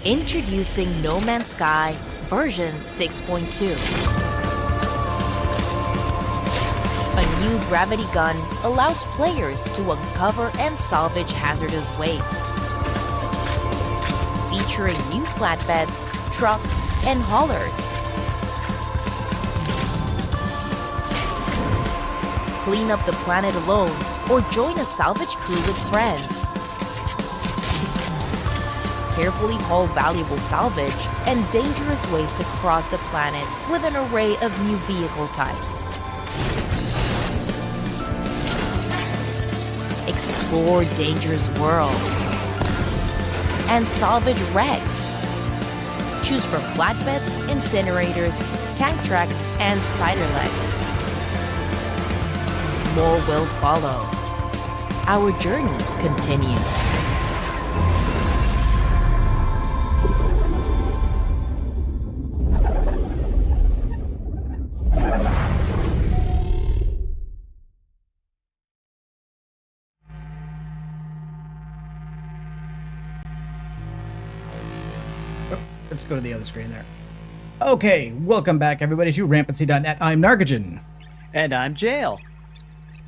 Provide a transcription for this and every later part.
Introducing No Man's Sky version 6.2. A new gravity gun allows players to uncover and salvage hazardous waste. Featuring new flatbeds, trucks, and haulers. Clean up the planet alone or join a salvage crew with friends. Carefully haul valuable salvage and dangerous waste across the planet with an array of new vehicle types. Explore dangerous worlds and salvage wrecks. Choose from flatbeds, incinerators, tank tracks, and spider legs. More will follow. Our journey continues. Let's go to the other screen there. Okay, welcome back everybody to rampancy.net. I'm Narcogen. And I'm Jeyl.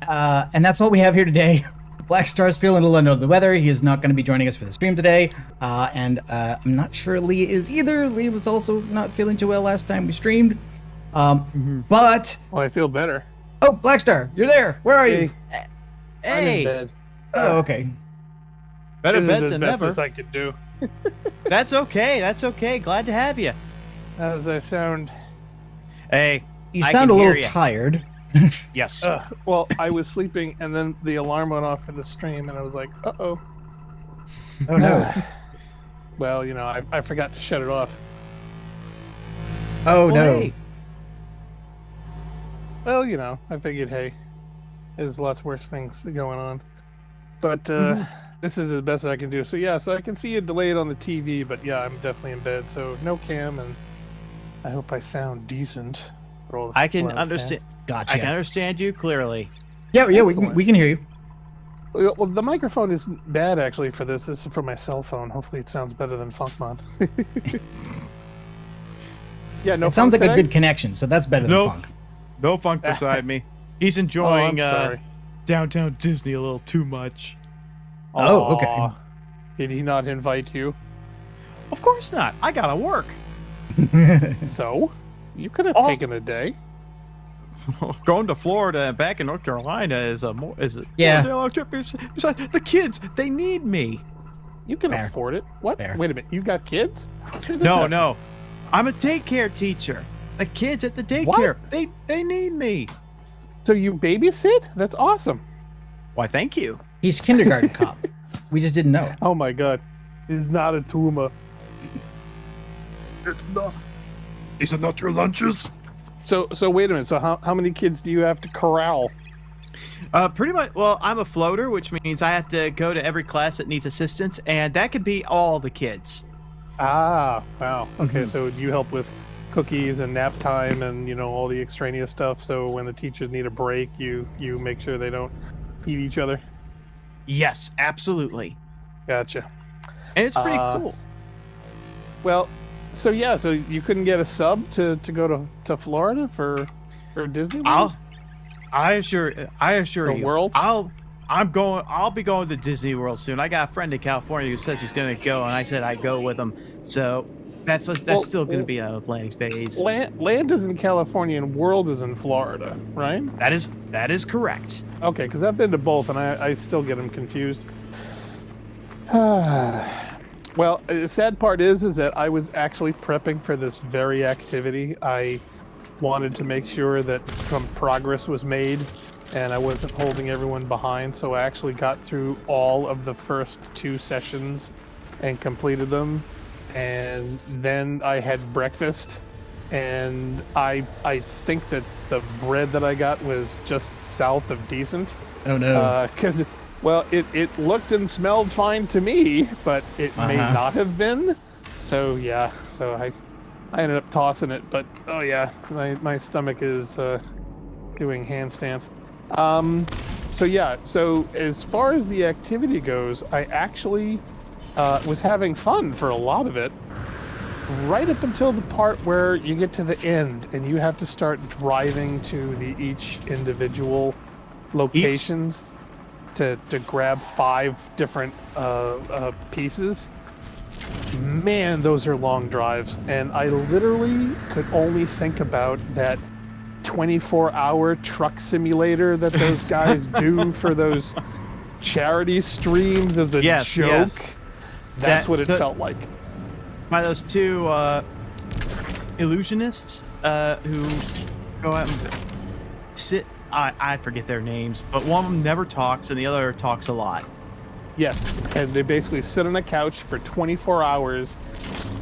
And that's all we have here today. Blackstar's feeling a little under the weather. He is not going to be joining us for the stream today. And I'm not sure Lee is either. Lee was also not feeling too well last time we streamed. But... Well, I feel better. Oh, Blackstar, you're there. Where are you? I'm Hey, in bed. Oh, okay. better This bed is than as best never. as I could do. That's okay. That's okay. Glad to have you. How does that sound? Hey, You I sound a can little hear ya. tired. Yes. Well, I was sleeping, and then the alarm went off for the stream, and I was like, uh-oh. Oh, no. Well, you know, I forgot to shut it off. Oh, Well, no. hey, Well, you know, I figured, hey, there's lots worse things going on. But this is as best I can do. So, yeah, so I can see it delayed on the TV, but yeah, I'm definitely in bed, so no cam, and I hope I sound decent. For all the I people can out understand. Gotcha. I can understand you clearly. Yeah, Excellent. we can hear you. there. Well, the microphone isn't bad, actually, for this. This is for my cell phone. Hopefully it sounds better than Funkmon. Yeah, no It sounds like funk a today? good connection, so that's better than Nope. funk. No funk beside me. He's Oh, I'm enjoying sorry. downtown Disney a little too much. Oh, okay. Aw. Did he not invite you? Of course not. I gotta work. So? You could have Oh. taken a day. Going to Florida and back in North Carolina is a Yeah. long trip. Besides, the kids, they need me. You can Fair. afford it. What? Fair. Wait a minute. You got kids? No. I'm a daycare teacher. The kids at the daycare, they need me. So you babysit? That's awesome. Why, thank you. He's kindergarten cop. We just didn't know. Oh my god. It's not a tumor. These are not your lunches? So wait a minute. So how many kids do you have to corral? Pretty much. Well, I'm a floater, which means I have to go to every class that needs assistance, and that could be all the kids. Ah, wow. Okay, Mhm. so you help with cookies and nap time and, you know, all the extraneous stuff. So when the teachers need a break, you make sure they don't eat each other. Yes, absolutely. Gotcha. And it's pretty Uh, cool. Well, so yeah, so you couldn't get a sub to go to Florida for Disney World? I assure The you. world? I'll be going to Disney World soon. I got a friend in California who says he's gonna go, and I said I'd go with him. So that's still gonna be a planning phase. Land is in California and world is in Florida, right? That is correct. Okay, because I've been to both and I still get them confused. Well, the sad part is that I was actually prepping for this very activity. I wanted to make sure that some progress was made and I wasn't holding everyone behind, so I actually got through all of the first 2 sessions and completed them. And then I had breakfast, and I think that the bread that I got was just south of decent. Oh, no. Because well, it looked and smelled fine to me, but it may Uh-huh. not have been. So yeah, so I ended up tossing it. But oh yeah, my stomach is doing handstands. So yeah, so as far as the activity goes, I actually was having fun for a lot of it. right up until the part where you get to the end and you have to start driving to each individual locations to grab 5 different pieces. Man, those are long drives, and I literally could only think about that 24-hour truck simulator that those guys do for those charity streams as a joke. Yes. That's what it felt like. By those 2 illusionists who go out and sit. I forget their names, but one of them never talks and the other talks a lot. Yes, and they basically sit on a couch for 24 hours,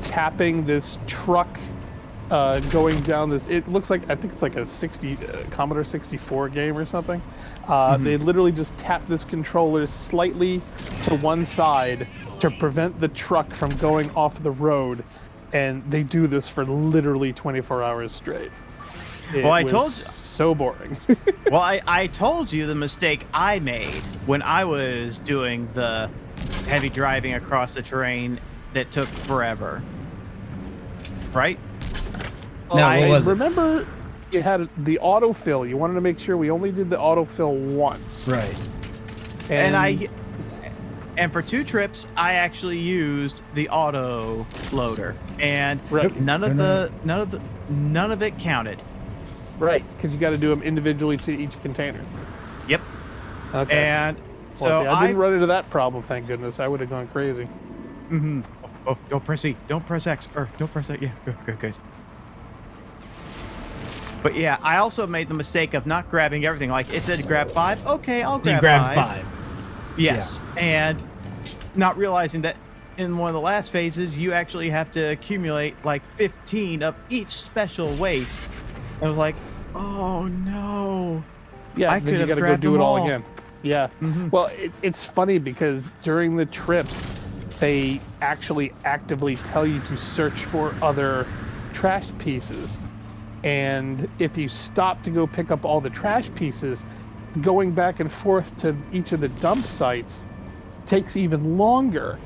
tapping this truck, going down this. It looks like, I think it's like a Commodore 64 game or something. They literally just tap this controller slightly to one side to prevent the truck from going off the road, and they do this for literally 24 hours straight. Well, I told you. So boring. Well, I told you the mistake I made when I was doing the heavy driving across the terrain that took forever. Right? No, I what was it? remember you had the autofill. You wanted to make sure we only did the autofill once. Right. And for 2 trips, I actually used the auto loader, and none of it counted. Right, because you got to do them individually to each container. Yep. Okay. And Well, so see, I didn't run into that problem, thank goodness. I would have gone crazy. Mm-hmm. Oh, don't press E. Don't press X. Or don't press X. Yeah, good. But yeah, I also made the mistake of not grabbing everything. Like, it said grab 5. Okay, I'll grab 5. You grabbed 5. Yes. Yeah. And not realizing that in one of the last phases, you actually have to accumulate like 15 of each special waste. I was like, oh no. Yeah, I then you could got have to go do it all all again. Yeah. Mm-hmm. Well, it's funny because during the trips, they actually actively tell you to search for other trash pieces. And if you stop to go pick up all the trash pieces, going back and forth to each of the dump sites takes even longer.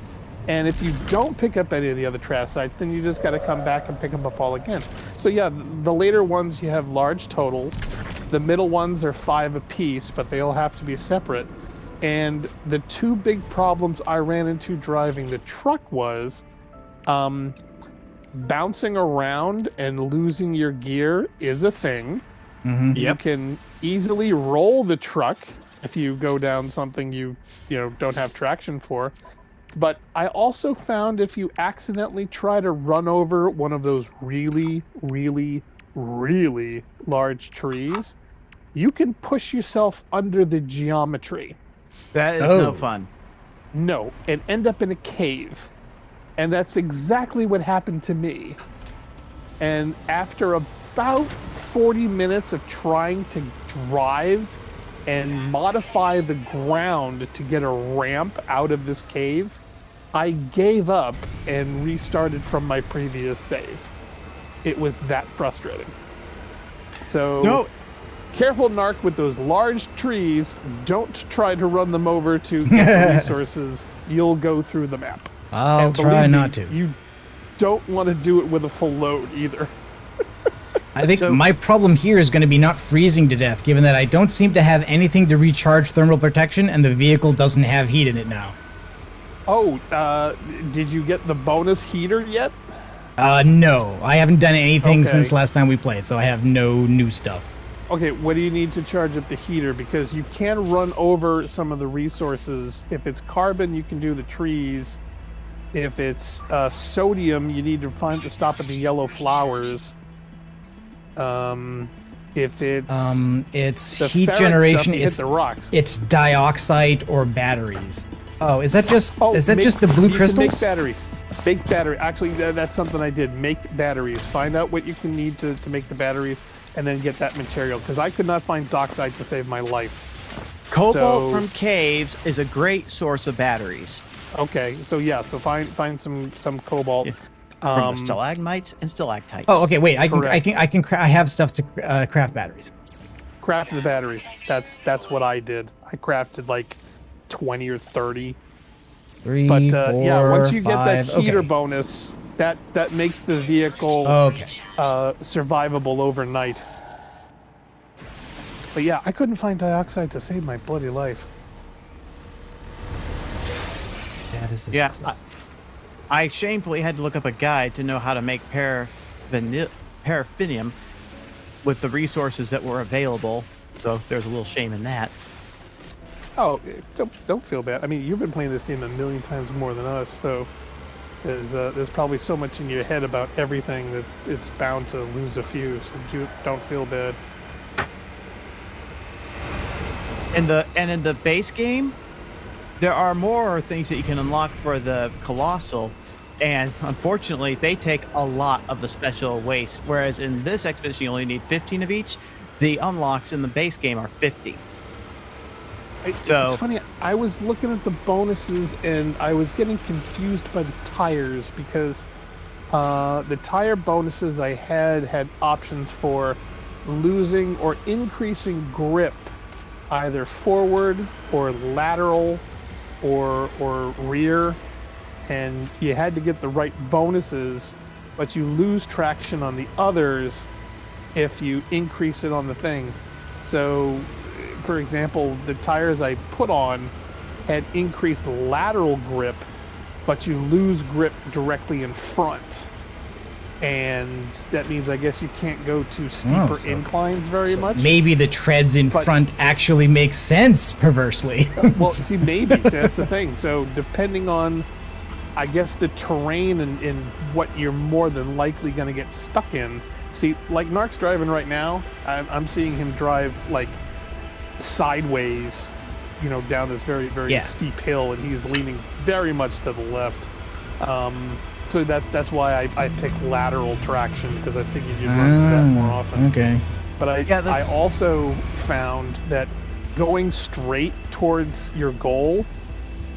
And if you don't pick up any of the other trash sites, then you just got to come back and pick them up all again. So yeah, the later ones you have large totals. The middle ones are 5 apiece, but they all have to be separate. And the 2 big problems I ran into driving the truck was bouncing around and losing your gear is a thing. Mm-hmm. You can easily roll the truck if you go down something you don't have traction for. But I also found if you accidentally try to run over one of those really, really, really large trees, you can push yourself under the geometry. That is no fun. No, and end up in a cave. And that's exactly what happened to me. And after about 40 minutes of trying to drive and modify the ground to get a ramp out of this cave, I gave up and restarted from my previous save. It was that frustrating. So, careful, Narc, with those large trees. Don't try to run them over to get the resources. You'll go through the map. I'll try not to. You don't want to do it with a full load either. I think my problem here is going to be not freezing to death, given that I don't seem to have anything to recharge thermal protection, and the vehicle doesn't have heat in it now. Oh, did you get the bonus heater yet? No. I haven't done anything since last time we played, so I have no new stuff. Okay, what do you need to charge up the heater? Because you can run over some of the resources. If it's carbon, you can do the trees. If it's sodium, you need to stop at the yellow flowers. If it's it's heat ferrite generation, stuff, you it's hit the rocks. It's dioxide or batteries. Oh, is that just the blue you crystals? Can make batteries. Make battery. Actually, that's something I did. Make batteries. Find out what you can need to make the batteries, and then get that material. Because I could not find docksite to save my life. Cobalt from caves is a great source of batteries. Okay, so yeah, find some cobalt. Yeah. From the stalagmites and stalactites. Oh, okay. Wait, I have stuff to craft batteries. Craft the batteries. That's what I did. I crafted like 20 or 30. 3, But 4, yeah, once you get that 5. heater Okay. bonus, that makes the vehicle Okay. survivable overnight. But yeah, I couldn't find dioxide to save my bloody life. That is this Yeah, close. I shamefully had to look up a guide to know how to make paraffinium with the resources that were available. So there's a little shame in that. Oh, don't feel bad. I mean, you've been playing this game a million times more than us, so there's probably so much in your head about everything that it's bound to lose a few. So you don't feel bad. In the base game, there are more things that you can unlock for the Colossal, and unfortunately, they take a lot of the special waste. Whereas in this expedition, you only need 15 of each. The unlocks in the base game are 50. So it's funny. I was looking at the bonuses and I was getting confused by the tires because the tire bonuses I had options for losing or increasing grip, either forward or lateral or rear, and you had to get the right bonuses, but you lose traction on the others if you increase it on the thing. So, for example, the tires I put on had increased lateral grip, but you lose grip directly in front. And that means I guess you can't go to steeper inclines very much. Maybe the treads in front actually make sense, perversely. Well, see, maybe. So that's the thing. So depending on, I guess, the terrain and what you're more than likely going to get stuck in. See, like Narc's driving right now, I'm seeing him drive, like, sideways, you know, down this very, very steep hill, and he's leaning very much to the left. So that's why I picked lateral traction, because I figured you'd run into that more often. Okay. But I also found that going straight towards your goal,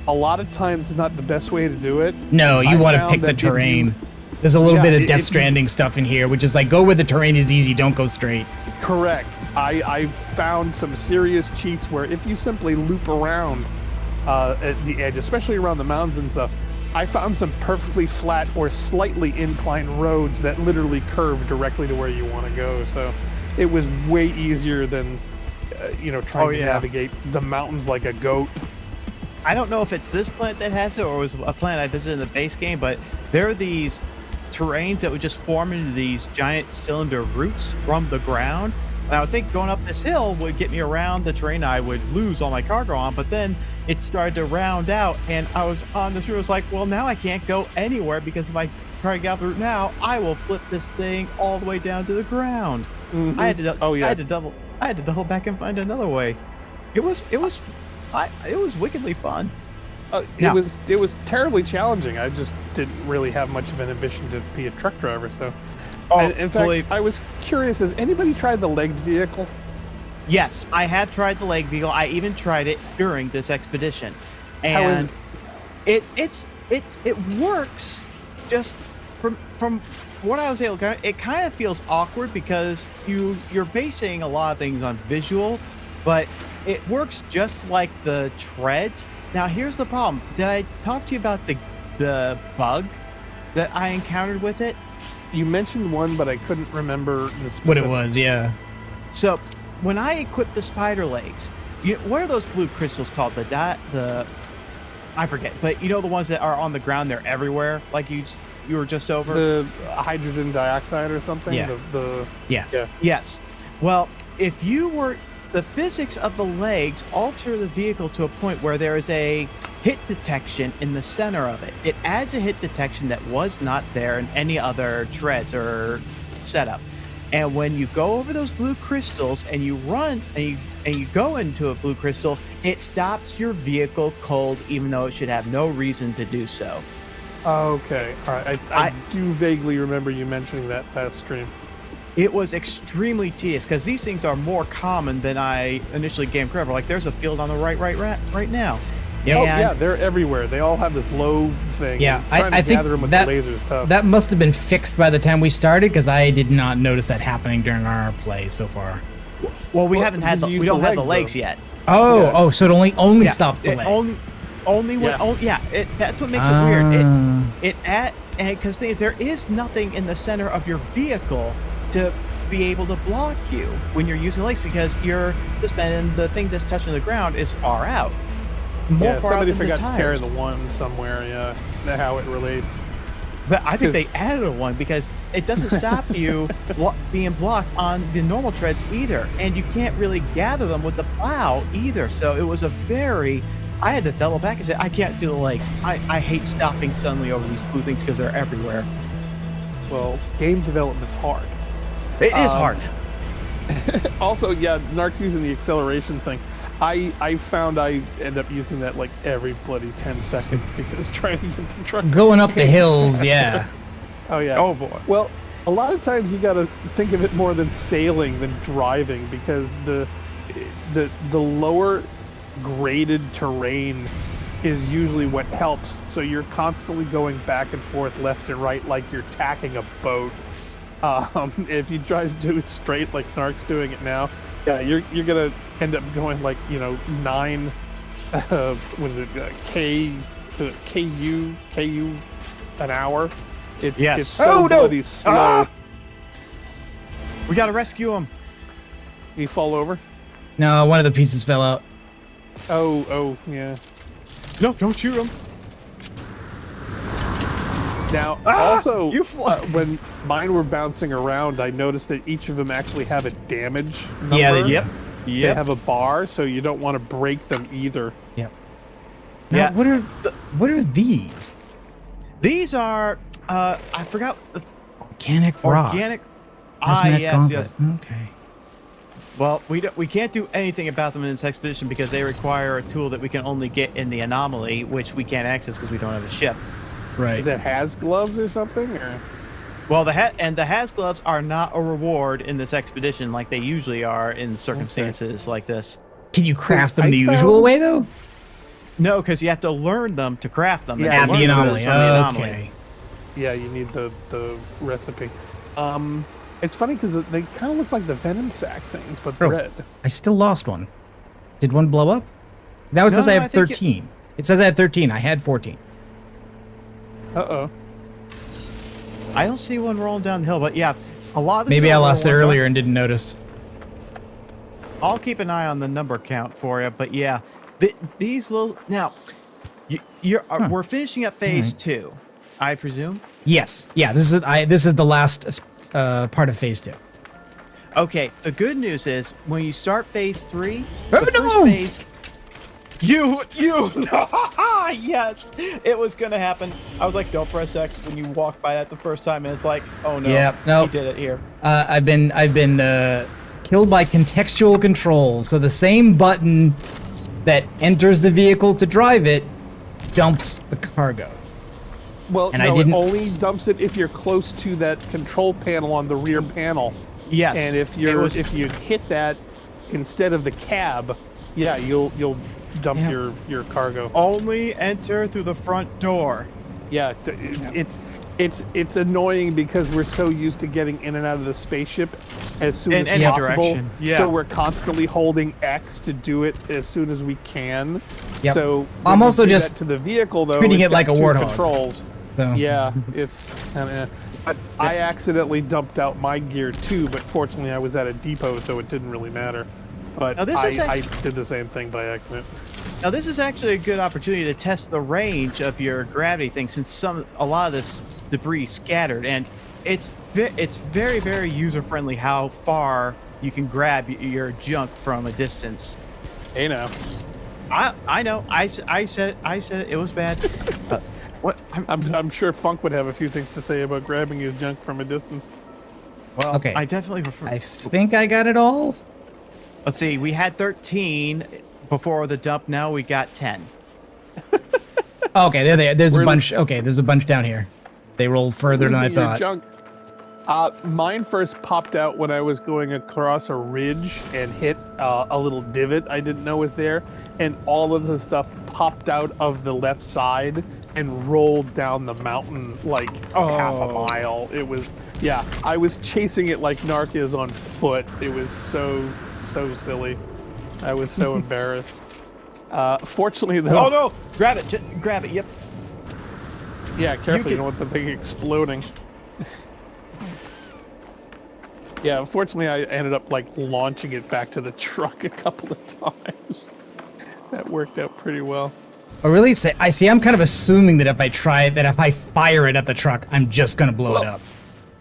a lot of times is not the best way to do it. No, you want to pick the terrain. There's a little bit of Death Stranding stuff in here, which is like, go where the terrain is easy, don't go straight. Correct. I found some serious cheats where if you simply loop around at the edge, especially around the mountains and stuff, I found some perfectly flat or slightly inclined roads that literally curve directly to where you want to go. So it was way easier than, trying to navigate the mountains like a goat. I don't know if it's this planet that has it or it was a planet I visited in the base game, but there are these terrains that would just form into these giant cylinder roots from the ground. And I would think going up this hill would get me around the terrain I would lose all my cargo on, but then it started to round out, and I was on this route. I was like, well, now I can't go anywhere, because if I try to get out the route now, I will flip this thing all the way down to the ground. Mm-hmm. I had to double back and find another way. It was wickedly fun. It was terribly challenging. I just didn't really have much of an ambition to be a truck driver. So, in fact, I was curious: has anybody tried the legged vehicle? Yes, I have tried the leg vehicle. I even tried it during this expedition, and it works. Just from what I was able to, it kind of feels awkward because you're basing a lot of things on visual, but it works just like the treads. Now, here's the problem. Did I talk to you about the bug that I encountered with it? You mentioned one, but I couldn't remember what it was. Yeah. So, when I equipped the spider legs, what are those blue crystals called? I forget, but you know the ones that are on the ground? They're everywhere. Like you were just over the hydrogen dioxide or something. Yeah. Yes. Well, if you were the physics of the legs alter the vehicle to a point where there is a hit detection in the center of it. It adds a hit detection that was not there in any other treads or setup. And when you go over those blue crystals and you run and you go into a blue crystal, it stops your vehicle cold, even though it should have no reason to do so. Okay. All right. I do vaguely remember you mentioning that past stream. It was extremely tedious because these things are more common than I initially gave credit for. Like, there's a field on the right now. Yep. Oh, yeah, they're everywhere. They all have this low thing. Yeah, I think them with the lasers tough. That must have been fixed by the time we started, because I did not notice that happening during our play so far. Well, we don't have the legs yet. So it only stopped the leg. Only when, Yeah. oh yeah, that's what makes it weird. Because there is nothing in the center of your vehicle to be able to block you when you're using legs because you're suspended and the things that's touching the ground is far out. More Yeah, far out somebody than the forgot to carry tires. the one somewhere. Yeah, that's how it relates. But I think 'Cause- they added a one because it doesn't stop you being blocked on the normal treads either, and you can't really gather them with the plow either. So it was I had to double back and say, I can't do the legs. I hate stopping suddenly over these blue things because they're everywhere. Well, game development's hard. It is hard. Also, yeah, Narc's using the acceleration thing. I found I end up using that like every bloody 10 seconds because trying to get the truck. Going up the hills, yeah. Oh yeah. Oh boy. Well, a lot of times you got to think of it more than sailing than driving because the lower graded terrain is usually what helps. So you're constantly going back and forth, left and right, like you're tacking a boat. If you try to do it straight like Narc's doing it now, yeah, you're gonna end up going like 9, what is it, ku an hour. Yes. It's so Oh, no! bloody slow. Ah! We gotta rescue him. You fall over. No, one of the pieces fell out. Oh, yeah. No, don't shoot him. Now, Ah! also, You fly. when mine were bouncing around, I noticed that each of them actually have a damage number. Yeah, they do. They have a bar, so you don't want to break them either. Yep. Now, Yeah. what are these? These are I forgot the Organic rock. organic. Hazmat Yes, gauntlet. yes. Okay. Well, we can't do anything about them in this expedition because they require a tool that we can only get in the anomaly, which we can't access because we don't have a ship. Right. Is that has gloves or something? Or? Well, the Has gloves are not a reward in this expedition like they usually are in circumstances like this. Can you craft them I the usual found- way though? No, because you have to learn them to craft them. and Yeah, to At the learn them anomaly. is from the anomaly. Okay. Yeah, you need the recipe. It's funny because they kind of look like the venom sac things, but Oh. red. I still lost one. Did one blow up? Now it says No, I I have think 13. It says I have 13. I had 14. Uh-oh. I don't see one rolling down the hill, but yeah, a lot of the Maybe I silver lost it ones earlier and didn't notice. I'll keep an eye on the number count for you, but yeah, these little now, we're finishing up phase 2, I presume. Yes. Yeah. This is the last part of phase 2. Okay. The good news is when you start phase 3, Oh, the no! first phase. You yes, it was gonna happen. I was like, don't press X when you walk by that the first time, and it's like, oh no, Yep, nope. he did it here. I've been killed by contextual control. So the same button that enters the vehicle to drive it dumps the cargo. Well, And I no, didn't- it only dumps it if you're close to that control panel on the rear panel. Yes, And if you hit that instead of the cab, yeah, you'll dump Yeah. your cargo. only enter through the front door. Yeah, it's annoying because we're so used to getting in and out of the spaceship as soon In as any possible. direction, yeah. So we're constantly holding X to do it as soon as we can. Yep. So I'm when you also do just that to the vehicle though. treating it's it like got a two warthog. Controls. So Yeah, it's but I accidentally dumped out my gear too, but fortunately I was at a depot, so it didn't really matter. But Now, this is I did the same thing by accident. Now this is actually a good opportunity to test the range of your gravity thing, since a lot of this debris scattered, and it's very, very user friendly how far you can grab your junk from a distance. Hey now, I know. I said it. It was bad. What? I'm sure Funk would have a few things to say about grabbing his junk from a distance. Well, Okay. I definitely prefer. I think I got it all. Let's see. We had 13 before the dump. Now we got 10. Okay, there they are. There's a Where the- bunch. Okay, there's a bunch down here. They rolled further than I Losing your thought. junk. Mine first popped out when I was going across a ridge and hit a little divot I didn't know was there, and all of the stuff popped out of the left side and rolled down the mountain like half a Oh. mile. It was, yeah, I was chasing it like Narc is on foot. It was so silly. I was so embarrassed. Fortunately, though. Oh no! Grab it! Grab it! Yep. Yeah, careful. You can- don't want the thing exploding. Yeah, unfortunately, I ended up like launching it back to the truck a couple of times. That worked out pretty well. Oh, really? I'm kind of assuming that if I fire it at the truck, I'm just gonna blow it up.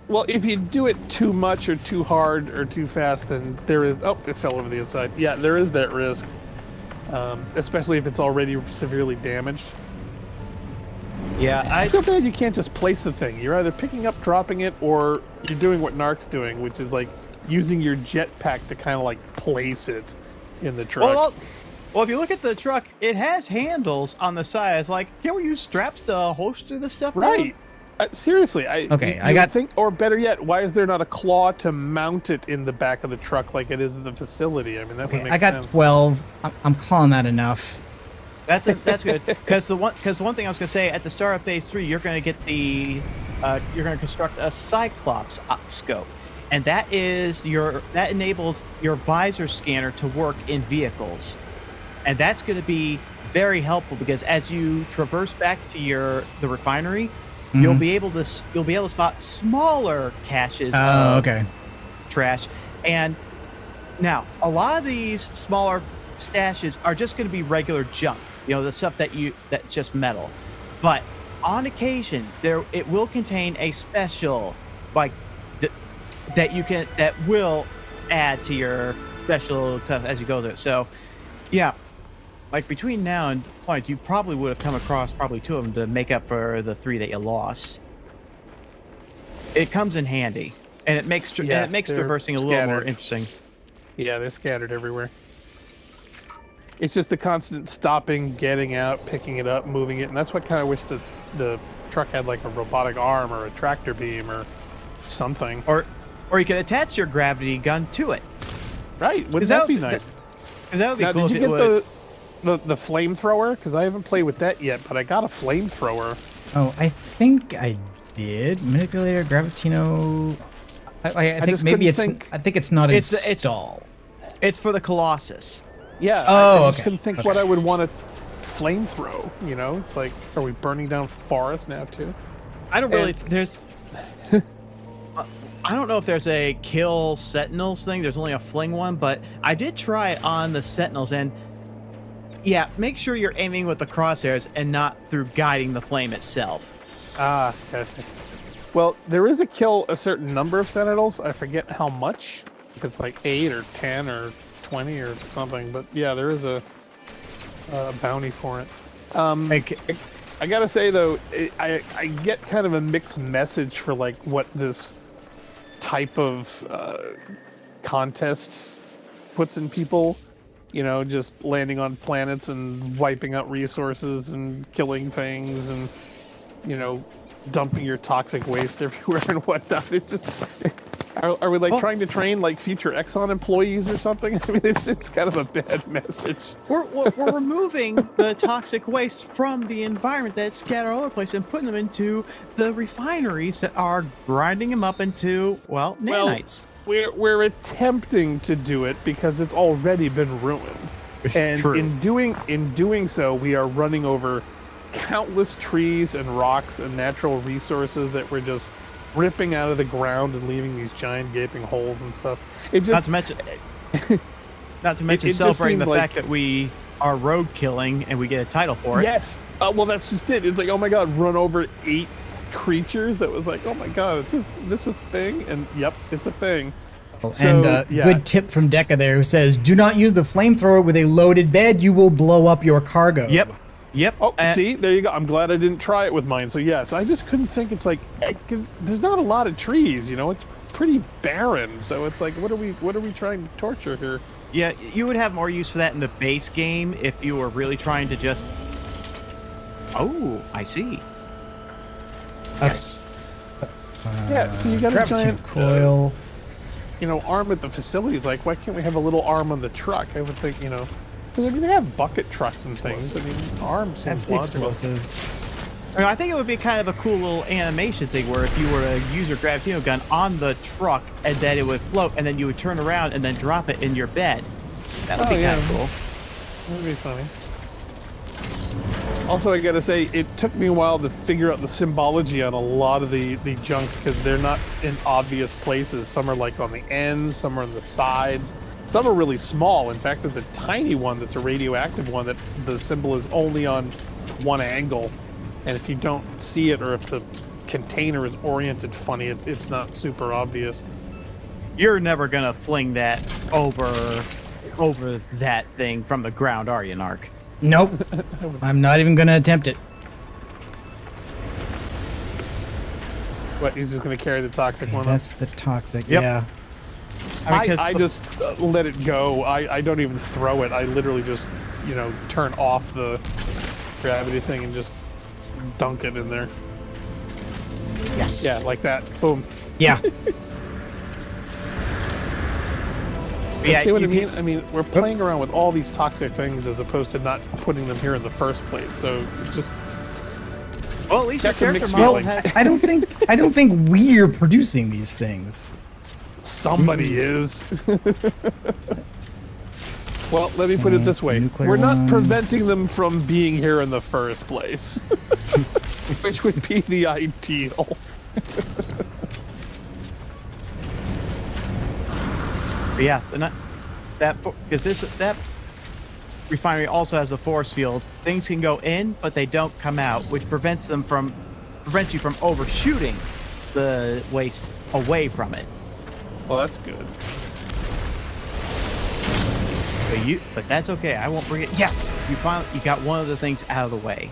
Well, if you do it too much or too hard or too fast, then there is... Oh, it fell over the inside. Yeah, there is that risk. Especially if it's already severely damaged. Yeah, I feel bad you can't just place the thing. You're either picking up, dropping it, or you're doing what Narc's doing, which is like using your jetpack to kind of like place it in the truck. Well, if you look at the truck, it has handles on the side. It's like, can't we use straps to holster this stuff down? Right. Seriously, I think, or better yet, why is there not a claw to mount it in the back of the truck like it is in the facility? I mean, that would make sense. 12. I'm calling that enough. That's good. Because the one thing I was going to say, at the start of phase 3, you're going to get you're going to construct a Cyclops scope, and that enables your visor scanner to work in vehicles, and that's going to be very helpful because as you traverse back to the refinery, you'll be able to spot smaller caches of trash. And now a lot of these smaller stashes are just going to be regular junk, the stuff that's just metal. But on occasion, it will contain a special that will add to your special stuff as you go through it. So yeah, like between now and flight, you probably would have come across probably 2 of them to make up for the 3 that you lost. It comes in handy, and it makes traversing a little more interesting. Yeah, they're scattered everywhere. It's just the constant stopping, getting out, picking it up, moving it, and that's what kind of wish the truck had like a robotic arm or a tractor beam or something. Or you could attach your gravity gun to it. Right? Wouldn't that be nice? Because that would be now, cool. Did you get the flamethrower? Because I haven't played with that yet, but I got a flamethrower. Oh, I think I did. Manipulator, Gravitino. I think maybe it's. I think it's not install. It's for the Colossus. Yeah. Oh, I just couldn't think what I would want to flamethrow. It's like, are we burning down forests now too? I don't really. I don't know if there's a kill Sentinels thing. There's only a fling one, but I did try it on the Sentinels, and yeah, make sure you're aiming with the crosshairs and not through guiding the flame itself. Ah, gotcha. Well, there is a kill a certain number of Sentinels. I forget how much. If it's like 8 or 10 or 20 or something, but yeah, there is a bounty for it. I gotta say though, I get kind of a mixed message for like what this type of contest puts in people. Just landing on planets and wiping out resources and killing things and dumping your toxic waste everywhere and whatnot. It's just. Are we trying to train like future Exxon employees or something? I mean, it's kind of a bad message. We're removing the toxic waste from the environment that's scattered all over the place and putting them into the refineries that are grinding them up into nanites. Well, we're attempting to do it because it's already been ruined, and True. in doing so, we are running over countless trees and rocks and natural resources that we're just ripping out of the ground and leaving these giant gaping holes and stuff. Not to mention celebrating the fact that we are road killing and we get a title for it. Yes. Well, that's just it. It's like, oh my god, run over 8 creatures. That was like, oh my god, this a thing? And yep, it's a thing. Good tip from Deca there, who says, do not use the flamethrower with a loaded bed. You will blow up your cargo. Yep. Oh, see, there you go. I'm glad I didn't try it with mine. So yes, I just couldn't think. It's like, there's not a lot of trees. It's pretty barren. So it's like, what are we trying to torture here? Yeah, you would have more use for that in the base game if you were really trying to just. Oh, I see. Yes. Yeah. So you got a giant coil. Arm at the facility. It's like, why can't we have a little arm on the truck? I would think, because they have bucket trucks and things. I mean, arms. That's the explosive. I think it would be kind of a cool little animation thing where if you were to use your Gravitino gun on the truck and then it would float and then you would turn around and then drop it in your bed. That would be kind of cool. That would be funny. Also, I gotta say, it took me a while to figure out the symbology on a lot of the junk because they're not in obvious places. Some are like on the ends, some are on the sides, some are really small. In fact, there's a tiny one that's a radioactive one that the symbol is only on one angle, and if you don't see it or if the container is oriented funny, it's not super obvious. You're never gonna fling that over that thing from the ground, are you, Narc? Nope. I'm not even going to attempt it. What, he's just gonna carry the toxic one up? That's the toxic, Yep. yeah. I just let it go. I don't even throw it. I literally just, turn off the gravity thing and just dunk it in there. Yes. Yeah, like that. Boom. Yeah. Yeah, See what I you mean? I mean, we're playing around with all these toxic things as opposed to not putting them here in the first place. So it's just Well, at least your Got some character mixed model feelings. has. I don't think we're producing these things. somebody is. Well, let me put it this way: nuclear we're not one. preventing them from being here in the first place, which would be the ideal. But yeah, because that refinery also has a force field. Things can go in, but they don't come out, which prevents you from overshooting the waste away from it. Well, that's good. But that's okay. I won't bring it. Yes, you got one of the things out of the way.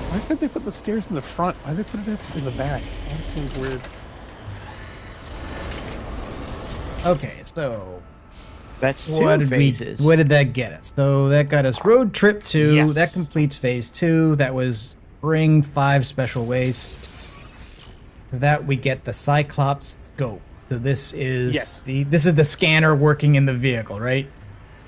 Why couldn't they put the stairs in the front? Why did they put it in the back? That seems weird. Okay, so That's two what phases. what did that get us? So that got us road trip 2. Yes. That completes phase 2. That was bring 5 special waste. For that we get the Cyclops scope. So this is Yes. this is the scanner working in the vehicle, right?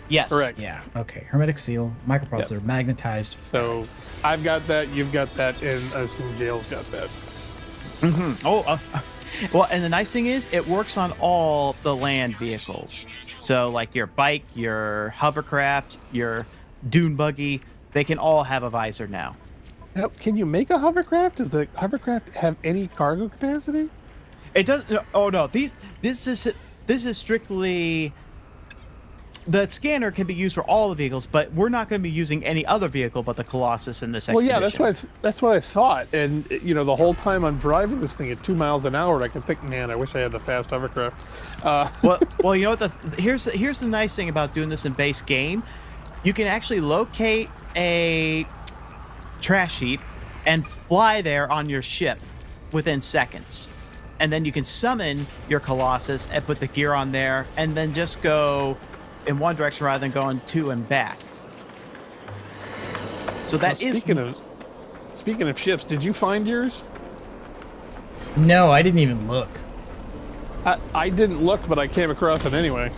Yes. Correct. Yeah. Okay. Hermetic seal, microprocessor, magnetized. So I've got that, you've got that, and I assume Jeyl's got that. Mm-hmm. Well, and the nice thing is, it works on all the land vehicles. So, like your bike, your hovercraft, your dune buggy, they can all have a visor now. Now, can you make a hovercraft? Does the hovercraft have any cargo capacity? It doesn't. Oh no, this is strictly. The scanner can be used for all the vehicles, but we're not going to be using any other vehicle but the Colossus in this Well, expedition. yeah, that's what I thought. And the whole time I'm driving this thing at 2 miles an hour, I can think, man, I wish I had the fast hovercraft. Well, you know what? Here's the nice thing about doing this in base game. You can actually locate a trash heap and fly there on your ship within seconds, and then you can summon your Colossus and put the gear on there, and then just go in one direction rather than going to and back. So that is. Speaking of ships, did you find yours? No, I didn't even look. I didn't look, but I came across it anyway.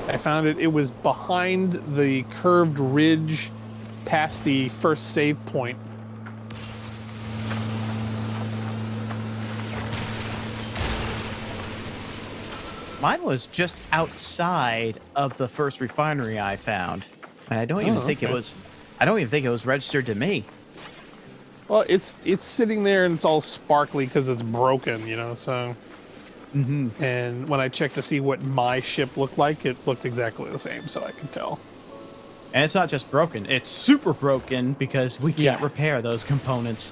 I found it. It was behind the curved ridge past the first save point. Mine was just outside of the first refinery I found, and I don't even think it okay. was. I don't even think it was registered to me. Well, it's sitting there and it's all sparkly because it's broken, so. Mm-hmm. And when I checked to see what my ship looked like, it looked exactly the same, so I could tell. And it's not just broken; it's super broken because we can't Yeah. repair those components.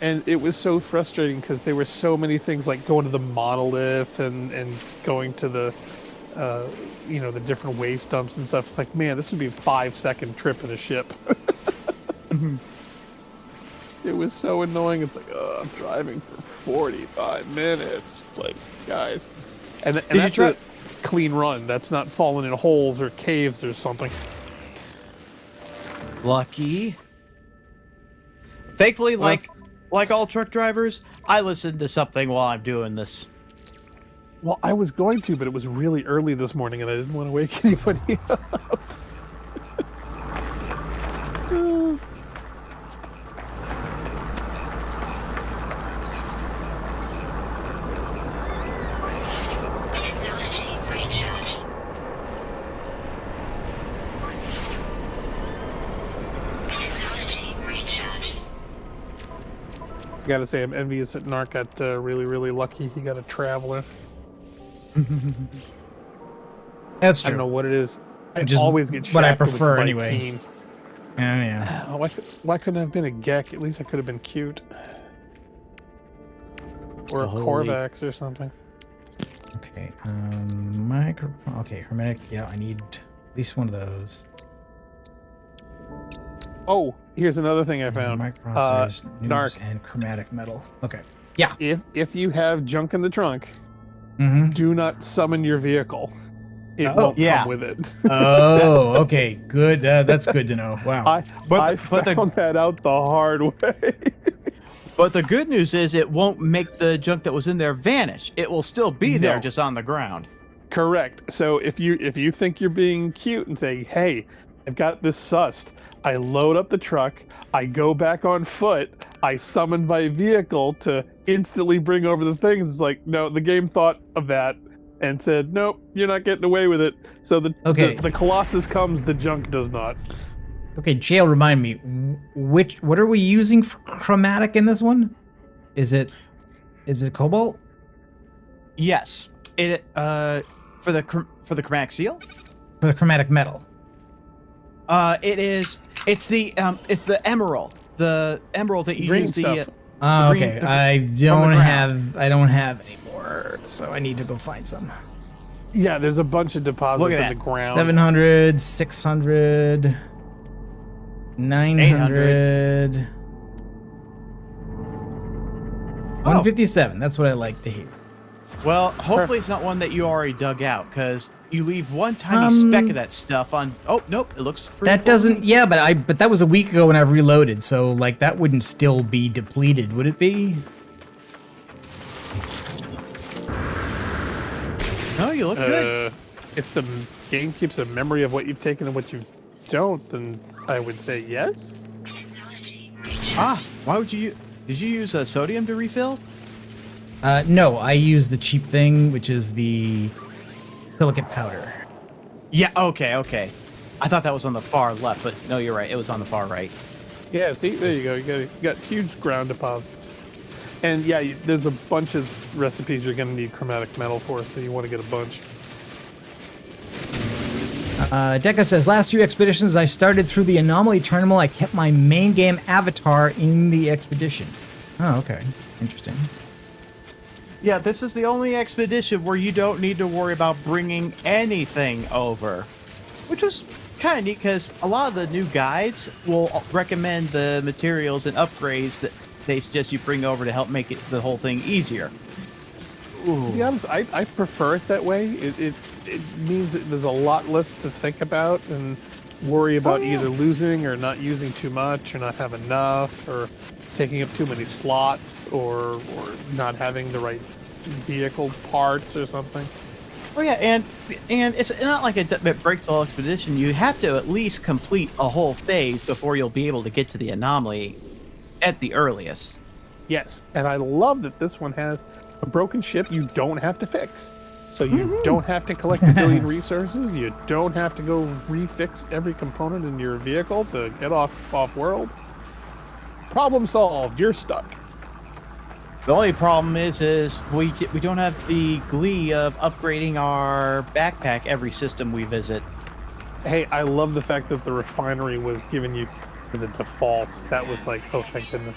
And it was so frustrating because there were so many things like going to the monolith and going to the, the different waste dumps and stuff. It's like, man, this would be a 5-second trip in a ship. It was so annoying. It's like, I'm driving for 45 minutes. It's like, guys. And that's a clean run. That's not falling in holes or caves or something. Lucky. Thankfully, like all truck drivers, I listen to something while I'm doing this. Well, I was going to, but it was really early this morning and I didn't want to wake anybody up. I gotta say, I'm envious that Narc got really, really lucky. He got a traveler. That's true. I don't know what it is. I Which is always get what I shafted with prefer the anyway. Vikeen. Yeah. Why couldn't I have been a Gek? At least I could have been cute. Or a Holy- Korvax or something. Okay. Okay, hermetic. Yeah, I need at least one of those. Oh, here's another thing I found. Microprocessors, Narc. noobs, and chromatic metal. Okay. Yeah. If you have junk in the trunk, Mm-hmm. do not summon your vehicle. It Oh, won't yeah. come with it. Oh, okay. Good. That's good to know. Wow. I But found that out the hard way. But the good news is it won't make the junk that was in there vanish. It will still be there, No. just on the ground. Correct. So if you think you're being cute and say, "Hey, I've got this sussed," I load up the truck, I go back on foot, I summon my vehicle to instantly bring over the things. It's like, no, the game thought of that and said, "Nope, you're not getting away with it." So the Colossus comes, the junk does not. Okay, Jeyl, remind me, what are we using for chromatic in this one? Is it cobalt? Yes. It for the chromatic seal? For the chromatic metal. It's the emerald. The emerald that you Green use stuff. Oh, green- okay. the- I from the don't have any more, so I need to go find some. Yeah, there's a bunch of deposits Look at in that. the ground. 700, 600, 900, 157. That's what I like to hear. Well, hopefully it's not one that you already dug out, because you leave one tiny speck of that stuff on. Oh nope, it looks free. That doesn't. Yeah, but that was a week ago when I've reloaded, so like that wouldn't still be depleted, would it be? No, you look good. If the game keeps a memory of what you've taken and what you don't, then I would say yes. Why would you? Did you use sodium to refill? No, I use the cheap thing, which is the silicate powder. Yeah. Okay. I thought that was on the far left, but no, you're right. It was on the far right. Yeah, see, there you go. You got huge ground deposits. And yeah, there's a bunch of recipes you're going to need chromatic metal for, so you want to get a bunch. Deca says, last few expeditions I started through the anomaly terminal. I kept my main game avatar in the expedition. Oh, okay. Interesting. Yeah, this is the only expedition where you don't need to worry about bringing anything over, which was kind of neat because a lot of the new guides will recommend the materials and upgrades that they suggest you bring over to help make the whole thing easier. To be honest, I prefer it that way. It means that there's a lot less to think about and worry about either losing or not using too much or not have enough or taking up too many slots or not having the right vehicle parts or something. Oh yeah, and it's not like it breaks the whole expedition. You have to at least complete a whole phase before you'll be able to get to the anomaly at the earliest. Yes, and I love that this one has a broken ship you don't have to fix. So you don't have to collect a billion resources. You don't have to go refix every component in your vehicle to get off-world. Problem solved. You're stuck. The only problem is we don't have the glee of upgrading our backpack every system we visit. Hey, I love the fact that the refinery was giving you as a default. That was like, oh, thank goodness.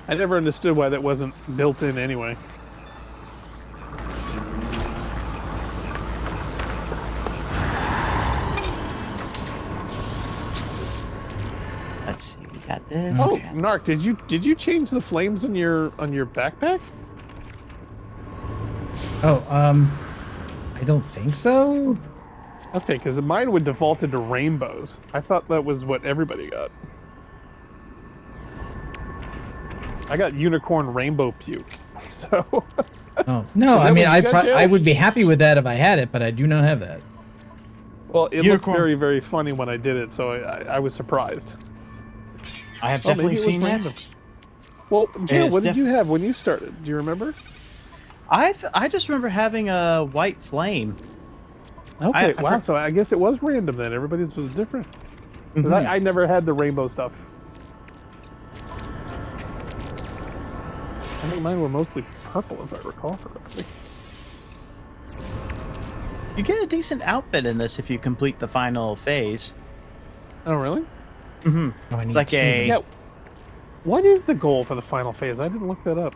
I never understood why that wasn't built in anyway. Let's see, we got this. Oh, Okay. Narc, did you change the flames on your backpack? Oh, I don't think so. Okay, because mine would default into rainbows. I thought that was what everybody got. I got unicorn rainbow puke. So. Oh no, Is I that mean, what you got, Jeyl? I would be happy with that if I had it, but I do not have that. Well, it looked Unicorn. very, very funny when I did it, so I was surprised. I have Oh, maybe definitely it was seen that. random. Well, Jeyl, it's what did you have when you started? Do you remember? I just remember having a white flame. Okay, I wow. So I guess it was random then. Everybody's was different. 'Cause Mhm. I never had the rainbow stuff. I think mine were mostly purple, if I recall correctly. You get a decent outfit in this if you complete the final phase. Oh, really? Mm-hmm. Oh, I It's need like two. Yeah. What is the goal for the final phase? I didn't look that up.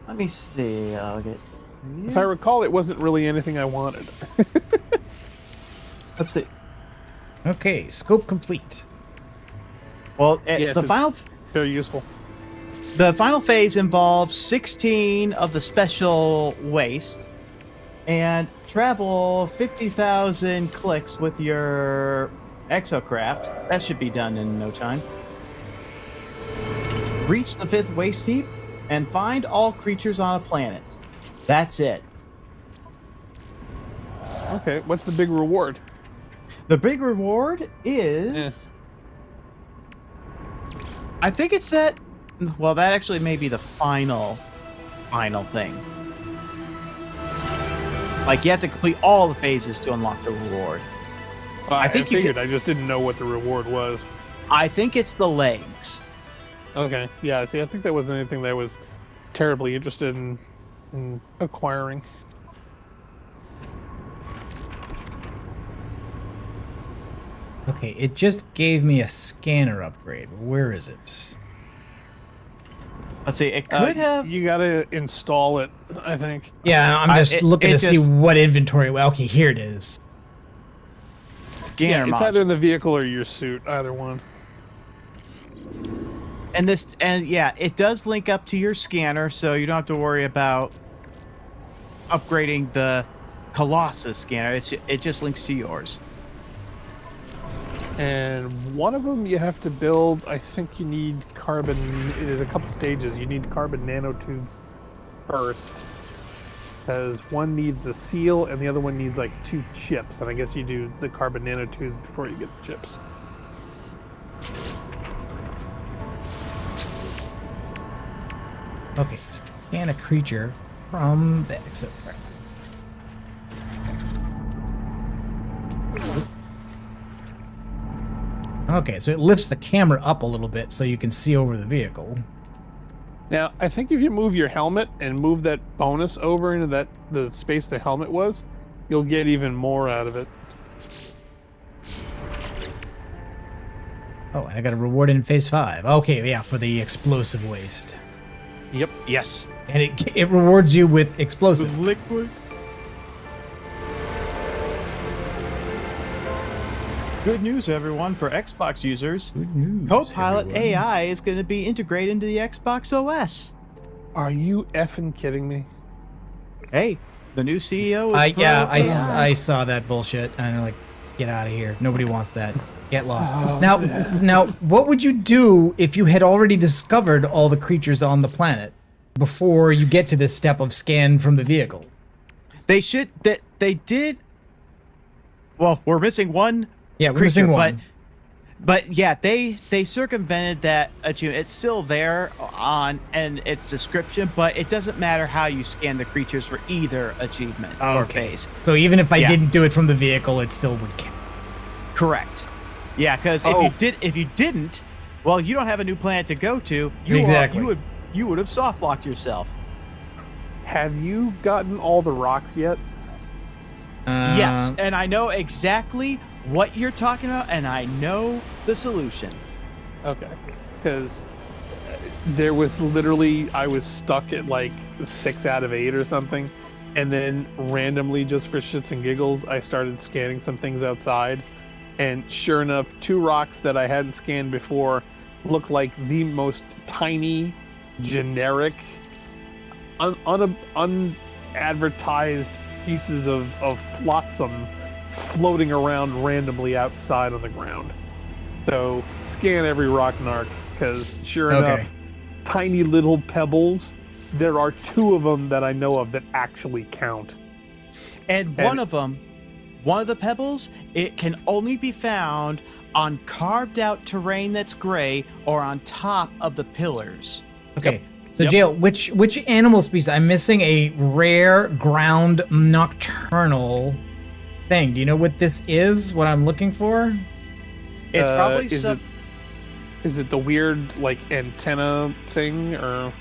Let me see. I'll get. If I recall, it wasn't really anything I wanted. Let's see. Okay, scope complete. Well, Yes, the it's final very useful. the final phase involves 16 of the special waste, and travel 50,000 clicks with your exocraft. That should be done in no time. Reach the 5th waste heap and find all creatures on a planet. That's it. Okay, what's the big reward? The big reward is... I think it's that... Well, that actually may be the final thing. Like, you have to complete all the phases to unlock the reward. I think you figured. I just didn't know what the reward was. I think it's the legs. Okay, yeah. See, I think that wasn't anything that I was terribly interested in acquiring. Okay, it just gave me a scanner upgrade. Where is it? Let's see, it could have... You gotta install it, I think. Yeah, I'm just looking to see what inventory. Well, okay, here it is. Scanner It's either in the vehicle or your suit, either one. And yeah, it does link up to your scanner, so you don't have to worry about upgrading the Colossus scanner. It just links to yours. And one of them you have to build. I think you need carbon. There's a couple stages. You need carbon nanotubes first, because one needs a seal and the other one needs like 2 chips. And I guess you do the carbon nanotubes before you get the chips. Okay, scan a creature from the exocraft. Okay, so it lifts the camera up a little bit so you can see over the vehicle. Now, I think if you move your helmet and move that bonus over into the space the helmet was, you'll get even more out of it. Oh, and I got a reward in phase 5. Okay, yeah, for the explosive waste. Yep. Yes. And it rewards you with explosive. Liquid. Good news, everyone, for Xbox users. Good news, Copilot everyone. AI is going to be integrated into the Xbox OS. Are you effing kidding me? Hey, the new CEO is I saw that bullshit, and I'm like, get out of here. Nobody wants that. Get lost. Now, what would you do if you had already discovered all the creatures on the planet before you get to this step of scan from the vehicle? They did. Well, we're missing one. Yeah, we're creature, missing one. But yeah, they circumvented that achievement. It's still there on and its description, but it doesn't matter how you scan the creatures for either achievement or phase. So even if I didn't do it from the vehicle, it still would count. Correct. Yeah, because if you didn't, well, you don't have a new planet to go to. Exactly. You would have soft locked yourself. Have you gotten all the rocks yet? Yes, and I know exactly what you're talking about, and I know the solution. Okay. Because there was literally, I was stuck at like 6 out of 8 or something. And then randomly, just for shits and giggles, I started scanning some things outside. And sure enough, 2 rocks that I hadn't scanned before looked like the most tiny, generic, unadvertised pieces of flotsam floating around randomly outside on the ground. So scan every rock, narc, because sure enough, tiny little pebbles, there are 2 of them that I know of that actually count. And one of the pebbles, it can only be found on carved out terrain that's gray or on top of the pillars. Okay. So Jeyl, which animal species? I'm missing a rare ground nocturnal thing. Do you know what this is? What I'm looking for? It's probably is it the weird like antenna thing or?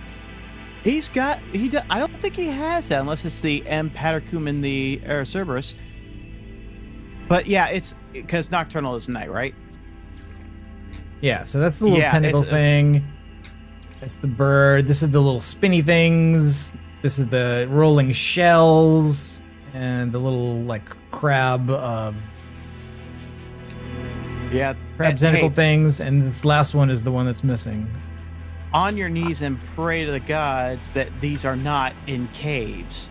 I don't think he has that unless it's the M. Patercum in the Cerberus. But yeah, it's because Nocturnal is night, right? Yeah, so that's the little Yeah, tentacle it's, thing. That's the bird. This is the little spinny things. This is the rolling shells. And the little, like, crab Yeah. tentacle Hey, things. And this last one is the one that's missing. on your knees and pray to the gods that these are not in caves.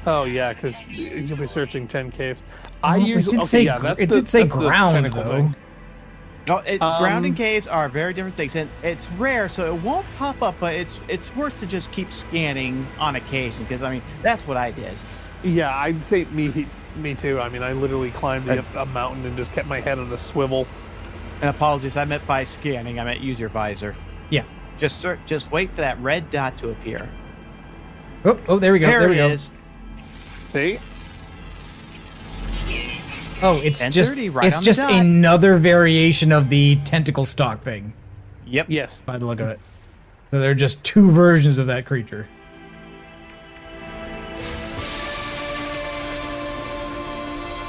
Oh yeah, because you'll be searching 10 caves. It did say, it did say ground, though. No, ground and caves are very different things, and it's rare, so it won't pop up. But it's worth to just keep scanning on occasion, because I mean that's what I did. Yeah, I'd say me too. I mean, I literally climbed a mountain and just kept my head on a swivel. And apologies, I meant by scanning, I meant use your visor. Yeah. Just wait for that red dot to appear. Oh, there we go. There we go. Is. See? Oh, it's just 10:30, right it's on the just dot. another variation of the tentacle stalk thing, Yep. Yes. by the look of it. So there are just two versions of that creature.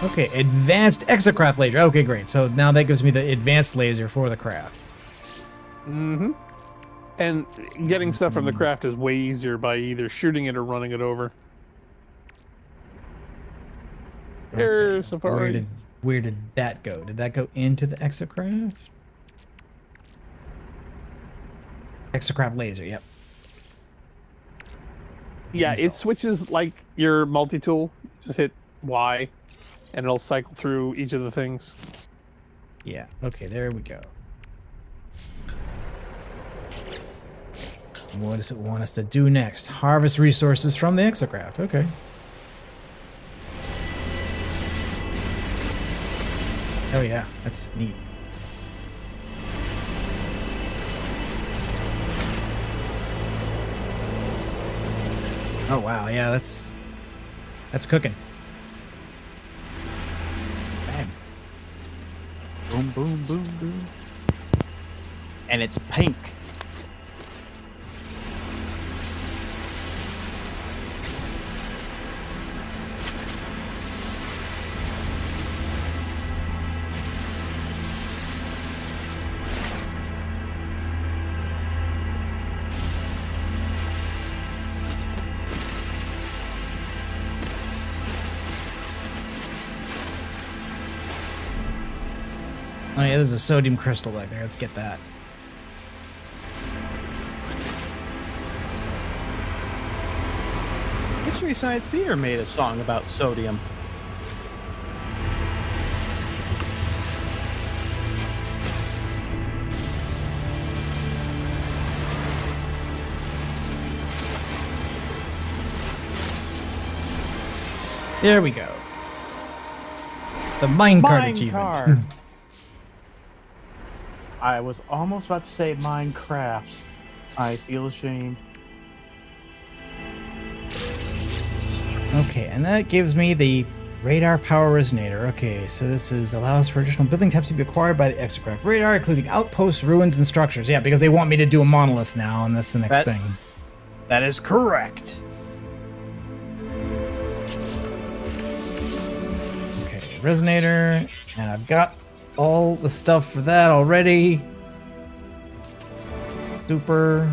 Okay, advanced exocraft laser. Okay, great. So now that gives me the advanced laser for the craft. Mm-hmm. And getting stuff from the craft is way easier by either shooting it or running it over. Here, Safari. Where did that go? Did that go into the exocraft? Exocraft laser, yep. Yeah, it switches like your multi-tool. Just hit Y, and it'll cycle through each of the things. Yeah, okay, there we go. What does it want us to do next? Harvest resources from the exocraft. Okay. Oh yeah, that's neat. Oh wow, yeah, that's cooking. Bam. Boom, boom, boom, boom. And it's pink. Oh yeah, there's a sodium crystal back there. Let's get that. Mystery Science Theater made a song about sodium. There we go. The minecart achievement. Minecart. I was almost about to say Minecraft. I feel ashamed. Okay, and that gives me the radar power resonator. Okay, so this is allows for additional building types to be acquired by the exocraft radar, including outposts, ruins, and structures. Yeah, because they want me to do a monolith now, and that's the next thing. That is correct. Okay, resonator, and I've got all the stuff for that already. Super.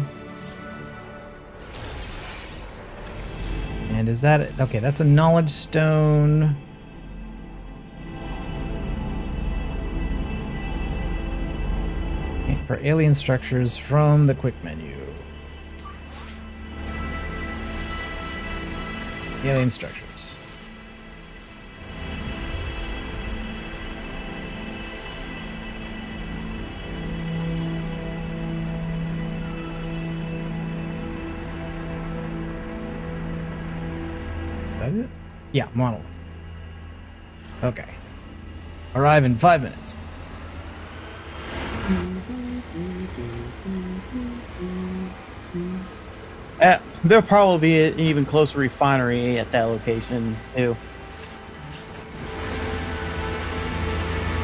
And is that it? Okay, that's a knowledge stone. Okay, for alien structures from the quick menu. Alien structures. Is that it? Yeah, monolith. Okay. Arrive in 5 minutes. There'll probably be an even closer refinery at that location, too.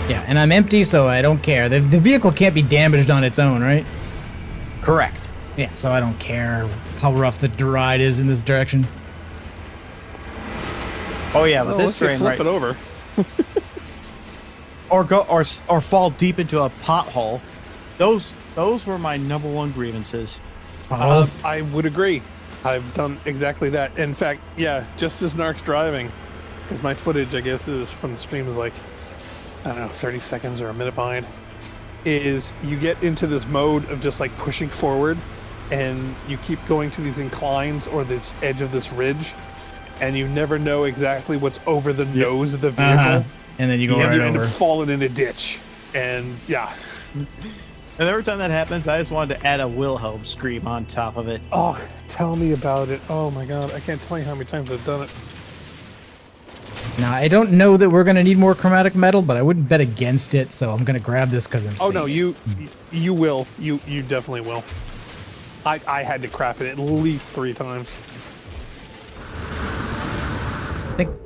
Yeah, and I'm empty, so I don't care. The vehicle can't be damaged on its own, right? Correct. Yeah, so I don't care how rough the ride is in this direction. Oh yeah, but this let's train flip right, it over. or fall deep into a pothole. Those were my number one grievances. Potholes? I would agree. I've done exactly that. In fact, yeah, just as Narc's driving, because my footage, I guess, is from the stream is like, I don't know, 30 seconds or a minute behind, is you get into this mode of just like pushing forward, and you keep going to these inclines or this edge of this ridge, and you never know exactly what's over the nose of the vehicle. And then you go And right you end over. up falling in a ditch. And yeah. And every time that happens, I just wanted to add a Wilhelm scream on top of it. Oh, tell me about it. Oh my god, I can't tell you how many times I've done it. Now, I don't know that we're going to need more chromatic metal, but I wouldn't bet against it, so I'm going to grab this because I'm Oh no, seeing you will. You definitely will. I had to craft it at least 3 times.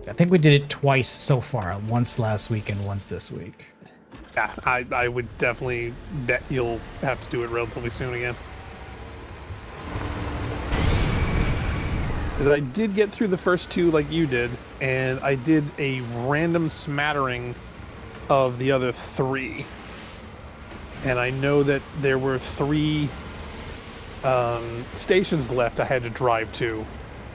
I think we did it twice so far. Once last week and once this week. Yeah, I would definitely bet you'll have to do it relatively soon again. Because I did get through the first 2 like you did, and I did a random smattering of the other 3. And I know that there were 3 stations left I had to drive to.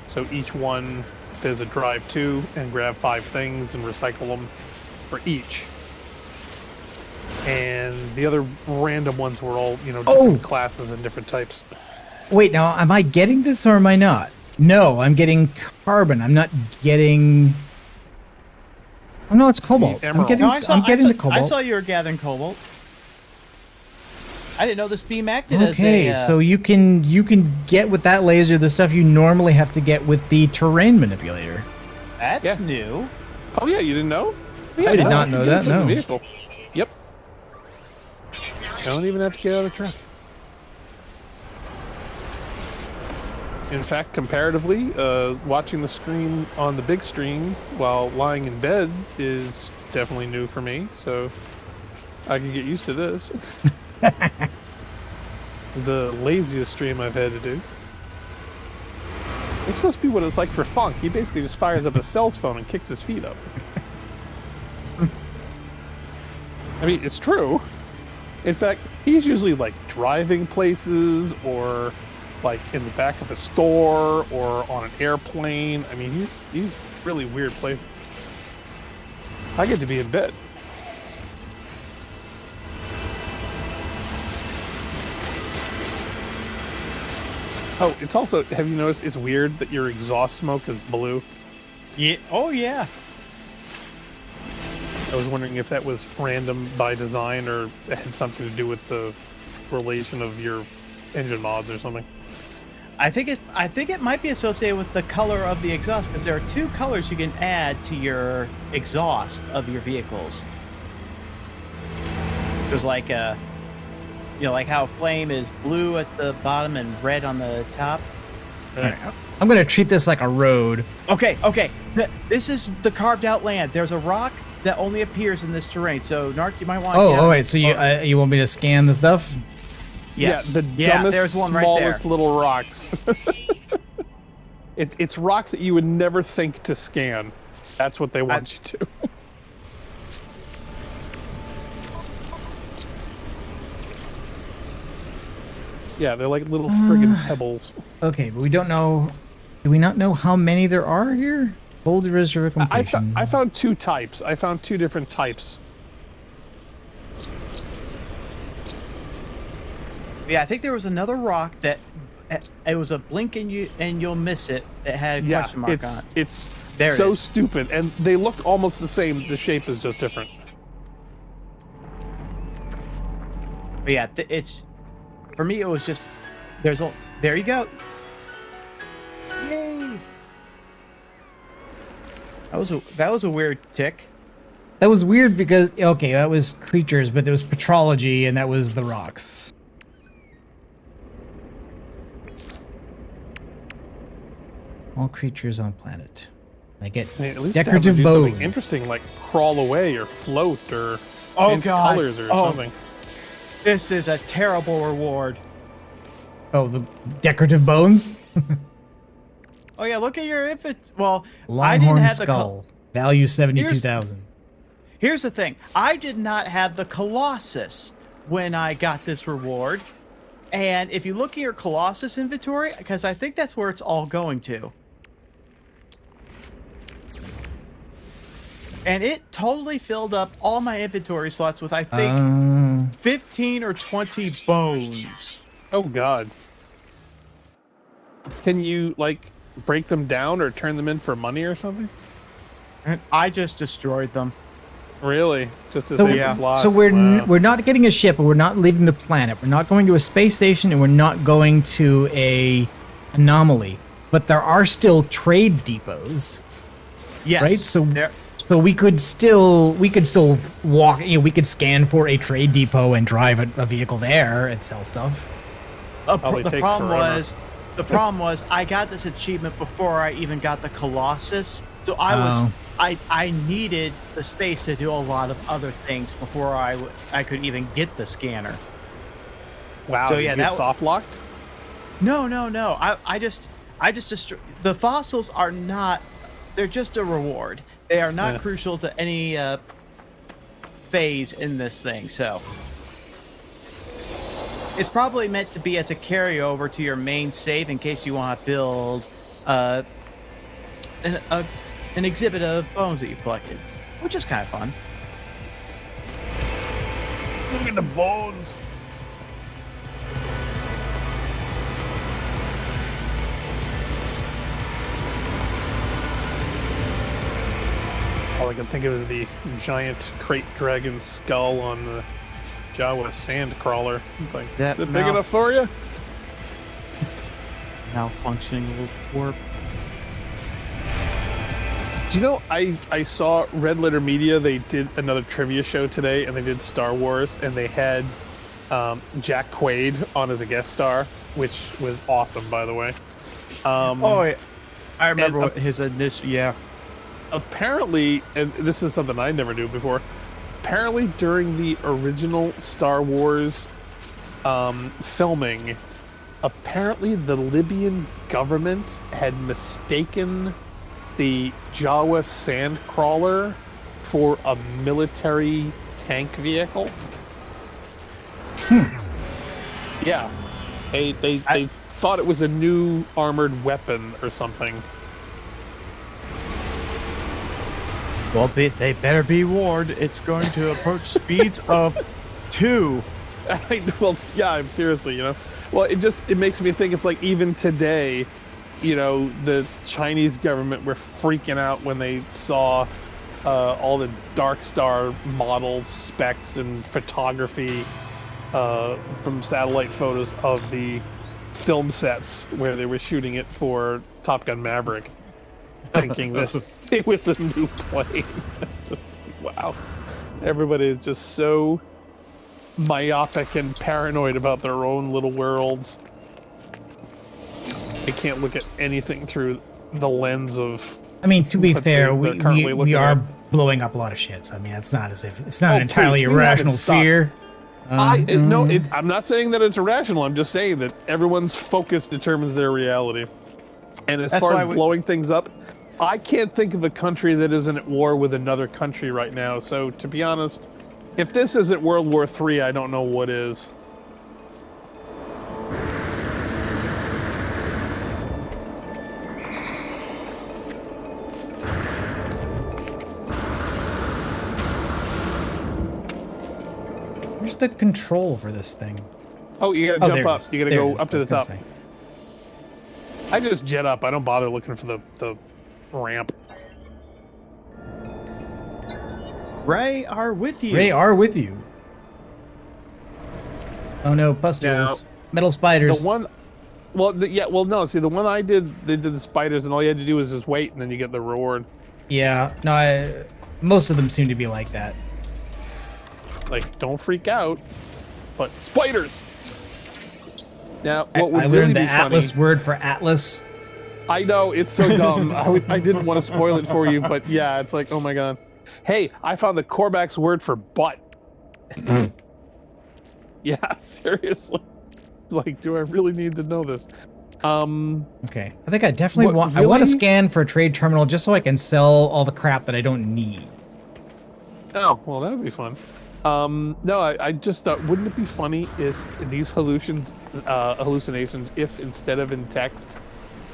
So each one, there's a drive to and grab 5 things and recycle them for each. And the other random ones were all, different classes and different types. Wait, now, am I getting this or am I not? No, I'm getting carbon. I'm not getting... Oh, no, it's cobalt. The I'm emerald. getting, No, I'm getting the cobalt. I saw you were gathering cobalt. I didn't know this beam acted as Okay, a... so you can get with that laser the stuff you normally have to get with the terrain manipulator. That's Yeah. new. Oh yeah, you didn't know? I did not know that, no. Vehicle. Yep. You don't even have to get out of the truck. In fact, comparatively, watching the screen on the big screen while lying in bed is definitely new for me, so I can get used to this. The laziest stream I've had to do. It's supposed to be what it's like for Funk. He basically just fires up a cell phone and kicks his feet up. I mean, it's true. In fact, he's usually like driving places or like in the back of a store or on an airplane. I mean, he's really weird places. I get to be in bed. Oh, it's also, have you noticed it's weird that your exhaust smoke is blue? Yeah. Oh, yeah. I was wondering if that was random by design or had something to do with the relation of your engine mods or something. I think it might be associated with the color of the exhaust, because there are 2 colors you can add to your exhaust of your vehicles. There's like a, like how flame is blue at the bottom and red on the top. Right. I'm going to treat this like a road. Okay. This is the carved out land. There's a rock that only appears in this terrain. So, Narc, you might want to... Oh, all right. So you want me to scan the stuff? Yes. Yeah, the dumbest, there's one right smallest there. little rocks. It's rocks that you would never think to scan. That's what they want you to. Yeah, they're like little friggin' pebbles. Okay, but we don't know... Do we not know how many there are here? Boulder Reservoir completion. I found 2 types. I found 2 different types. Yeah, I think there was another rock that it was a blink and you'll miss it that had a Yeah, question mark on it. it's There it so is. stupid, and they look almost the same. The shape is just different. But yeah, it's for me. It was just there you go. Yay! That was a weird tick. That was weird because, okay, that was creatures, but there was petrology, and that was the rocks. All creatures on planet. I get I mean, at least decorative have them do something bone. interesting, like crawl away or float or Oh, change God. colors or Oh. something. This is a terrible reward. Oh, the decorative bones? Oh yeah, look at your infant. Well, I didn't Longhorn have the. skull. Value 72,000. Here's the thing. I did not have the Colossus when I got this reward. And if you look at your Colossus inventory, because I think that's where it's all going to. And it totally filled up all my inventory slots with, I think, 15 or 20 bones. Oh, God. Can you, like, break them down or turn them in for money or something? And I just destroyed them. Really? Just to save the slots? So we're Wow. we're not getting a ship, and we're not leaving the planet. We're not going to a space station, and we're not going to a anomaly. But there are still trade depots, Yes. right? So we could still walk. You know, we could scan for a trade depot and drive a vehicle there and sell stuff. Probably The take problem forever. was I got this achievement before I even got the Colossus. So I needed the space to do a lot of other things before I could even get the scanner. Wow, So, did yeah, you get that- soft locked? No. I just destroy the fossils are not. They're just a reward. They are not crucial to any phase in this thing. So it's probably meant to be as a carryover to your main save in case you want to build an exhibit of bones that you collected, which is kind of fun. Look at the bones. All I can think of is the giant crate dragon skull on the Jawa sand crawler. It's like, That is it big mouth- enough for you? Malfunctioning little warp. Do you know, I saw Red Letter Media, they did another trivia show today, and they did Star Wars, and they had Jack Quaid on as a guest star, which was awesome, by the way. Oh, yeah. I remember and, what his initial. Yeah. Apparently, and this is something I never knew before, apparently during the original Star Wars filming, apparently the Libyan government had mistaken the Jawa sand crawler for a military tank vehicle. Yeah, they thought it was a new armored weapon or something. Well, they better be warned. It's going to approach speeds of 2. Well, yeah, I'm seriously, you know. Well, it makes me think it's like even today, you know, the Chinese government were freaking out when they saw all the Dark Star models, specs, and photography from satellite photos of the film sets where they were shooting it for Top Gun Maverick, thinking that it was a new plane. Just, wow. Everybody is just so myopic and paranoid about their own little worlds. They can't look at anything through the lens of. I mean, to be what fair, they're currently we looking are at. blowing up a lot of shit. So, I mean, it's not as if it's not Oh, an entirely please, we haven't irrational stopped. fear. I'm not saying that it's irrational. I'm just saying that everyone's focus determines their reality. And as That's far why as we- blowing things up, I can't think of a country that isn't at war with another country right now. So, to be honest, if this isn't World War III, I don't know what is. Where's the control for this thing? Oh, you gotta Oh, jump there it up. is. You gotta There it go is. up to I the was gonna top. say. I just jet up. I don't bother looking for the ramp. Ray are with you. Ray are with you. Oh no, pustules. Metal spiders. The one, well, no. See, the one I did, they did the spiders, and all you had to do was just wait, and then you get the reward. Yeah, no, most of them seem to be like that. Like, don't freak out, but spiders. Now, I what would learned really the be funny? Atlas word for Atlas. I know it's so dumb. I didn't want to spoil it for you, but yeah, it's like, oh my god. Hey, I found the Korvax word for butt. Yeah, seriously. It's like, do I really need to know this? Okay. I think I definitely What, I want to really? scan for a trade terminal just so I can sell all the crap that I don't need. Oh, well, that would be fun. No, I just thought, wouldn't it be funny is these hallucinations if instead of in text,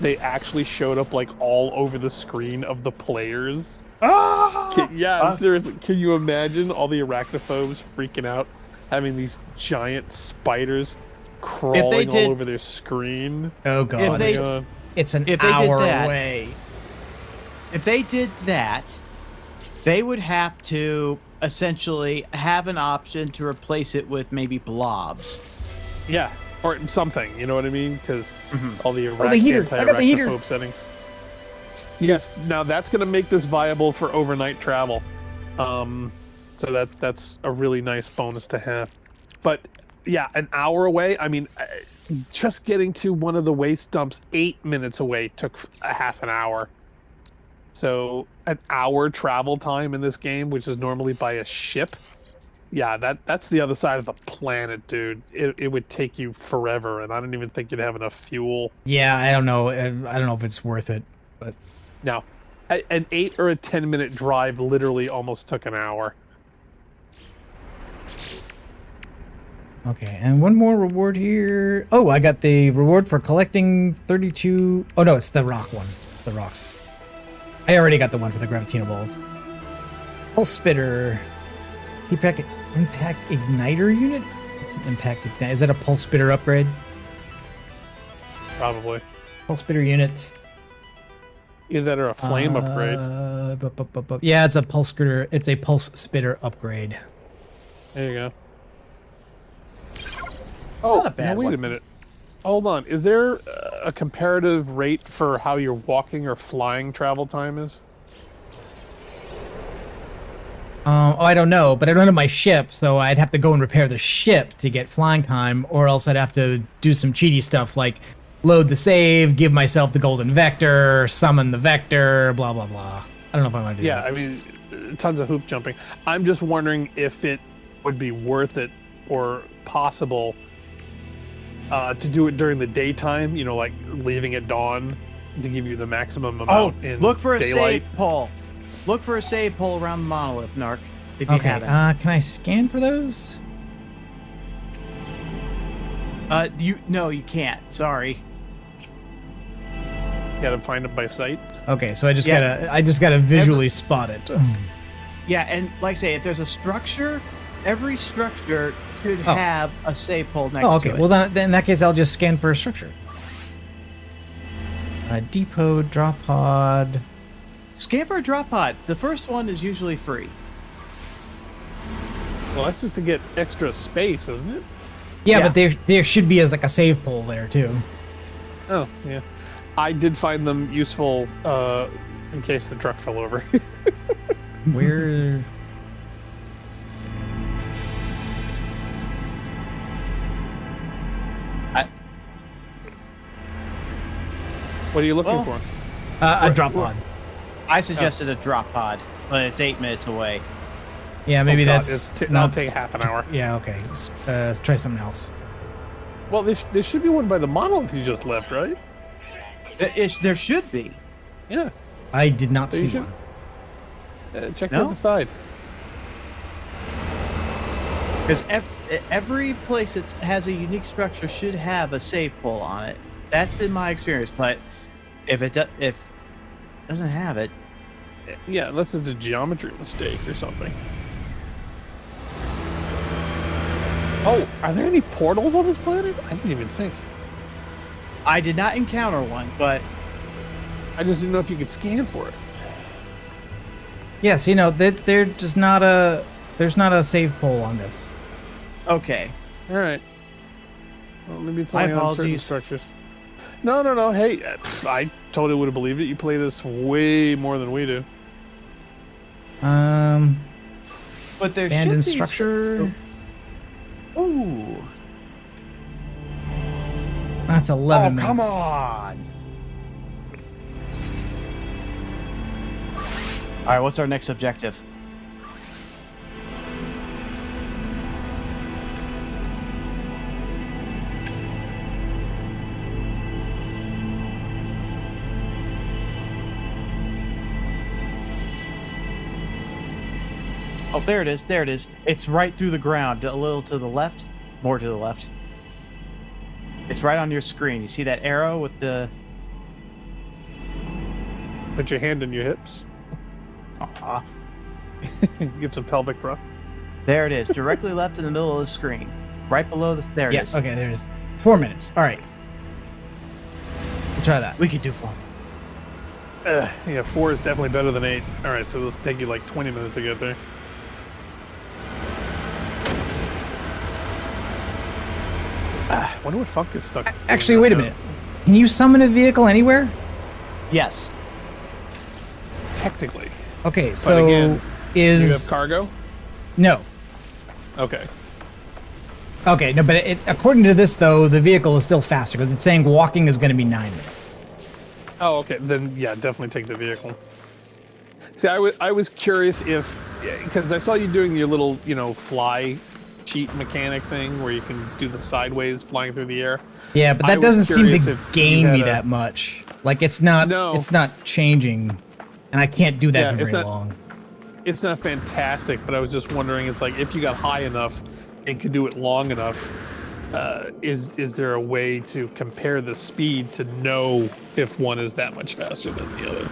they actually showed up like all over the screen of the players? Seriously, can you imagine all the arachnophobes freaking out, having these giant spiders crawling all over their screen? Oh god. It's an hour away. If they did that, they would have to essentially have an option to replace it with maybe blobs. Yeah, or something, you know what I mean? Because all the the heater. I got the heater. anti-arachnophobe settings. Yes, now that's going to make this viable for overnight travel. So that's a really nice bonus to have. But yeah, an hour away. I mean, just getting to one of the waste dumps 8 minutes away took a half an hour. So an hour travel time in this game, which is normally by a ship. Yeah, that's the other side of the planet, dude. It would take you forever, and I don't even think you'd have enough fuel. Yeah, I don't know. I don't know if it's worth it, but no, an 8 or a 10-minute drive literally almost took an hour. okay. And one more reward here. Oh, I got the reward for collecting 32. Oh no, it's the rock one. The rocks. I already got the one for the Gravitino balls. Pulse spitter. Impact igniter unit? It's an impact igniter. Is that a pulse spitter upgrade? Probably. Pulse spitter units. Either that or a flame upgrade. Yeah, it's a pulse spitter. It's a pulse spitter upgrade. There you go. Oh, Not a bad now wait one. a minute. Hold on. Is there a comparative rate for how your walking or flying travel time is? I don't know, but I don't have my ship, so I'd have to go and repair the ship to get flying time, or else I'd have to do some cheaty stuff like load the save, give myself the golden vector, summon the vector, blah, blah, blah. I don't know if I want to do that. Yeah, I mean, tons of hoop jumping. I'm just wondering if it would be worth it or possible to do it during the daytime, you know, like leaving at dawn to give you the maximum amount in look for a daylight. save pole. Look for a save pole around the monolith, Narc. If you Okay, haven't. can I scan for those? No, you can't. Sorry. You gotta find it by sight. Okay, so I just gotta visually spot it. Yeah, and like I say, if there's a structure, every structure should have a save pole next Oh, okay. to it. Well, then in that case, I'll just scan for a structure. Depot, drop pod. Scan for a drop pod. The first one is usually free. Well, that's just to get extra space, isn't it? Yeah, Yeah. but there should be like a save pole there too. Oh, yeah. I did find them useful in case the truck fell over. Where? What are you looking Well, for? A drop pod. I suggested a drop pod, but it's 8 minutes away. Yeah, maybe Oh, God, that's that'll take half an hour. Yeah, okay. Let's try something else. Well, there should be one by the monolith you just left, right? There should be. Yeah. I did not So you see should- one. Check No? out the side. Because every place that has a unique structure should have a save pole on it. That's been my experience. But if it doesn't have it, Yeah, unless it's a geometry mistake or something. Oh, are there any portals on this planet? I didn't even think. I did not encounter one. But I just didn't know if you could scan for it. Yes, you know that there's not a save pole on this. okay, All right. Well, maybe it's My only on certain apologies. structures. No. Hey, I totally would have believed it. You play this way more than we do. but there Abandoned should be structure. Ooh, That's 11 minutes. come on! All right, what's our next objective? Oh, there it is. There it is. It's right through the ground. A little to the left. More to the left. It's right on your screen. You see that arrow with the... Put your hand in your hips. Aw. Give some pelvic thrust. There it is. Directly left in the middle of the screen. Right below the... There it is. Okay, there it is. 4 minutes. All right. We'll try that. We could do 4. Yeah, 4 is definitely better than 8. All right, so it'll take you like 20 minutes to get there. Wonder what Funk is stuck. Actually, wait a minute. Can you summon a vehicle anywhere? Yes. Technically. Okay, so again, is... You have cargo? No. Okay. Okay, no, but according to this, though, the vehicle is still faster because it's saying walking is going to be 9 minutes. Oh, okay. Then, yeah, definitely take the vehicle. See, I was curious if... Because I saw you doing your little, fly cheat mechanic thing where you can do the sideways flying through the air. Yeah, but that doesn't seem to if gain you me had that much. Like, it's not changing, and I can't do that for very long. It's not fantastic, but I was just wondering, it's like, if you got high enough and could do it long enough, is there a way to compare the speed to know if one is that much faster than the other?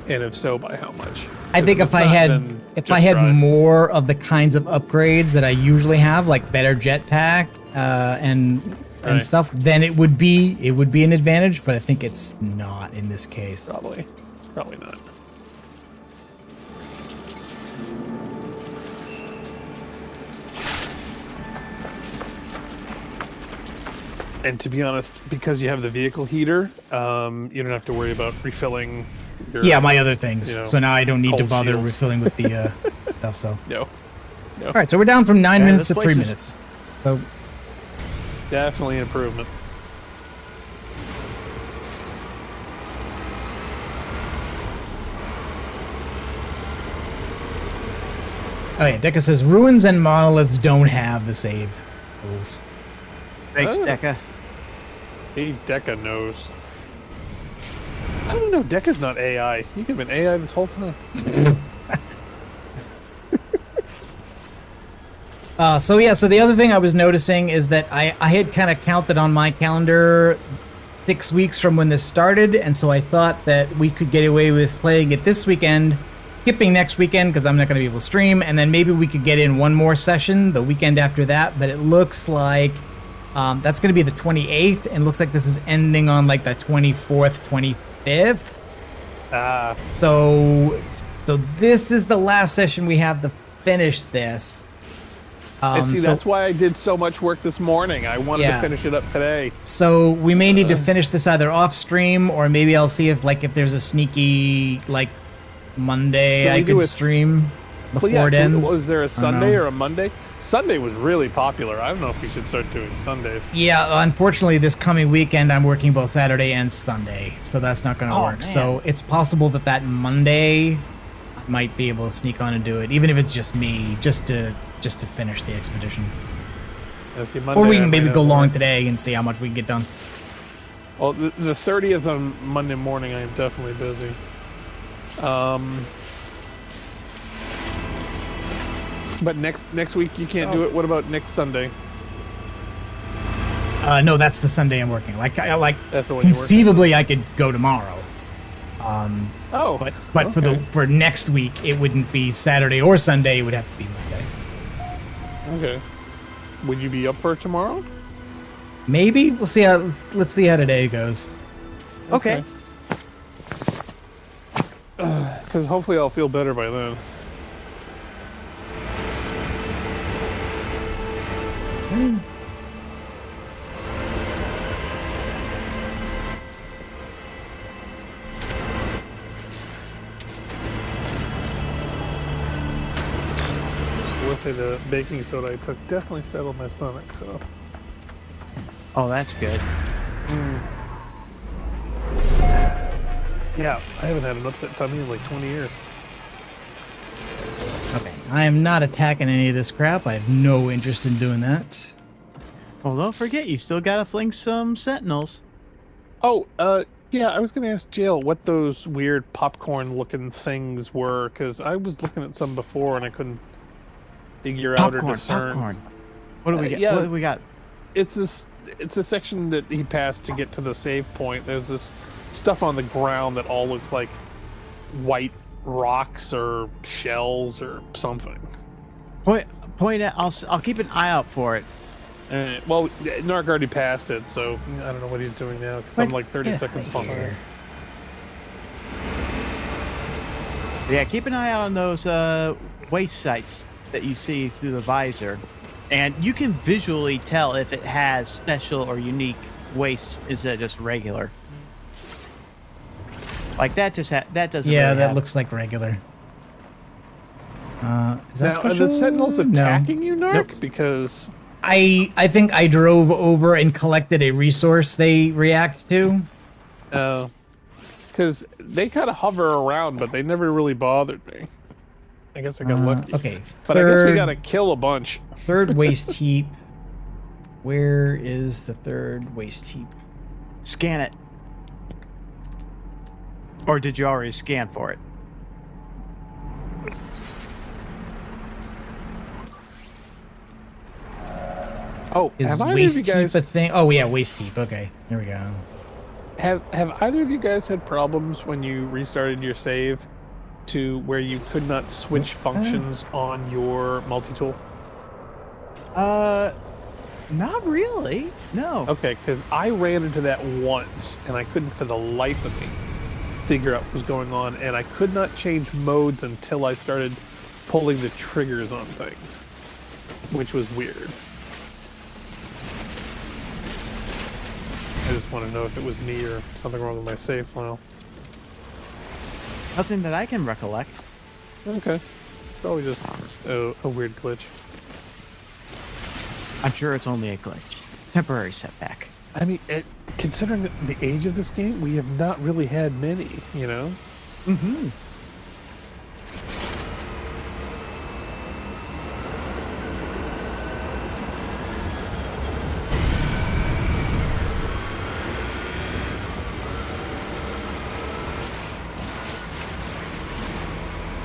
And if so, by how much? I think if I had more of the kinds of upgrades that I usually have, like better jetpack and stuff, then it would be an advantage. But I think it's not in this case. Probably not. And to be honest, because you have the vehicle heater, you don't have to worry about refilling. My other things. So now I don't need to bother refilling with the stuff. So no. All right, so we're down from 9 minutes to 3 minutes. So definitely an improvement. Oh yeah, Deca says ruins and monoliths don't have the save rules. Thanks, Deca. Hey, Deca knows. I don't know. Deca's not AI. You could have been AI this whole time. So the other thing I was noticing is that I had kind of counted on my calendar 6 weeks from when this started, and so I thought that we could get away with playing it this weekend, skipping next weekend because I'm not going to be able to stream, and then maybe we could get in one more session the weekend after that, but it looks like that's going to be the 28th, and looks like this is ending on like the 24th, 25th. So this is the last session we have to finish this. That's why I did so much work this morning. I wanted to finish it up today. So we may need to finish this either off stream, or maybe I'll see if there's a sneaky Monday I could stream before it ends. Was there a Sunday or a Monday? Sunday was really popular. I don't know if we should start doing Sundays. Yeah, unfortunately, this coming weekend I'm working both Saturday and Sunday, so that's not going to work. Man. So it's possible that Monday I might be able to sneak on and do it, even if it's just me, just to finish the expedition. Monday, or we can maybe go long today and see how much we can get done. Well, the 30th on Monday morning, I am definitely busy. But next week you can't do it. What about next Sunday? No, that's the Sunday I'm working. That's the one conceivably I could go tomorrow. But okay. for next week it wouldn't be Saturday or Sunday. It would have to be Monday. Okay. Would you be up for it tomorrow? Maybe let's see how today goes. Okay. Because hopefully I'll feel better by then. I will say the baking soda I took definitely settled my stomach, so. Oh, that's good. Yeah, I haven't had an upset tummy in like 20 years. Okay, I am not attacking any of this crap. I have no interest in doing that. Well, don't forget, you still gotta fling some sentinels. Oh, yeah, I was gonna ask Jeyl what those weird popcorn-looking things were, because I was looking at some before and I couldn't figure out or Popcorn, discern. popcorn. What do we get? yeah. What do we got? It's a section that he passed to get to the save point. There's this stuff on the ground that all looks like white rocks or shells or something. Point at. I'll keep an eye out for it. Well, Narc already passed it, so I don't know what he's doing now because I'm like 30 seconds behind. Yeah, keep an eye out on those waste sites that you see through the visor, and you can visually tell if it has special or unique waste instead of just regular. Like that that doesn't. Yeah, really that have- looks like regular. Is that Now, are special? the Sentinels attacking you, Narc? Nope. Because I think I drove over and collected a resource they react to. because they kind of hover around, but they never really bothered me. I guess I got lucky. Okay, But I guess we gotta kill a bunch. third waste heap. Where is the third waste heap? Scan it. Or did you already scan for it? Oh, Is have either of you waste guys heap a thing? Oh yeah, waste heap. Okay, here we go. have either of you guys had problems when you restarted your save to where you could not switch functions on your multi-tool? Not really. No. Okay, because I ran into that once and I couldn't for the life of me figure out what was going on, and I could not change modes until I started pulling the triggers on things, which was weird. I just want to know if it was me or something wrong with my save file. Nothing that I can recollect. Okay. Probably just a weird glitch. I'm sure it's only a glitch. Temporary setback. I mean, considering the age of this game, we have not really had many, you know? Mm-hmm.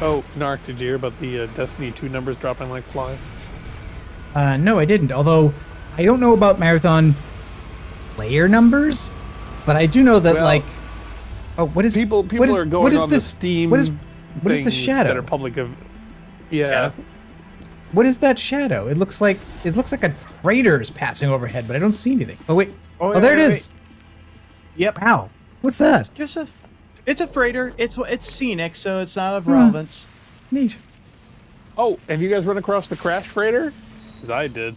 Oh, Narc, did you hear about the Destiny 2 numbers dropping like flies? No, I didn't. Although I don't know about marathon player numbers, but I do know that Well, like, oh, what is People what is, are going what is on this? the Steam what is the things shadow? that are public of... Yeah. What is that shadow? It looks like a crater is passing overhead, but I don't see anything. Oh wait, Oh, there wait, it wait, is. Yep. Wow, what's that? It's a freighter. It's scenic, so it's not of relevance. Neat. Oh, have you guys run across the crash freighter? Because I did.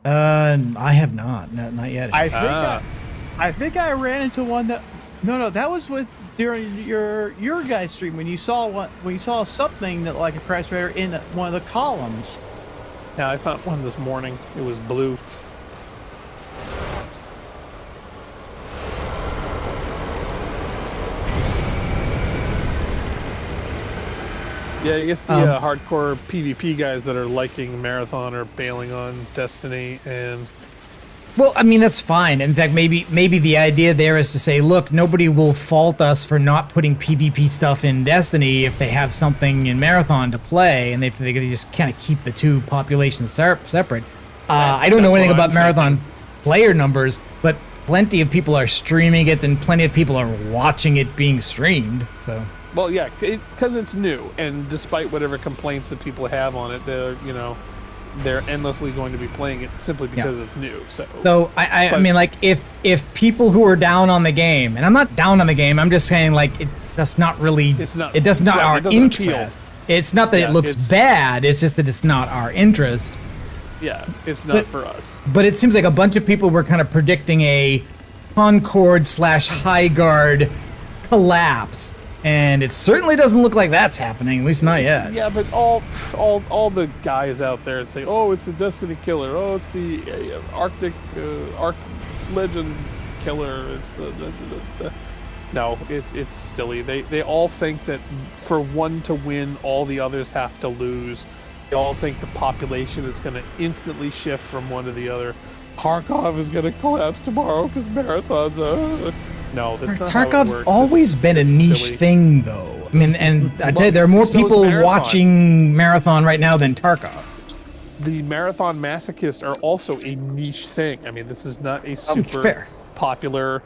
I have not. No, not yet. I think I ran into one that. No, that was during your guys' stream when you saw something that like a crash freighter in one of the columns. Yeah, I found one this morning. It was blue. Yeah, I guess the hardcore PvP guys that are liking Marathon are bailing on Destiny, and Well, I mean, that's fine. In fact, maybe the idea there is to say, look, nobody will fault us for not putting PvP stuff in Destiny if they have something in Marathon to play, and they just kind of keep the two populations separate. I don't know anything about Marathon player numbers, but plenty of people are streaming it, and plenty of people are watching it being streamed. So, well, yeah, because it's new, and despite whatever complaints that people have on it, they're endlessly going to be playing it simply because it's new. So I mean, like, if people who are down on the game, and I'm not down on the game, I'm just saying, like, it does not really, it does not our interest. It's not that it looks bad, it's just that it's not our interest. Yeah, it's not for us. But it seems like a bunch of people were kind of predicting a Concord/High Guard collapse. And it certainly doesn't look like that's happening, at least not yet. Yeah, but all the guys out there say, "Oh, it's a Destiny killer. Oh, it's the Arctic Arc Legends killer." It's the No, it's silly. They all think that for one to win, all the others have to lose. They all think the population is going to instantly shift from one to the other. Kharkov is going to collapse tomorrow because Marathon's. No, that's not how it Tarkov's works. always been a niche silly. thing, though. I mean, and I tell you, there are more so is people Marathon. watching Marathon right now than Tarkov. the marathon masochists are also a niche thing. I mean, this is not a super fair. popular,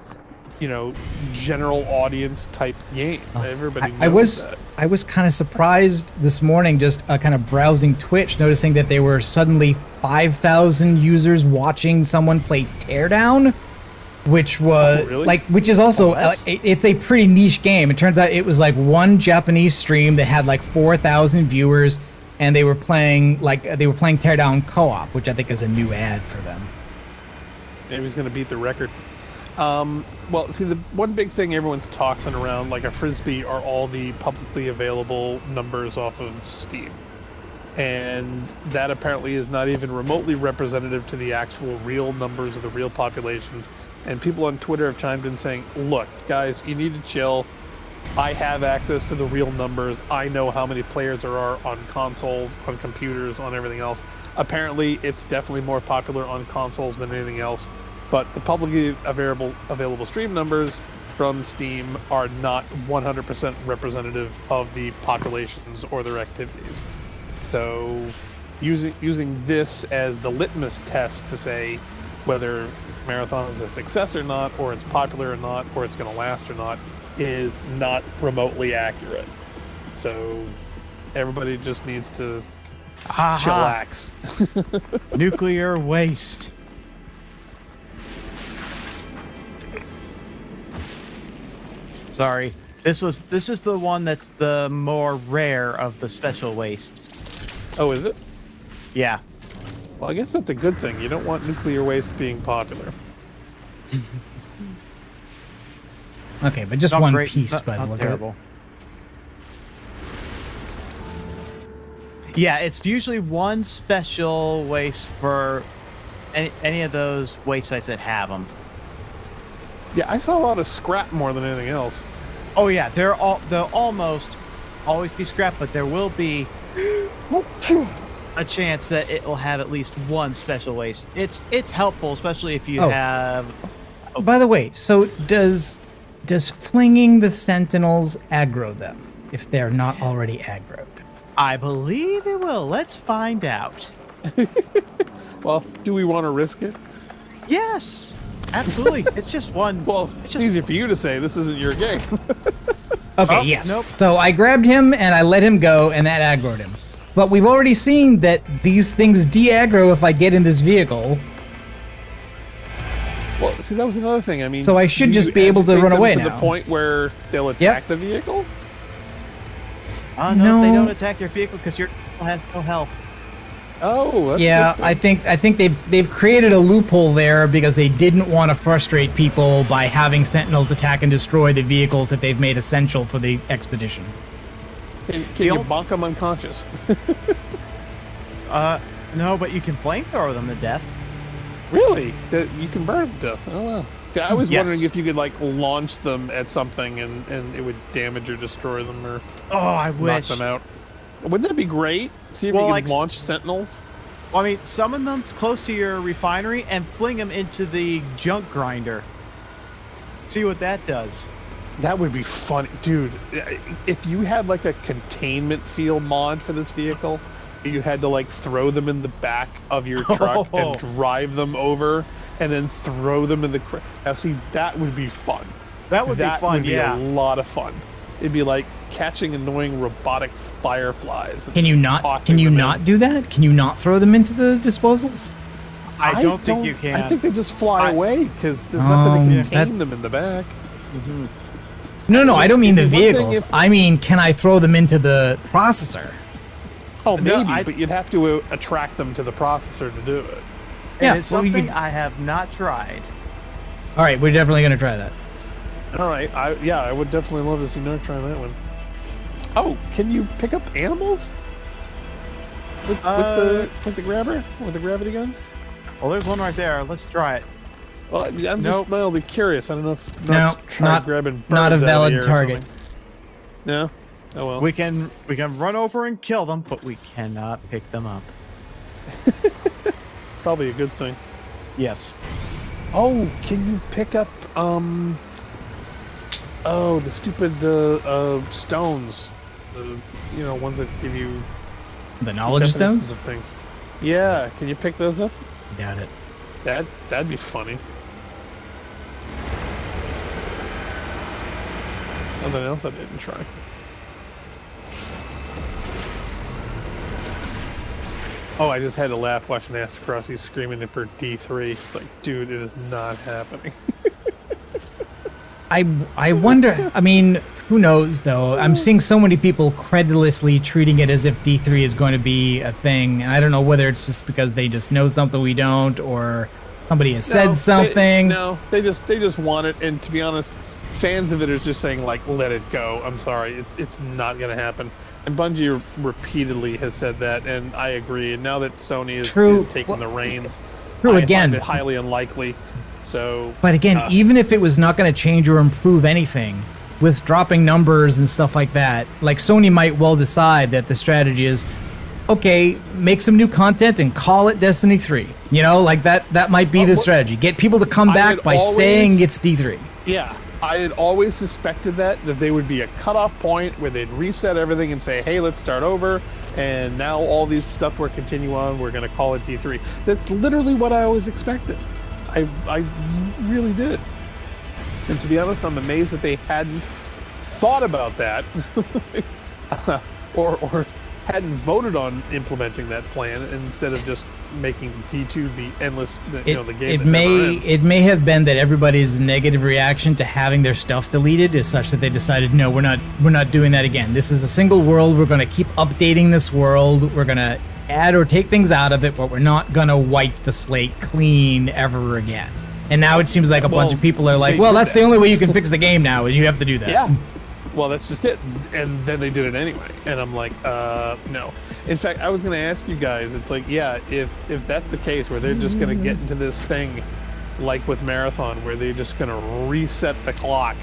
general audience type game. Everybody knows that. I was kind of surprised this morning, just kind of browsing Twitch, noticing that there were suddenly 5,000 users watching someone play Teardown, which was really? which is also it's a pretty niche game. It turns out it was like one Japanese stream that had like 4,000 viewers, and they were playing Teardown co-op, which I think is a new ad for them. Maybe he's going to beat the record. Well, see, the one big thing everyone's tossing around like a frisbee are all the publicly available numbers off of Steam. And that apparently is not even remotely representative to the actual real numbers of the real populations. And people on Twitter have chimed in saying, look, guys, you need to chill. I have access to the real numbers. I know how many players there are on consoles, on computers, on everything else. Apparently, it's definitely more popular on consoles than anything else. But the publicly available stream numbers from Steam are not 100% representative of the populations or their activities. So using this as the litmus test to say whether Marathon is a success or not, or it's popular or not, or it's going to last or not, is not remotely accurate. So everybody just needs to chillax. Nuclear waste. Sorry. This is the one that's the more rare of the special wastes. Oh, is it? Yeah. Well, I guess that's a good thing. You don't want nuclear waste being popular. Okay, but just Not one great, piece not- by the not look terrible. of it. Yeah, it's usually one special waste for any of those waste sites that have them. Yeah, I saw a lot of scrap more than anything else. Oh yeah, they'll almost always be scrap, but there will be a chance that it will have at least one special waste. It's helpful, especially if you have. By the way, so does flinging the sentinels aggro them if they're not already aggroed? I believe it will. Let's find out. Well, do we want to risk it? Yes, absolutely. It's just one. Well, it's it's easier for you to say. This isn't your game. Okay, Oh, yes. nope. So I grabbed him and I let him go, and that aggroed him. But we've already seen that these things de-aggro if I get in this vehicle. Well, see, that was another thing. I mean, So I should do just you be able to agitate run them away to now. the point where they'll attack the vehicle? Oh no, they No. don't attack your vehicle because your vehicle has no health. Oh, that's Yeah, good. I think they've created a loophole there because they didn't want to frustrate people by having sentinels attack and destroy the vehicles that they've made essential for the expedition. Can The you old- bonk them unconscious? No, but you can flamethrower them to death. Really? That you can burn them to death? Oh wow. Yeah, I was Yes. wondering if you could like launch them at something and it would damage or destroy them or Oh, I knock wish. them out. Wouldn't that be great? See if Well, you like could launch sentinels. Well, I mean, summon them close to your refinery and fling them into the junk grinder. See what that does. That would be funny, dude. If you had like a containment field mod for this vehicle, you had to like throw them in the back of your truck Oh. and drive them over, and then throw them in the. Now, see, that would be fun. That would be fun, Would be yeah. a lot of fun. It'd be like catching annoying robotic fireflies. and Can you not? tossing Can you them in. not do that? Can you not throw them into the disposals? I don't think you can. I think they just fly away because there's Oh, nothing to contain that's- them in the back. No, I don't mean the It'd be one thing vehicles. if- I mean, can I throw them into the processor? Oh, No, maybe, I- but you'd have to attract them to the processor to do it. Yeah, And it's well, you something could- I have not tried. All right, we're definitely gonna try that. All right, I would definitely love to see Nook try that one. Oh, can you pick up animals with the grabber, with the gravity gun? Well, there's one right there. Let's try it. Well, I'm Nope. just mildly curious. I don't know if No, Nook's tried grabbing not a birds out of the valid air or target. something. No. Oh well. We can run over and kill them, but we cannot pick them up. Probably a good thing. Yes. Oh, can you pick up oh, the stupid stones, the ones that give you The knowledge definitions stones. of things. Yeah, can you pick those up? Doubt it. That'd be funny. Nothing else I didn't try. Oh, I just had to laugh watching Ass Cross. He's screaming for D3. It's like, dude, it is not happening. I wonder, I mean, who knows though? I'm seeing so many people credulously treating it as if D3 is going to be a thing, and I don't know whether it's just because they just know something we don't, or somebody has said something. They just want it, and to be honest, fans of it are just saying like, let it go. I'm sorry, it's not gonna happen. And Bungie repeatedly has said that, and I agree. And now that Sony is taking the reins, I find it highly unlikely. So, but again, even if it was not going to change or improve anything, with dropping numbers and stuff like that, like Sony might well decide that the strategy is, okay, make some new content and call it Destiny 3. You know, like that might be the strategy. Get people to come back by saying it's D3. Yeah, I had always suspected that they would be a cutoff point where they'd reset everything and say, hey, let's start over. And now all these stuff we're continue on, we're going to call it D3. That's literally what I always expected. I really did. And to be honest, I'm amazed that they hadn't thought about that or hadn't voted on implementing that plan instead of just making D2 the endless, the game. It may have been that everybody's negative reaction to having their stuff deleted is such that they decided, no, we're not doing that again. This is a single world. We're going to keep updating this world. We're going to add or take things out of it, but we're not going to wipe the slate clean ever again. And now it seems like a bunch of people are like, well, that's the only way you can fix the game now, is you have to do that. Yeah. Well, that's just it. And then they did it anyway. And I'm like, no. In fact, I was going to ask you guys, it's like, yeah, if that's the case where they're just going to get into this thing like with Marathon, where they're just going to reset the clock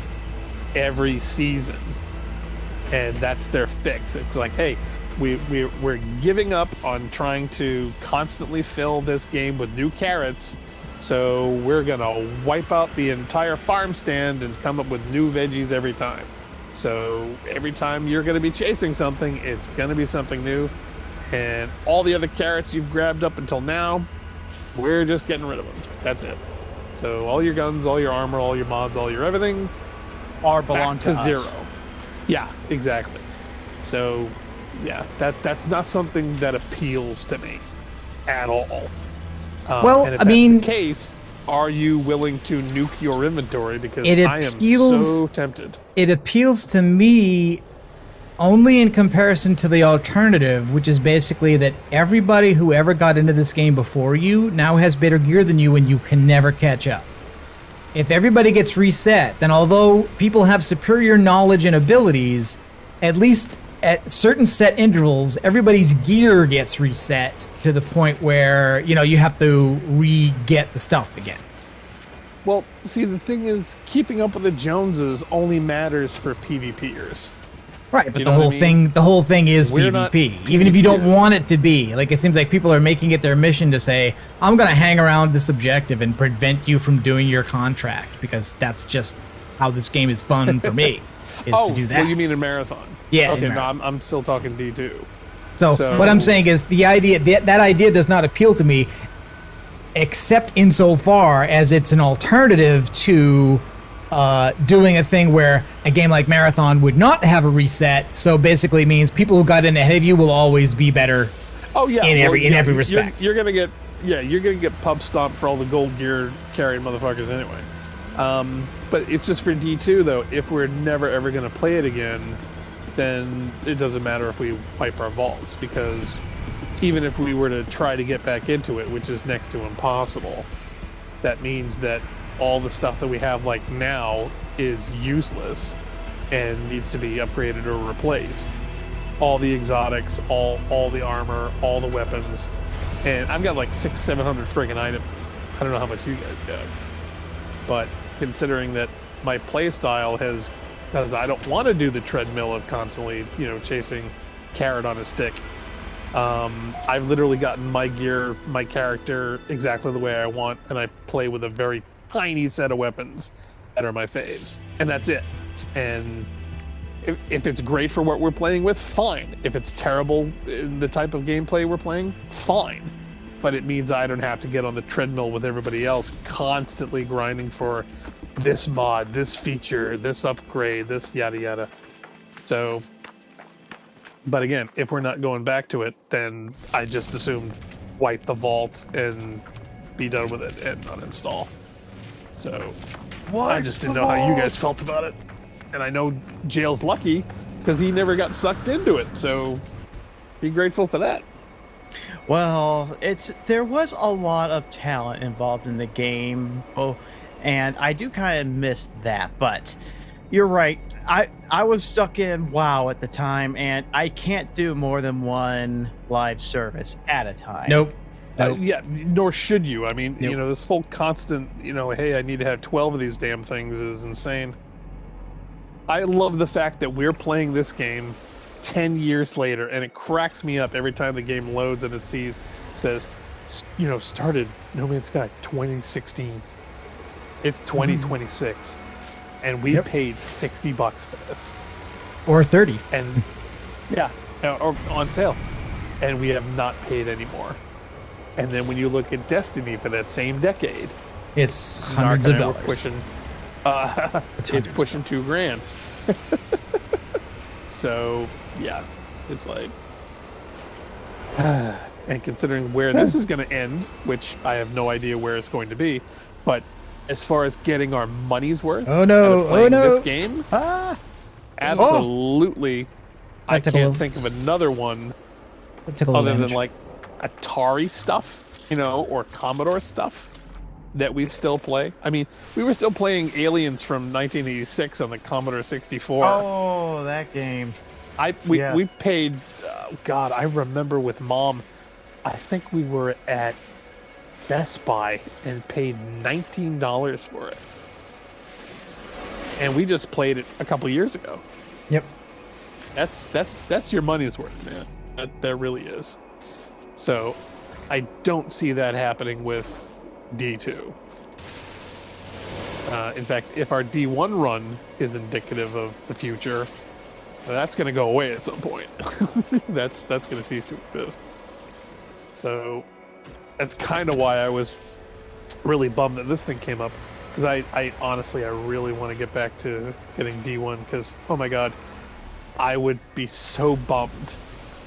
every season, and that's their fix. It's like, hey, we're giving up on trying to constantly fill this game with new carrots, so we're gonna wipe out the entire farm stand and come up with new veggies every time. So every time you're gonna be chasing something, it's gonna be something new, and all the other carrots you've grabbed up until now, we're just getting rid of them. That's it. So all your guns, all your armor, all your mods, all your everything belong to zero. us. Yeah, exactly. So yeah, that's not something that appeals to me at all. Well, and if I mean, that's the case, are you willing to nuke your inventory? Because I am so tempted. It appeals to me only in comparison to the alternative, which is basically that everybody who ever got into this game before you now has better gear than you, and you can never catch up. If everybody gets reset, then although people have superior knowledge and abilities, at least at certain set intervals, everybody's gear gets reset to the point where, you have to re-get the stuff again. Well, see, the thing is, keeping up with the Joneses only matters for PvPers. Right, but the whole thing is PvP. Even if you don't want it to be. Like, it seems like people are making it their mission to say, I'm going to hang around this objective and prevent you from doing your contract, because that's just how this game is fun for me, is to do that. Well, you mean in Marathon? Yeah. Okay, no, I'm still talking D2. So what I'm saying is the idea, that idea does not appeal to me, except insofar as it's an alternative to doing a thing where a game like Marathon would not have a reset. So basically means people who got in ahead of you will always be better. Oh yeah, in every respect. You're gonna get pub stomped for all the gold gear carrying motherfuckers anyway. But it's just for D2 though. If we're never ever gonna play it again, then it doesn't matter if we wipe our vaults, because even if we were to try to get back into it, which is next to impossible, that means that all the stuff that we have like now is useless and needs to be upgraded or replaced. All the exotics, all the armor, all the weapons, and I've got like 600-700 friggin' items. I don't know how much you guys got, but considering that my playstyle has, because I don't want to do the treadmill of constantly, chasing carrot on a stick. I've literally gotten my gear, my character exactly the way I want, and I play with a very tiny set of weapons that are my faves, and that's it. And if it's great for what we're playing with, fine. If it's terrible in the type of gameplay we're playing, fine. but it means I don't have to get on the treadmill with everybody else, constantly grinding for this mod, this feature, this upgrade, this yada yada. So, but again, if we're not going back to it, then I just assumed wipe the vault and be done with it and uninstall. So, I just didn't know how you guys felt about it. And I know Jeyl's lucky because he never got sucked into it. So, be grateful for that. Well, there was a lot of talent involved in the game. Oh, and I do kind of miss that, but you're right. I was stuck in WoW at the time, and I can't do more than one live service at a time. Nope. Yeah, nor should you. I mean, Nope. you know, this whole constant, hey, I need to have 12 of these damn things is insane. I love the fact that we're playing this game 10 years later, and it cracks me up every time the game loads and it says, started No Man's Sky 2016. It's 2026, and we paid $60 for this, Or 30. and yeah, or on sale, and we have not paid anymore. And then when you look at Destiny for that same decade, It's hundreds of dollars. we're pushing, it's hundreds pushing $2,000. So yeah, it's like, and considering where this is going to end, which I have no idea where it's going to be, but as far as getting our money's worth, Oh no! out of playing Oh no! this game, absolutely, I That took a can't little- think of another one That took a little other than damage. like Atari stuff, or Commodore stuff that we still play. I mean, we were still playing Aliens from 1986 on the Commodore 64. Oh, that game. We Yes. paid, God, I remember with Mom, I think we were at Best Buy and paid $19 for it. And we just played it a couple years ago. Yep. That's your money's worth, man. That really is. So, I don't see that happening with D2. In fact, if our D1 run is indicative of the future, that's going to go away at some point. that's going to cease to exist. So, that's kind of why I was really bummed that this thing came up, because I honestly, I really want to get back to getting D1, because, oh my god, I would be so bummed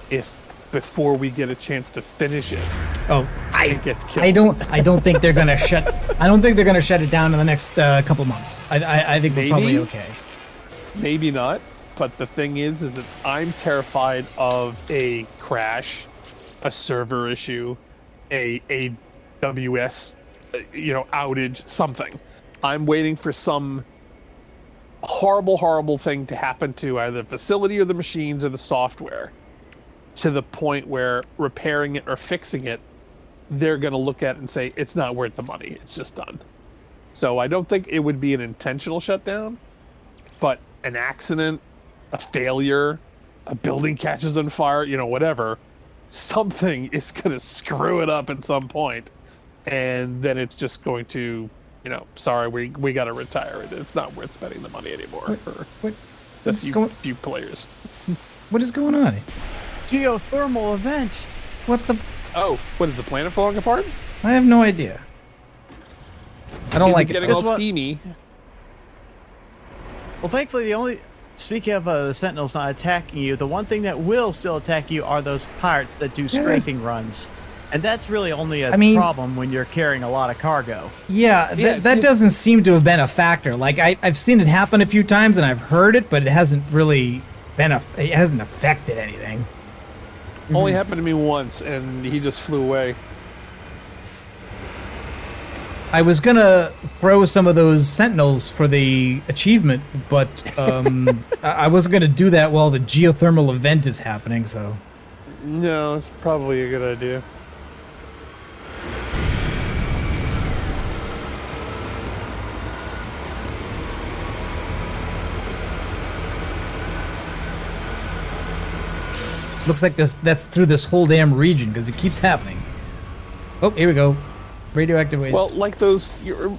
if before we get a chance to finish it, Oh, it gets killed. I don't think they're gonna shut. I don't think they're gonna shut it down in the next couple months. I think we're probably Maybe. okay. Maybe not, but the thing is that I'm terrified of a crash, a server issue, a AWS, outage, something. I'm waiting for some horrible thing to happen to either the facility or the machines or the software, to the point where repairing it or fixing it, they're going to look at it and say, it's not worth the money. It's just done. So I don't think it would be an intentional shutdown, but an accident, a failure, a building catches on fire, whatever, something is going to screw it up at some point, and then it's just going to, sorry, we got to retire it. It's not worth spending the money anymore for What? the What's going? few players. What is going on? Geothermal event. What the? Oh, what is the planet falling apart? I have no idea. I don't Is like it it. getting all steamy. Well, thankfully, speaking of the Sentinels not attacking you, the one thing that will still attack you are those pirates that do strafing runs. And that's really only a problem when you're carrying a lot of cargo. Yeah, that doesn't seem to have been a factor. Like I've seen it happen a few times and I've heard it, but it hasn't really been it hasn't affected anything. Only happened to me once, and he just flew away. I was gonna throw some of those sentinels for the achievement, but I wasn't gonna do that while the geothermal event is happening. So No, it's probably a good idea. looks like that's through this whole damn region because it keeps happening. Oh, here we go. Radioactive waste. Well, like those,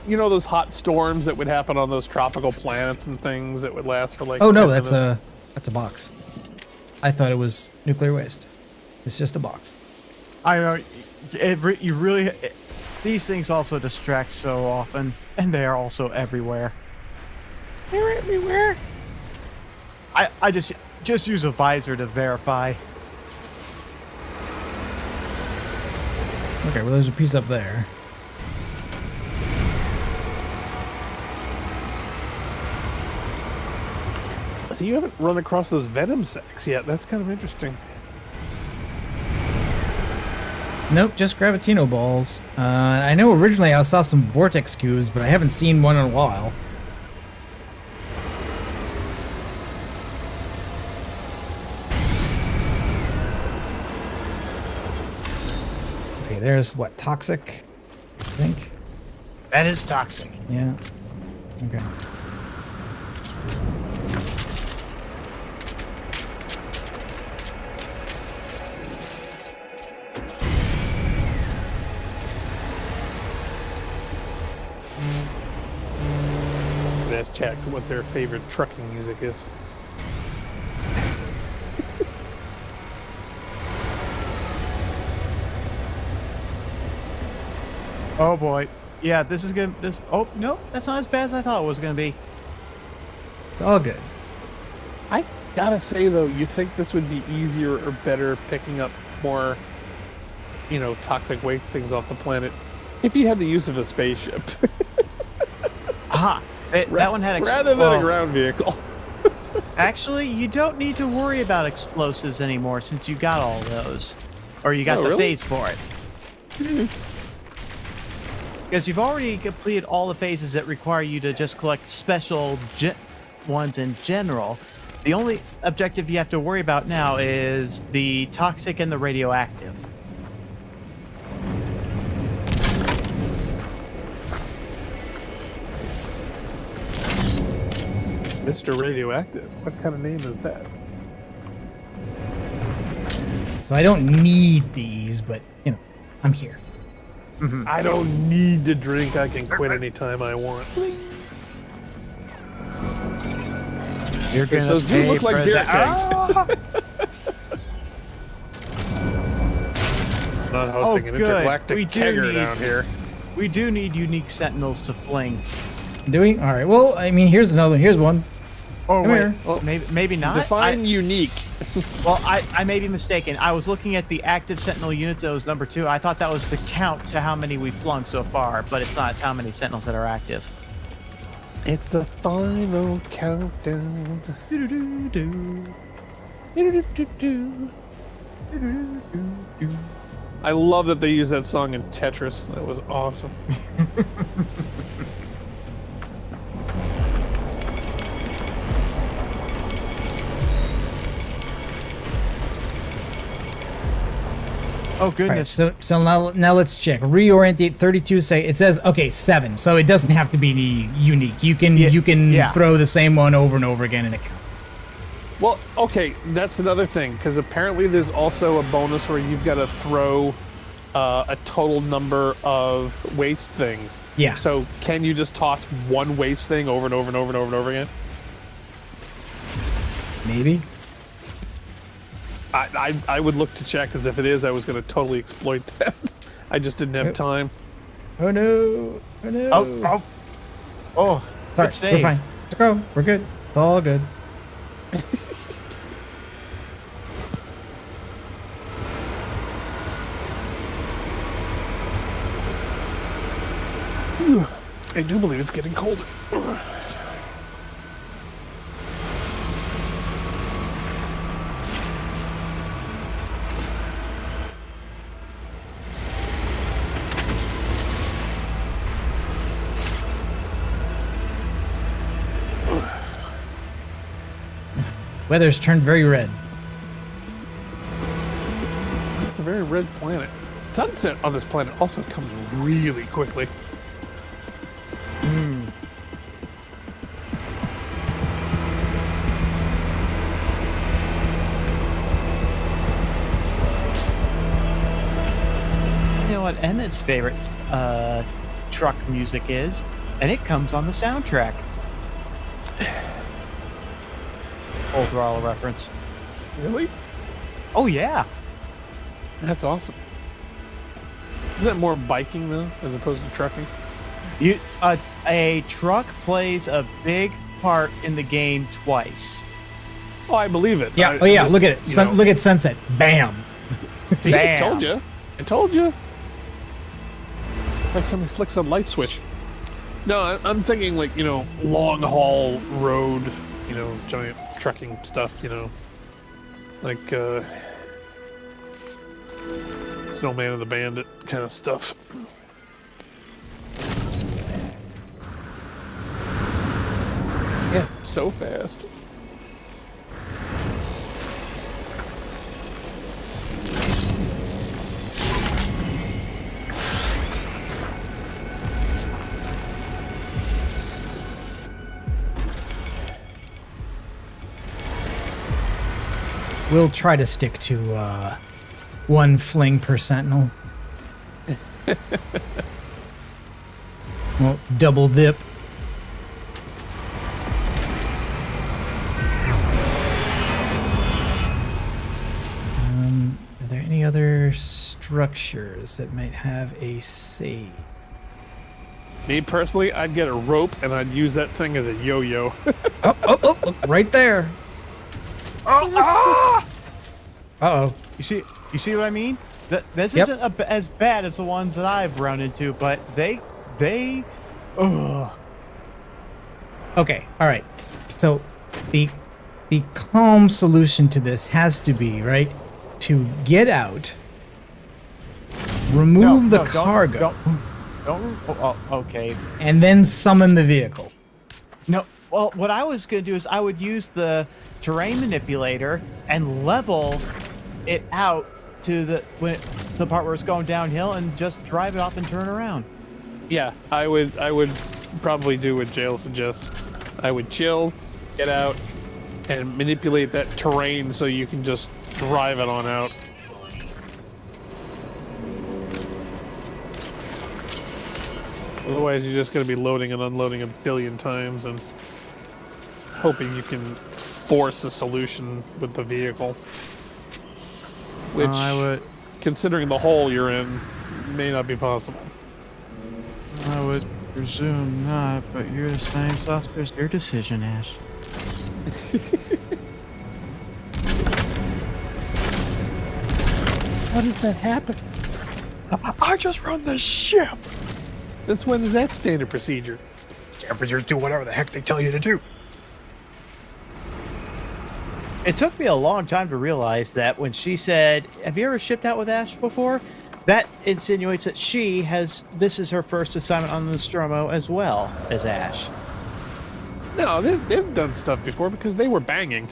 those hot storms that would happen on those tropical planets and things that would last for like. oh no, 10 that's minutes. a box. I thought it was nuclear waste. It's just a box. I know You really. These things also distract so often, and they are also everywhere. They're everywhere. I just use a visor to verify. Okay, well, there's a piece up there. So you haven't run across those venom sacs yet. That's kind of interesting. Nope, just Gravitino balls. I know originally I saw some Vortex cubes, but I haven't seen one in a while. Okay, there's what, toxic, I think? That is toxic. Yeah. Okay. Let's check what their favorite trucking music is. Oh boy. Yeah, this is good. Oh no, that's not as bad as I thought it was gonna be. All good. I gotta say though, you think this would be easier or better picking up more, toxic waste things off the planet if you had the use of a spaceship Aha! That one had rather than a ground vehicle. Actually, you don't need to worry about explosives anymore since you got all those, or you got the really? phase for it. Because you've already completed all the phases that require you to just collect special ones in general. The only objective you have to worry about now is the toxic and the radioactive. Mr. Radioactive. What kind of name is that? So I don't need these, but, I'm here. I don't need to drink. I can quit anytime I want. You're gonna Those do pay look like for beer that. kegs. Not hosting an good. intergalactic We do kegger need- down here. We do need unique sentinels to fling. Do we? All right. Well, I mean, here's another one. Here's one. Or Come wait, here. Well, maybe not. Define unique. I may be mistaken. I was looking at the active sentinel units. That was number 2. I thought that was the count to how many we flung so far, but it's not. It's how many sentinels that are active. It's the final countdown. Do-do-do-do. Do-do-do-do-do. I love that they use that song in Tetris. That was awesome. Oh All right, goodness. so now let's check. Reorientate 32. Say it says 7, so it doesn't have to be unique. You can yeah. throw the same one over and over again in a count. Well, okay, that's another thing, because apparently there's also a bonus where you've got to throw a total number of waste things. Yeah. So can you just toss one waste thing over and over and over and over and over again? Maybe. I would look to check, because if it is, I was going to totally exploit that. I just didn't have time. Oh no! Oh no! Oh, Sorry, good save. we're fine. Let's go. We're good. It's all good. I do believe it's getting colder. Weather's turned very red. It's a very red planet. Sunset on this planet also comes really quickly. You know what Emmett's favorite truck music is, and it comes on the soundtrack. Full throttle reference. Really? Oh yeah. That's awesome. Is that more biking though, as opposed to trucking? A truck plays a big part in the game twice. Oh, I believe it. Yeah. Oh yeah. Look at it. Look at sunset. Bam. See, I Bam. told you. I told you. Like somebody flicks a light switch. No, I'm thinking like, long haul road, giant trucking stuff, like Snowman and the Bandit kind of stuff. Yeah, so fast. We'll try to stick to one fling per sentinel. Well, double dip. Are there any other structures that might have a save? Me personally, I'd get a rope and I'd use that thing as a yo-yo. Oh, right there. Uh-oh. You see what I mean? This Yep. isn't as bad as the ones that I've run into, but they. Ugh. Okay, all right. So the calm solution to this has to be, right, to get out, remove the cargo, Okay. and then summon the vehicle. No. Well, what I was gonna do is I would use the terrain manipulator and level it out to the part where it's going downhill and just drive it off and turn around. Yeah, I would probably do what Jeyl suggests. I would chill, get out, and manipulate that terrain so you can just drive it on out. Otherwise, you're just going to be loading and unloading a billion times and hoping you can force a solution with the vehicle. Which, considering the hole you're in, may not be possible. I would presume not, but you're the science officer. It's your decision, Ash. How does that happen? I just run the ship. That's when is that standard procedure? Temperatures do whatever the heck they tell you to do. It took me a long time to realize that when she said, "Have you ever shipped out with Ash before?" That insinuates that this is her first assignment on the Nostromo as well as Ash. No, they've done stuff before because they were banging.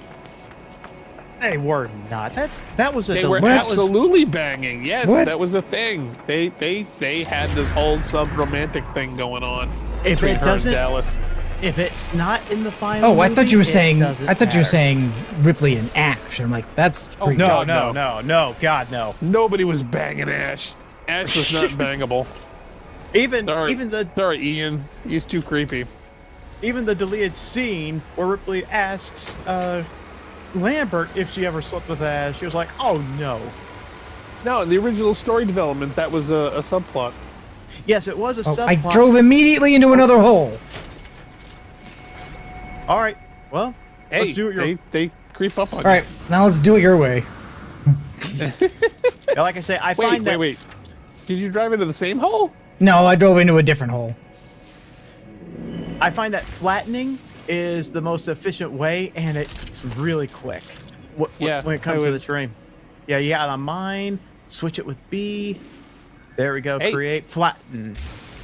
They were not. That was a They were that was- absolutely banging. Yes, What? that was a thing. They had this whole sub-romantic thing going on If between it her and doesn't- Dallas. If it's not in the final Oh, I thought movie, you were it saying. doesn't I thought you were matter. saying Ripley and Ash. I'm like, that's pretty. No, God, no, no. no, God, no. Nobody was banging Ash. Ash was not bangable. Even Sorry, sorry, Ian. He's too creepy. even the deleted scene where Ripley asks Lambert if she ever slept with Ash, she was like, "Oh no." No, in the original story development, that was a subplot. Yes, it was a Oh, subplot. I drove immediately into another hole. All right, well, Hey, let's do it. they creep up on All right, now let's do it your way. Like I say, I you. Wait, find that wait. Did you drive into the same hole? No, I drove into a different hole. I find that flattening is the most efficient way, and it's really quick. Yeah, when it I comes to would- the terrain. Yeah, you got on mine. Switch it with B. There we go. Hey. Create flatten.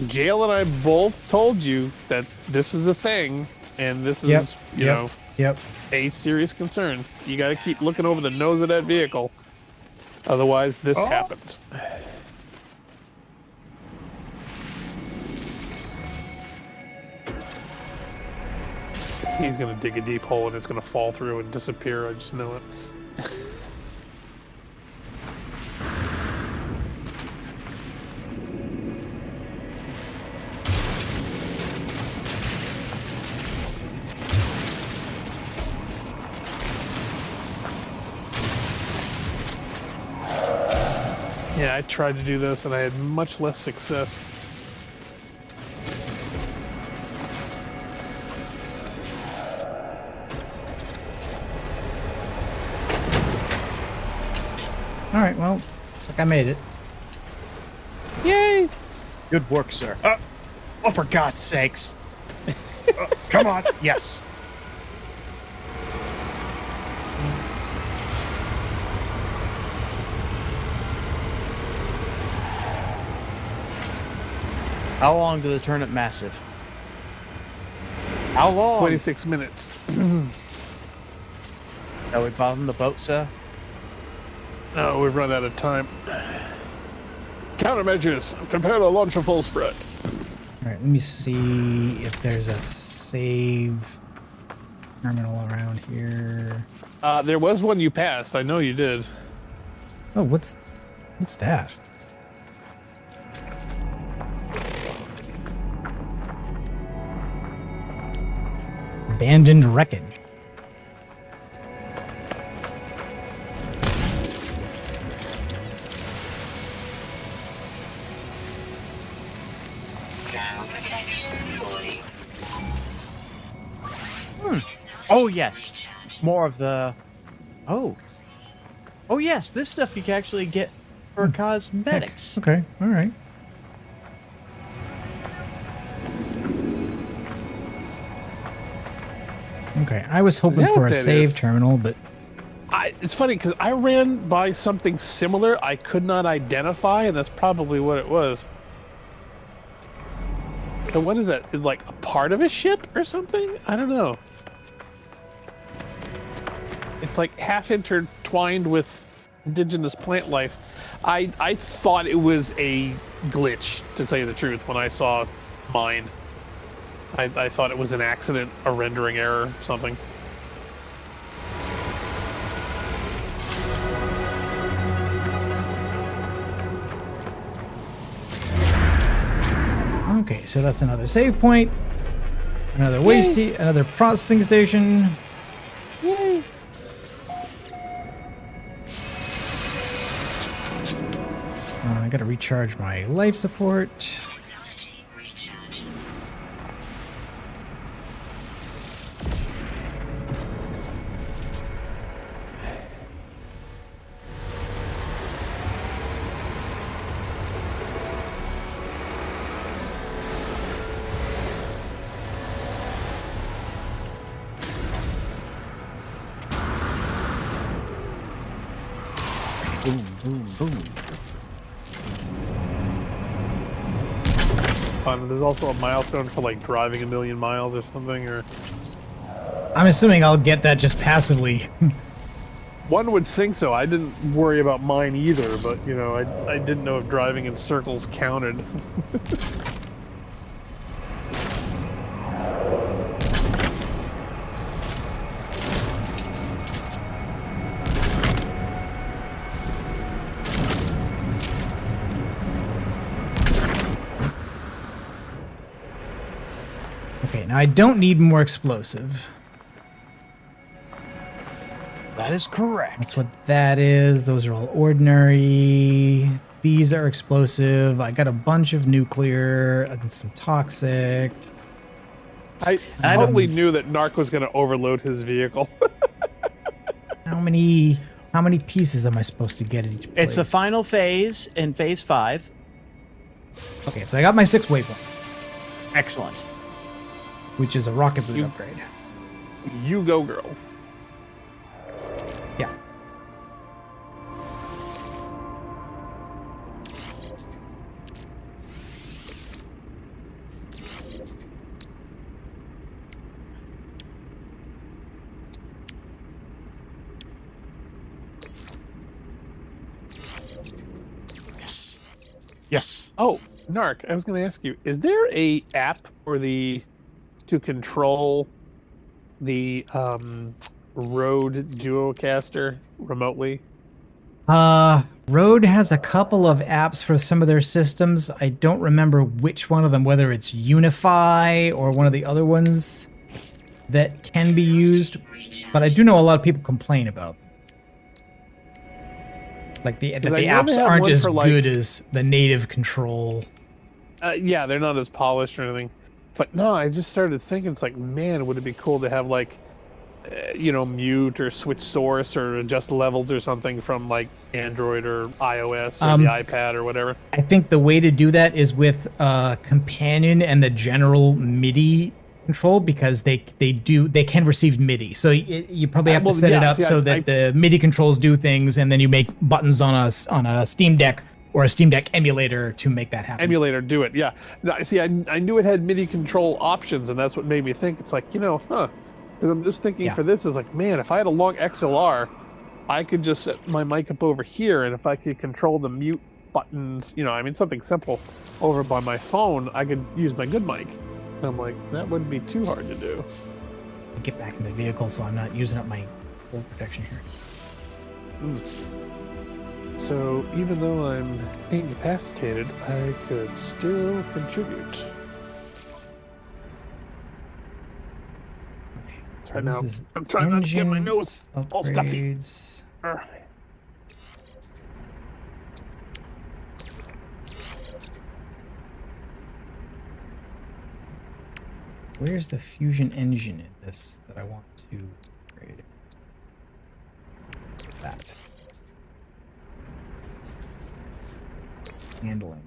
Jeyl and I both told you that this is a thing, and this is, Yep. you know, Yep. a serious concern. You got to keep looking over the nose of that vehicle. Otherwise, this happens. He's going to dig a deep hole and it's going to fall through and disappear. I just know it. Yeah, Yeah, I tried to do this and I had much less success. All right, well, looks like I made it. Yay! Good work, sir. Oh, for God's sakes. Come on. Yes. How long did it turn it massive? How long? 26 minutes. Are we bottom the boat, sir? No, we've run out of time. Countermeasures. Prepare to launch a full spread. All right, let me see if there's a save terminal around here. There was one you passed. I know you did. Oh, what's that? Abandoned wreckage. Oh, yes. More of the... Oh. Oh, yes. This stuff you can actually get for cosmetics. Okay, all right. Okay, I was hoping that for what a that save is? terminal, but It's funny because I ran by something similar I could not identify, and that's probably what it was. So what is that? Is it like a part of a ship or something? I don't know. It's like half intertwined with indigenous plant life. I thought it was a glitch, to tell you the truth, when I saw mine. I thought it was an accident, a rendering error, or something. okay, so that's another save point. Another waste heat, another processing station. Yay! I gotta recharge my life support. Boom, boom, boom. Fun. There's also a milestone for like driving 1,000,000 miles or something, or I'm assuming I'll get that just passively. one would think so. I didn't worry about mine either, but you know, I didn't know if driving in circles counted. Okay, now I don't need more explosive. That is correct. That's what that is. Those are all ordinary. These are explosive. I got a bunch of nuclear and some toxic. I totally knew that Narc was going to overload his vehicle. How many pieces am I supposed to get at each place? It's the final phase in phase 5. Okay, so I got my 6 waypoints, Excellent. which is a rocket boot upgrade. You go, girl. Yeah. Yes. Yes. Oh, Narc, I was going to ask you, is there a app for to control the Rode Duocaster remotely? Rode has a couple of apps for some of their systems. I don't remember which one of them, whether it's Unify or one of the other ones that can be used, but I do know a lot of people complain about them. Like that 'Cause the I know they apps have aren't one as for, like- good as the native control. Yeah, they're not as polished or anything. But no, I just started thinking, it's like, man, would it be cool to have like, mute or switch source or adjust levels or something from like Android or iOS or the iPad or whatever. I think the way to do that is with Companion and the general MIDI control, because they can receive MIDI. So you probably have to set it up so that the MIDI controls do things, and then you make buttons on a Steam Deck or a Steam Deck emulator to make that happen. Emulator, do it, yeah. No, see, I knew it had MIDI control options, and that's what made me think. It's like, because I'm just thinking for this is like, man, if I had a long XLR, I could just set my mic up over here, and if I could control the mute buttons, something simple over by my phone, I could use my good mic. And I'm like, that wouldn't be too hard to do. Get back in the vehicle so I'm not using up my full protection here. So even though I'm incapacitated, I could still contribute. Okay. Right This now, is I'm trying not to get my engine nose all stuffy. upgrades. Where's the fusion engine in this that I want to upgrade? That. Handling.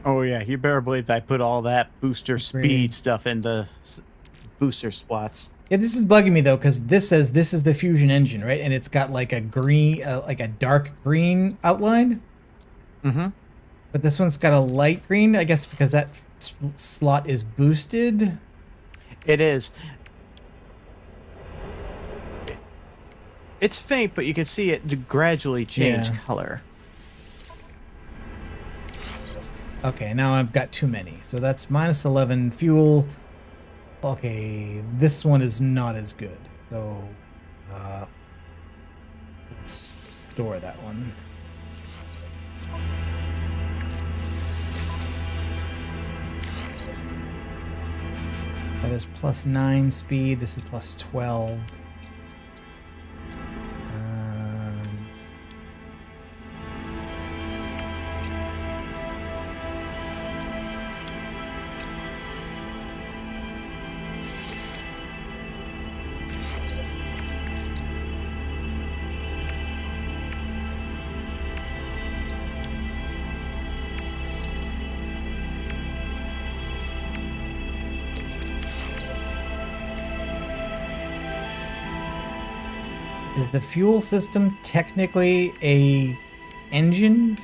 Oh yeah, you better believe I put all that booster speed stuff in the booster spots. Yeah, this is bugging me though, because this says this is the fusion engine, right? And it's got like a green, like a dark green outline. Mm-hmm. But this one's got a light green, I guess, because that slot is boosted. It is. It's faint, but you can see it gradually change color. Okay, now I've got too many. So that's minus 11 fuel. Okay, this one is not as good. So let's store that one. That is plus 9 speed. This is plus 12. Is the fuel system technically a engine?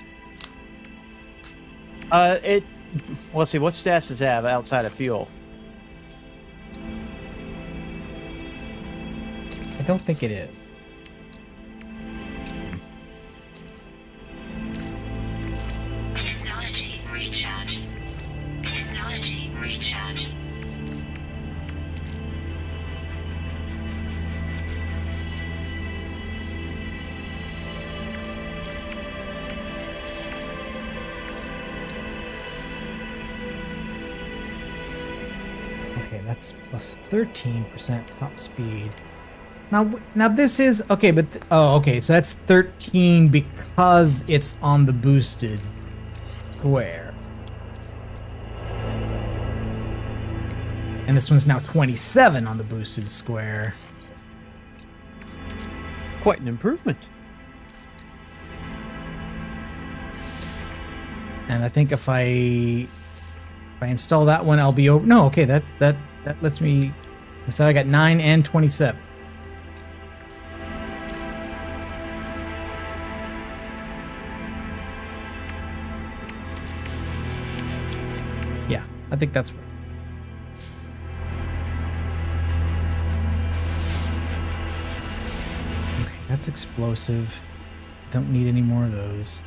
Let's see, what stats does it have outside of fuel? I don't think it is. Technology recharge. Technology recharge. Okay, that's plus 13% top speed. Now this is okay, but okay, so that's 13 because it's on the boosted square, and this one's now 27 on the boosted square. Quite an improvement. And I think if I install that one, I'll be over. No, okay, that lets me. So I got 9 and 27. Yeah, I think that's worth it. Okay, that's explosive. Don't need any more of those.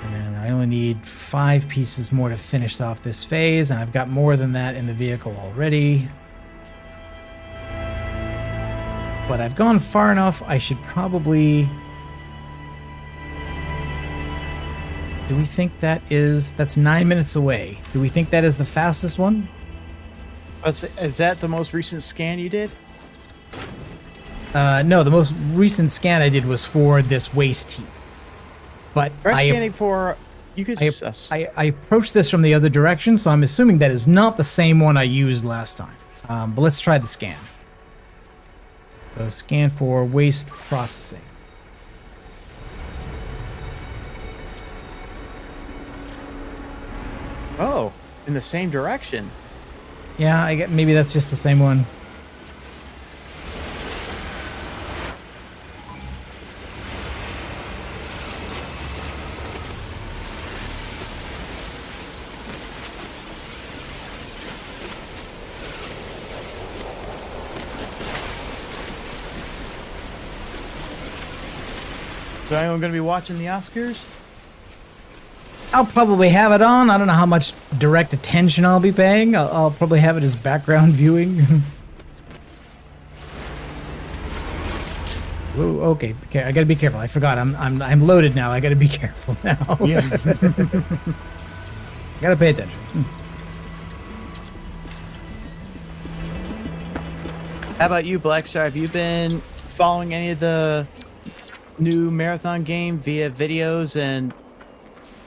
And then I only need 5 pieces more to finish off this phase, and I've got more than that in the vehicle already. But I've gone far enough, I should probably... Do we think that's 9 minutes away? Do we think that is the fastest one? Is that the most recent scan you did? No, the most recent scan I did was for this waste heap. But Try scanning for. You could. I approached this from the other direction, so I'm assuming that is not the same one I used last time. But let's try the scan. So scan for waste processing. Oh, in the same direction. Yeah, I get maybe that's just the same one. So anyone going to be watching the Oscars? I'll probably have it on. I don't know how much direct attention I'll be paying. I'll probably have it as background viewing. Whoa, okay, I gotta be careful. I forgot. I'm loaded now. I gotta be careful now. Yeah. Gotta pay attention. How about you, Blackstar? Have you been following any of the new marathon game via videos and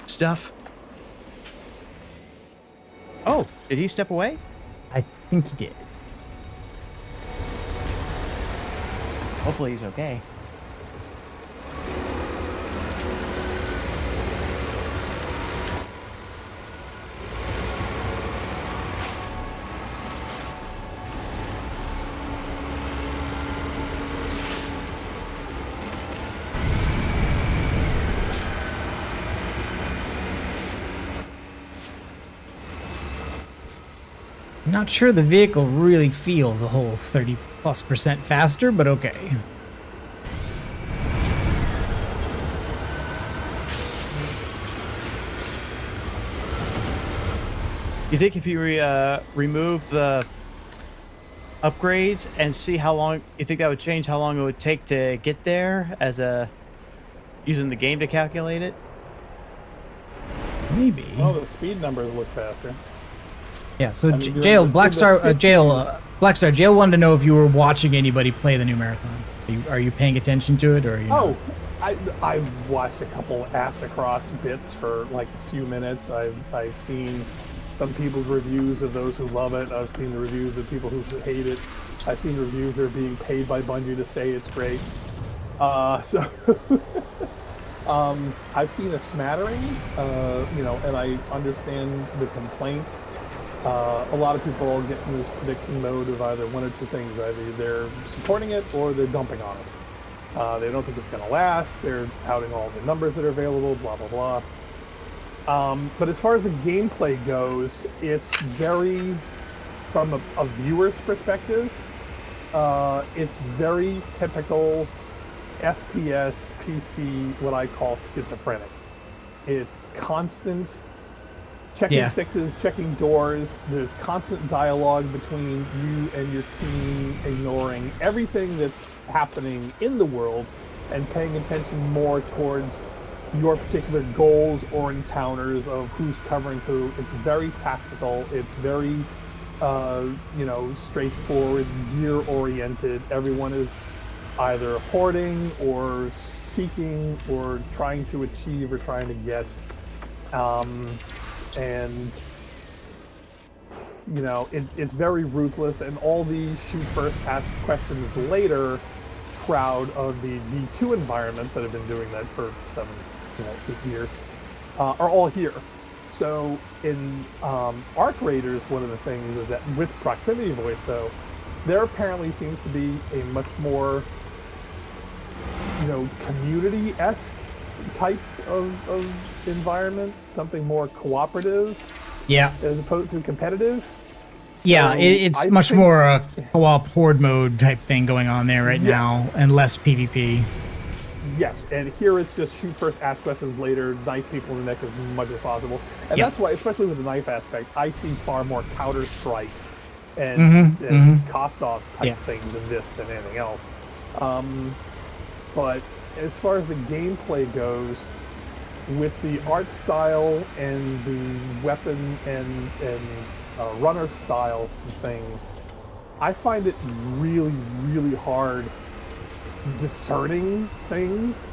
stuff? Oh, did he step away? I think he did. Hopefully he's okay. Not sure the vehicle really feels a whole 30+% faster, but okay. You think if you remove the upgrades and see how long, you think that would change how long it would take to get there as a using the game to calculate it? Maybe. Oh, the speed numbers look faster. Yeah, so I mean, Jeyl, Blackstar, Jeyl wanted to know if you were watching anybody play the new marathon. Are you paying attention to it, or are you Oh, I've watched a couple ass across bits for like a few minutes. I've seen some people's reviews of those who love it. I've seen the reviews of people who hate it. I've seen reviews that are being paid by Bungie to say it's great. So I've seen a smattering, and I understand the complaints. A lot of people get in this predicting mode of either one or two things. Either they're supporting it or they're dumping on it. They don't think it's going to last. They're touting all the numbers that are available, blah, blah, blah. But as far as the gameplay goes, it's very, from a viewer's perspective, it's very typical FPS, PC, what I call schizophrenic. It's constant checking sixes, checking doors. There's constant dialogue between you and your team, ignoring everything that's happening in the world and paying attention more towards your particular goals or encounters of who's covering who. It's very tactical. It's very, straightforward, gear-oriented. Everyone is either hoarding or seeking or trying to achieve or trying to get. And it's very ruthless, and all the shoot first, ask questions later crowd of the D2 environment that have been doing that for 8 years are all here. So in Arc Raiders, one of the things is that with proximity voice, though, there apparently seems to be a much more community-esque type of environment, something more cooperative, as opposed to competitive. Yeah, So it's I much think- more a co-op horde mode type thing going on there right now, and less PvP. Yes, and here it's just shoot first, ask questions later, knife people in the neck as much as possible. And that's why, especially with the knife aspect, I see far more Counter-Strike and Kostov type things in this than anything else. But as far as the gameplay goes, with the art style and the weapon and runner styles and things, I find it really, really hard discerning things.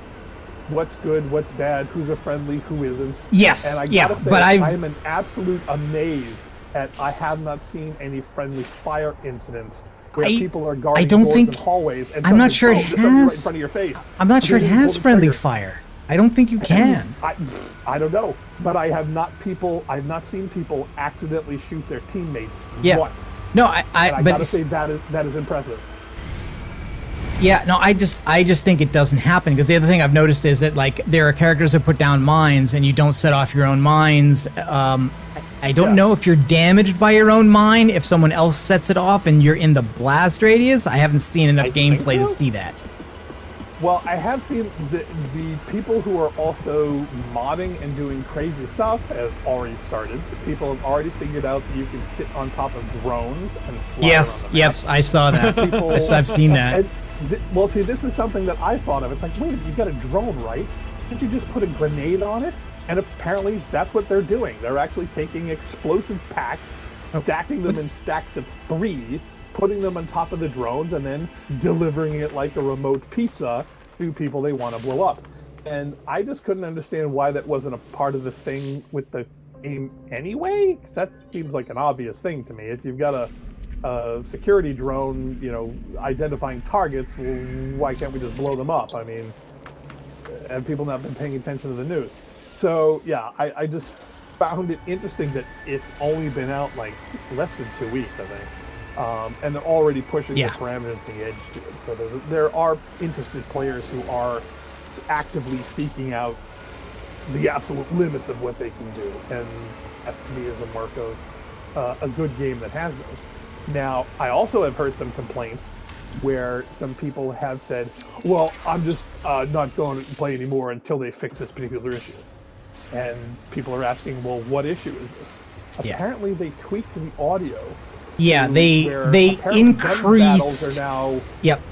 What's good, what's bad, who's a friendly, who isn't. Yes, and I yeah, gotta say, but I'm an absolute amazed at I have not seen any friendly fire incidents where people are guarding doors and hallways. And I'm not sure it just right in has. front of your face. I'm not sure it has friendly trigger. fire. I don't think you can. I don't know, but I've not seen people accidentally shoot their teammates once. No, and I gotta say that is impressive. Yeah, no, I just think it doesn't happen, because the other thing I've noticed is that, like, there are characters that put down mines and you don't set off your own mines. I don't know if you're damaged by your own mine if someone else sets it off and you're in the blast radius. I haven't seen enough gameplay to see that. Well, I have seen the people who are also modding and doing crazy stuff have already started. People have already figured out that you can sit on top of drones and fly Yes, around the yep, map. I saw that. I've seen that. Well, see, this is something that I thought of. It's like, wait, you got a drone, right? Can't you just put a grenade on it? And apparently that's what they're doing. They're actually taking explosive packs, stacking them in stacks of 3, putting them on top of the drones, and then delivering it like a remote pizza to people they want to blow up. And I just couldn't understand why that wasn't a part of the thing with the game anyway, 'cause that seems like an obvious thing to me. If you've got a security drone, identifying targets, well, why can't we just blow them up? I mean, have people not been paying attention to the news? So yeah, I just found it interesting that it's only been out like less than 2 weeks, I think. And they're already pushing the parameters and the edge to it. So there are interested players who are actively seeking out the absolute limits of what they can do. And that to me is a mark of a good game that has those. Now, I also have heard some complaints where some people have said, well, I'm just not going to play anymore until they fix this particular issue. And people are asking, well, what issue is this? Apparently they tweaked the audio. Yeah, they increased.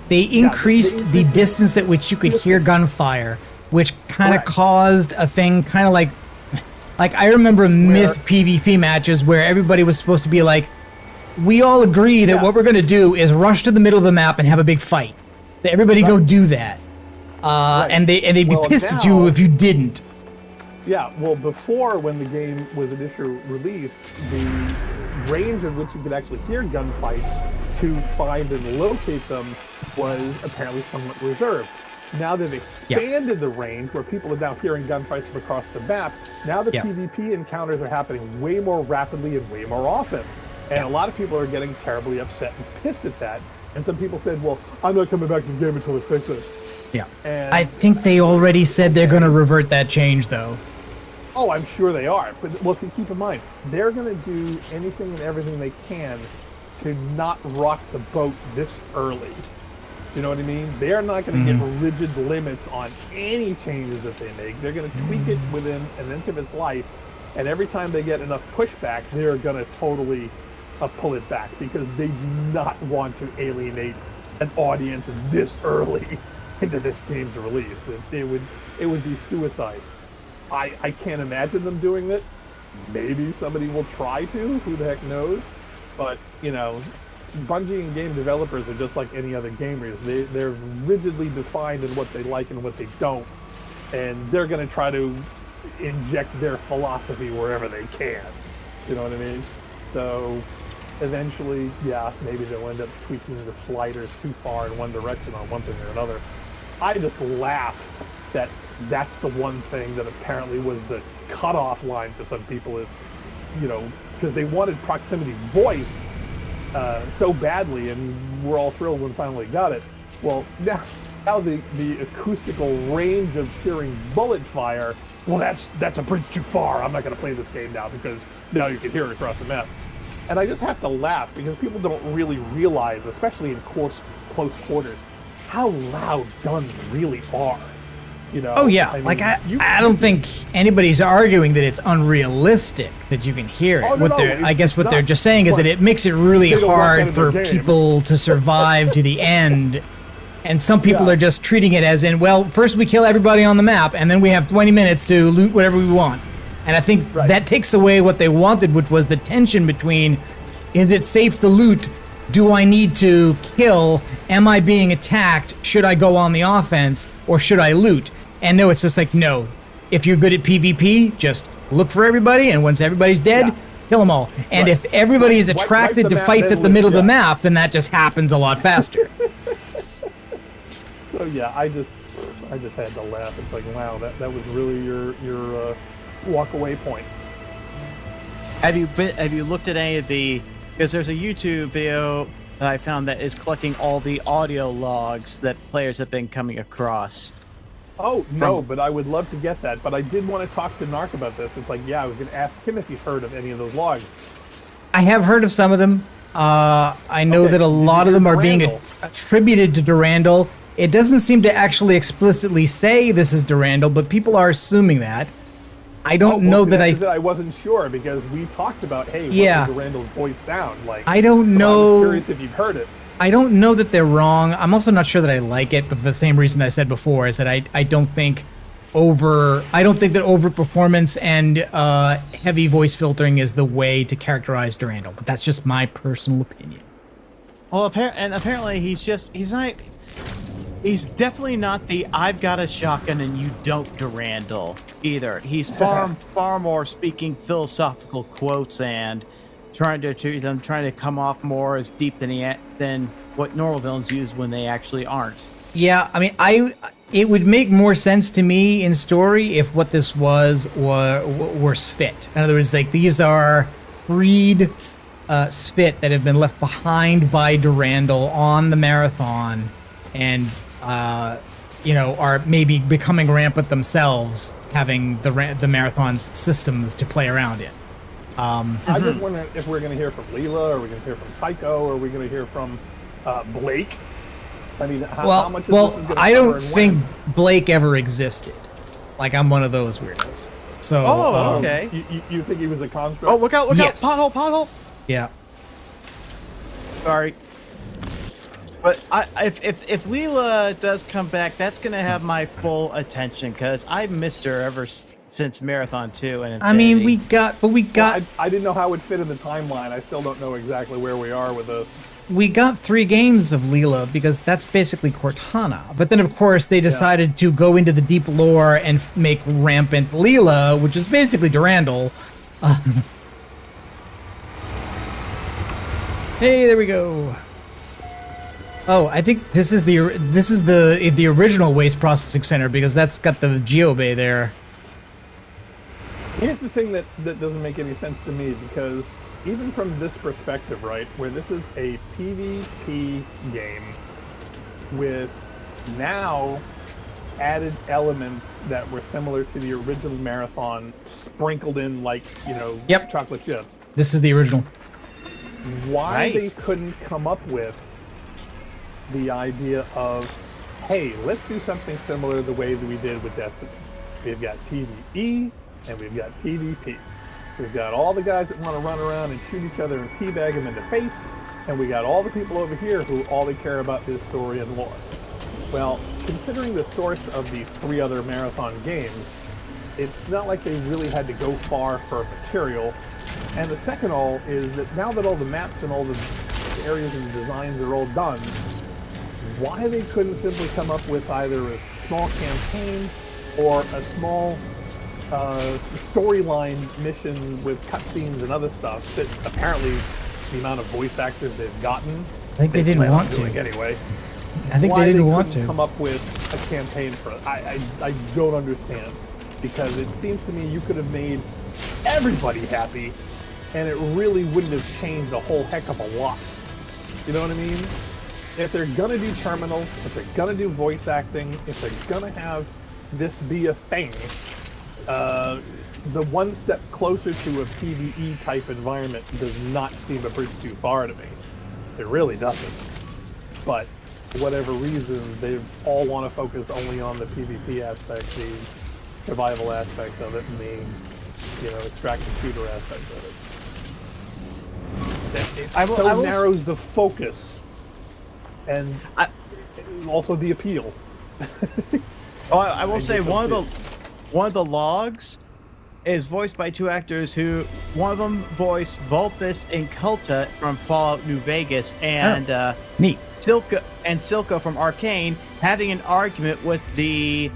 They increased the distance at which you could hear gunfire, which kind of caused a thing, kind of like I remember Myth PvP matches where everybody was supposed to be like, we all agree that what we're going to do is rush to the middle of the map and have a big fight. So everybody go do that, and they'd be pissed at you if you didn't. Yeah, well, before, when the game was initially released, the range at which you could actually hear gunfights to find and locate them was apparently somewhat reserved. Now they've expanded the range where people are now hearing gunfights from across the map. Now the PvP encounters are happening way more rapidly and way more often. And a lot of people are getting terribly upset and pissed at that. And some people said, well, I'm not coming back to the game until they fix it. Yeah. And I think they already said they're going to revert that change, though. Oh, I'm sure they are. But, well, see, keep in mind, they're going to do anything and everything they can to not rock the boat this early. You know what I mean? They're not going to get rigid limits on any changes that they make. They're going to tweak it within an inch of its life. And every time they get enough pushback, they're going to totally pull it back, because they do not want to alienate an audience this early into this game's release. It would be suicide. I can't imagine them doing it. Maybe somebody will try to, who the heck knows? But, Bungie and game developers are just like any other gamers. They're rigidly defined in what they like and what they don't. And they're going to try to inject their philosophy wherever they can. You know what I mean? So eventually, maybe they'll end up tweaking the sliders too far in one direction on one thing or another. I just laugh that that's the one thing that apparently was the cutoff line for some people is, because they wanted proximity voice so badly, and we're all thrilled when finally got it. Well, now the acoustical range of hearing bullet fire, well, that's a bridge too far. I'm not going to play this game now, because now you can hear it across the map. And I just have to laugh, because people don't really realize, especially in close quarters, how loud guns really are. Oh yeah, I mean, I don't think anybody's arguing that it's unrealistic that you can hear it. I guess what they're just saying is that it makes it really hard for people to survive to the end. And some people are just treating it as in, well, first we kill everybody on the map, and then we have 20 minutes to loot whatever we want. And I think Right. that takes away what they wanted, which was the tension between, is it safe to loot? Do I need to kill? Am I being attacked? Should I go on the offense or should I loot? And no, it's just like, no. If you're good at PvP, just look for everybody, and once everybody's dead, Yeah. kill them all. And Right. if everybody is Wipe attracted the to map, fights then at the middle of loot, the yeah. map, then that just happens a lot faster. So yeah, I just had to laugh. It's like, wow, that was really your walk away point. Have you looked at any of the? Because there's a YouTube video that I found that is collecting all the audio logs that players have been coming across. Oh no, but I would love to get that. But I did want to talk to Narc about this. It's like, yeah, I was going to ask him if he's heard of any of those logs. I have heard of some of them. I know Okay, that a did you lot of hear them are being Durandal? attributed to Durandal. It doesn't seem to actually explicitly say this is Durandal, but people are assuming that. I don't know that I wasn't sure because we talked about, hey, Yeah. what does Durandal's voice sound like? I don't So know. I was curious if you've heard it. I don't know that they're wrong. I'm also not sure that I like it, but for the same reason I said before, is that I don't think that overperformance and heavy voice filtering is the way to characterize Durandal. But that's just my personal opinion. Well, apparently he's definitely not the "I've got a shotgun and you don't" Durandal either. He's far more speaking philosophical quotes and trying to come off more as deep than what normal villains use when they actually aren't. Yeah, I mean, it would make more sense to me in story if what this were Svit. In other words, like, these are freed Svit that have been left behind by Durandal on the marathon, and are maybe becoming rampant themselves, having the marathon's systems to play around in. I just wonder if we're going to hear from Leela, or are we going to hear from Tycho, or are we going to hear from Blake? I mean, how much of this is going to I cover don't and think when? Blake ever existed. Like, I'm one of those weirdos. So, Okay. You think he was a construct? Oh, look out! Yes. Pothole! Yeah. Sorry. But if Leela does come back, that's gonna have my full attention because I've missed her ever since Marathon 2 and I mean, Infinity. we got I didn't know how it fit in the timeline. I still don't know exactly where we are with this. we got 3 games of Leela because that's basically Cortana. But then, of course, they decided to go into the deep lore and make rampant Leela, which is basically Durandal. Hey, there we go. Oh, I think this is the original waste processing center because that's got the Geobay there. Here's the thing that doesn't make any sense to me, because even from this perspective, right, where this is a PvP game with now added elements that were similar to the original Marathon, sprinkled in like, Yep. chocolate chips. This is the original. Why Nice. they couldn't come up with the idea of, hey, let's do something similar the way that we did with Destiny. We've got PvE and we've got PvP. We've got all the guys that want to run around and shoot each other and teabag them in the face, and we got all the people over here who all they care about is story and lore. Well, considering the source of the 3 other Marathon games, it's not like they really had to go far for material. And the second all is that now that all the maps and all the areas and designs are all done, why they couldn't simply come up with either a small campaign or a small storyline mission with cutscenes and other stuff that apparently the amount of voice actors they've gotten, I think they didn't plan on want to. doing anyway. I think Why they didn't they want couldn't to. come up with a campaign for it. I don't understand, because it seems to me you could have made everybody happy and it really wouldn't have changed a whole heck of a lot. You know what I mean? If they're gonna do terminals, if they're gonna do voice acting, if they're gonna have this be a thing, the one step closer to a PvE type environment does not seem a bridge too far to me. It really doesn't. But for whatever reason, they all want to focus only on the PvP aspect, the survival aspect of it, and the extract and shooter aspect of it. It I will narrows the focus and also the appeal. I will say just one don't of the logs is voiced by two actors who, one of them voiced Vulpus and Kulta from Fallout New Vegas, and Neat. Silka from Arcane, having an argument with the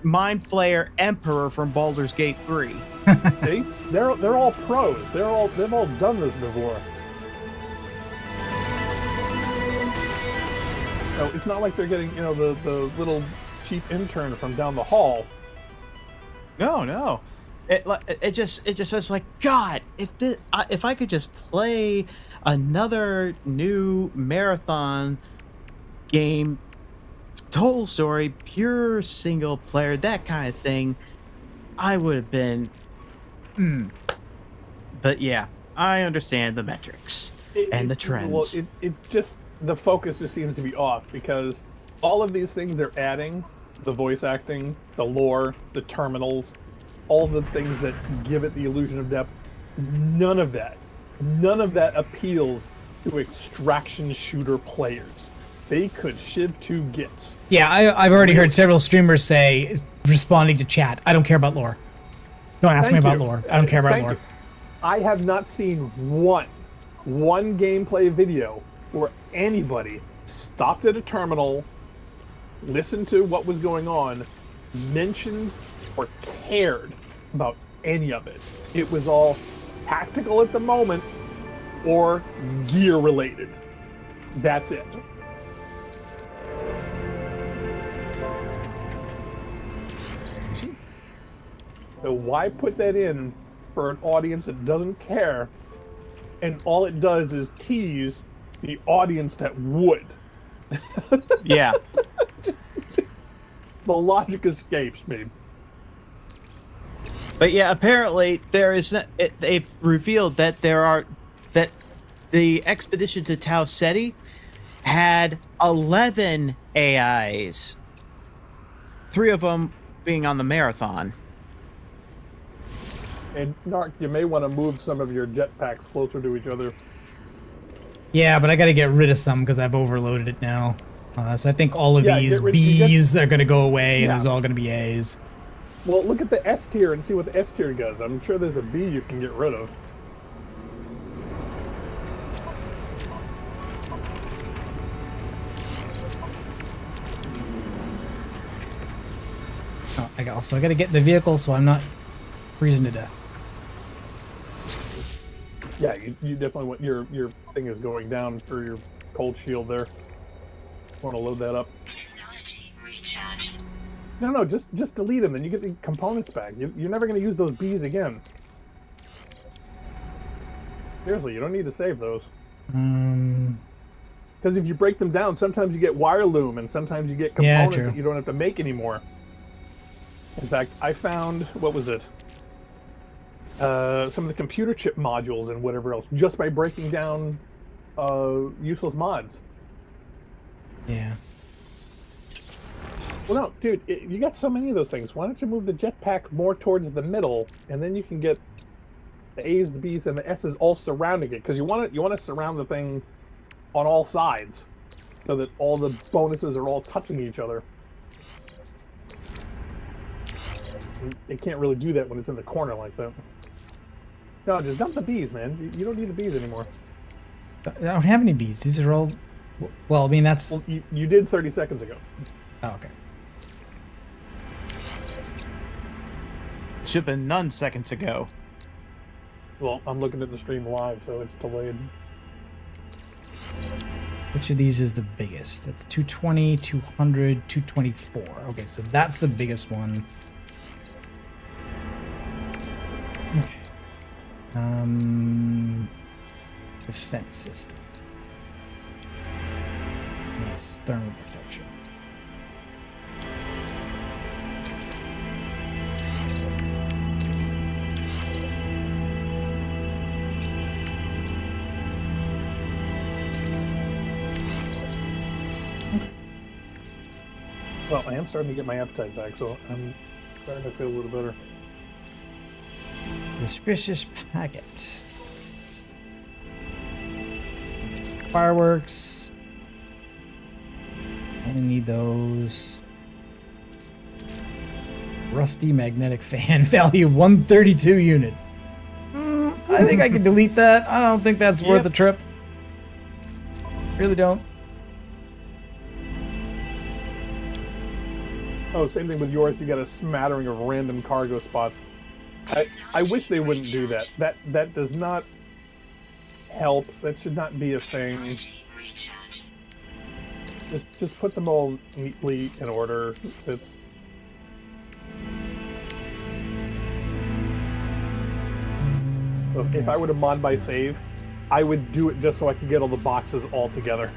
Mind Flayer Emperor from Baldur's Gate 3. See, they're all pros. They've all done this before. So it's not like they're getting the little cheap intern from down the hall. No. It just says like, God, if I could just play another new marathon game, total story, pure single player, that kind of thing, I would have been. But yeah, I understand the metrics and the trends. Well, it just, the focus just seems to be off, because all of these things they're adding, the voice acting, the lore, the terminals, all the things that give it the illusion of depth, none of that appeals to extraction shooter players. They could shiv to gits. Yeah, I've already heard several streamers say, responding to chat, I don't care about lore. Don't ask me about lore. I don't care about lore. I have not seen one gameplay video where anybody stopped at a terminal, listened to what was going on, mentioned or cared about any of it. It was all tactical at the moment or gear related. That's it. So why put that in for an audience that doesn't care, and all it does is tease the audience that would? Yeah. The logic escapes me. But yeah, apparently they've revealed that that the expedition to Tau Ceti had 11 AIs, 3 of them being on the marathon. And Narc, you may want to move some of your jetpacks closer to each other. Yeah, but I got to get rid of some because I've overloaded it now. So I think all of these Bs are going to go away, and there's all going to be As. Well, look at the S tier and see what the S tier does. I'm sure there's a B you can get rid of. Oh, I got to get in the vehicle so I'm not freezing to death. Yeah, you definitely want your thing is going down for your cold shield there. Want to load that up? Technology recharge. No, just delete them, and you get the components back. You're never going to use those Bs again. Seriously, you don't need to save those. Because if you break them down, sometimes you get wire loom, and sometimes you get components that you don't have to make anymore. In fact, I found, what was it? Some of the computer chip modules and whatever else, just by breaking down useless mods. Yeah. Well, no, dude, you got so many of those things. Why don't you move the jetpack more towards the middle, and then you can get the A's, the B's, and the S's all surrounding it, because you want to surround the thing on all sides, so that all the bonuses are all touching each other. You can't really do that when it's in the corner like that. No, just dump the B's, man. You don't need the B's anymore. I don't have any Bs. These are all... Well, I mean, that's... Well, you did 30 seconds ago. Oh, okay. Should have been none seconds ago. Well, I'm looking at the stream live, so it's delayed. Which of these is the biggest? That's 220, 200, 224. Okay, so that's the biggest one. Okay. Defense system. That's thermal protection. Well, I am starting to get my appetite back, so I'm starting to feel a little better. Suspicious packet. Fireworks. I don't need those. Rusty magnetic fan. Value 132 units. I think I can delete that. I don't think that's worth the trip. Really don't. Oh, same thing with yours. You got a smattering of random cargo spots. I wish they wouldn't do that. That does not help. That should not be a thing. Origin recharging. Just put them all neatly in order. It's so if I were to mod my save, I would do it just so I could get all the boxes all together.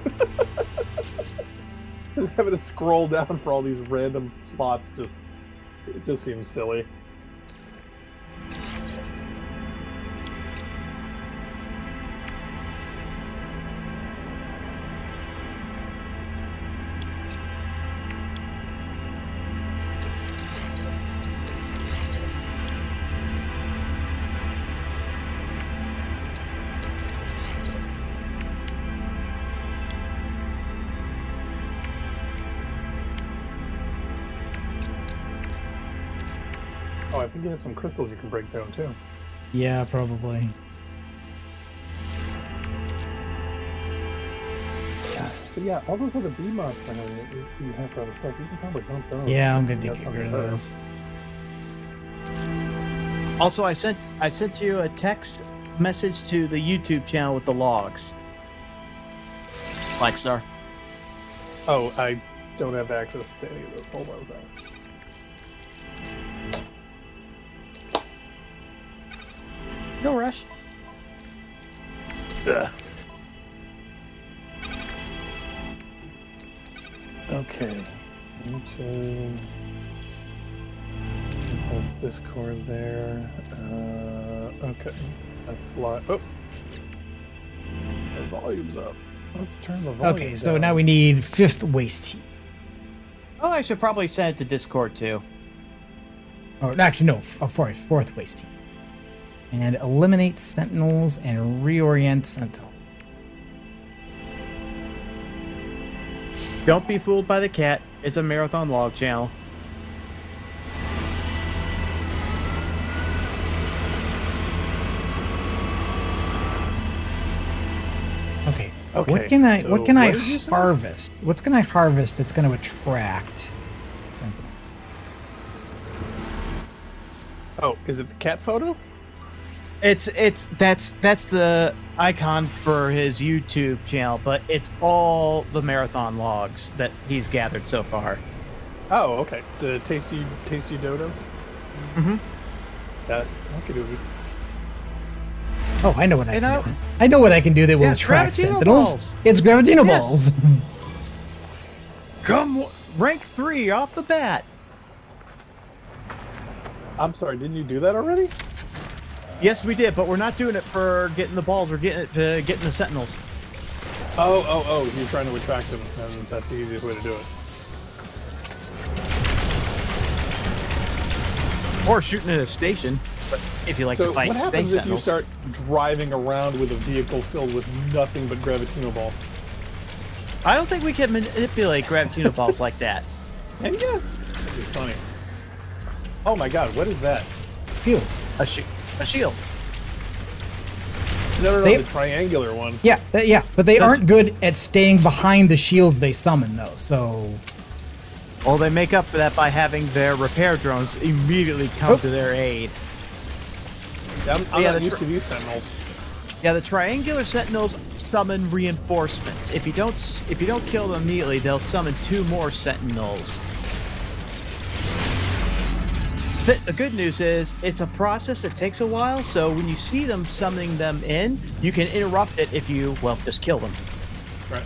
Just having to scroll down for all these random slots it just seems silly. Oh, I think you have some crystals you can break down too. Yeah, probably. But yeah, all those other B-mods you have for other stuff, you can probably dump those. Yeah, I'm gonna You get got rid of something those. Also, I sent you a text message to the YouTube channel with the logs. Blackstar. Oh, I don't have access to any of those. Hold on a second. No rush. Ugh. Okay. YouTube. Have Discord there. Okay. That's live. Oh. The volume's up. Let's turn the volume Okay, so down. now we need 5th waste heat. Oh, I should probably send it to Discord too. Oh, no, actually, no. 4th waste heat. And eliminate sentinels and reorient sentinel. Don't be fooled by the cat. It's a marathon log channel. Okay. Okay, What can I so what can I what did you say? harvest? What's can I harvest that's going to attract? Oh, is it the cat photo? That's the icon for his YouTube channel, but it's all the marathon logs that he's gathered so far. Oh, okay. The tasty dodo. Mm-hmm. That okay, dude. Oh, I know what I You can know- do. I know what I can do that will Yeah, attract Gravitino sentinels. balls. It's gravitino Yes. balls. Come rank 3 off the bat. I'm sorry, didn't you do that already? Yes, we did, but we're not doing it for getting the balls. We're getting it to getting the sentinels. Oh, you're trying to attract them, and that's the easiest way to do it. Or shooting at a station, but if you like So to fight what space happens if you sentinels. start driving around with a vehicle filled with nothing but gravitino balls? I don't think we can manipulate gravitino balls like that. And yeah, that'd be funny. Oh my god, what is that? Shield. A shield. No, They- the triangular one. Yeah, but they aren't good at staying behind the shields they summon, though. So Well, they make up for that by having their repair drones immediately come to their aid. I'm Yeah, not the used to these sentinels. Yeah, the triangular sentinels summon reinforcements. If you don't kill them immediately, they'll summon 2 more sentinels. The good news is it's a process that takes a while, so when you see them summoning them in, you can interrupt it if you, well, just kill them. Right.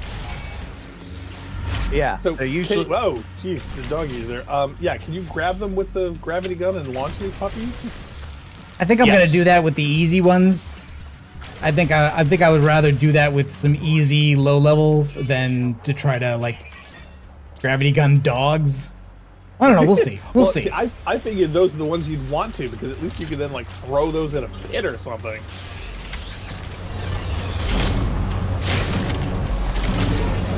Yeah, So, they're usually... whoa, geez, the doggies there. Yeah, can you grab them with the gravity gun and launch these puppies? I think I'm Yes. gonna do that with the easy ones. I think I would rather do that with some easy low levels than to try to like gravity gun dogs. I don't know. We'll see. We'll see. I figured those are the ones you'd want to, because at least you could then like throw those in a pit or something.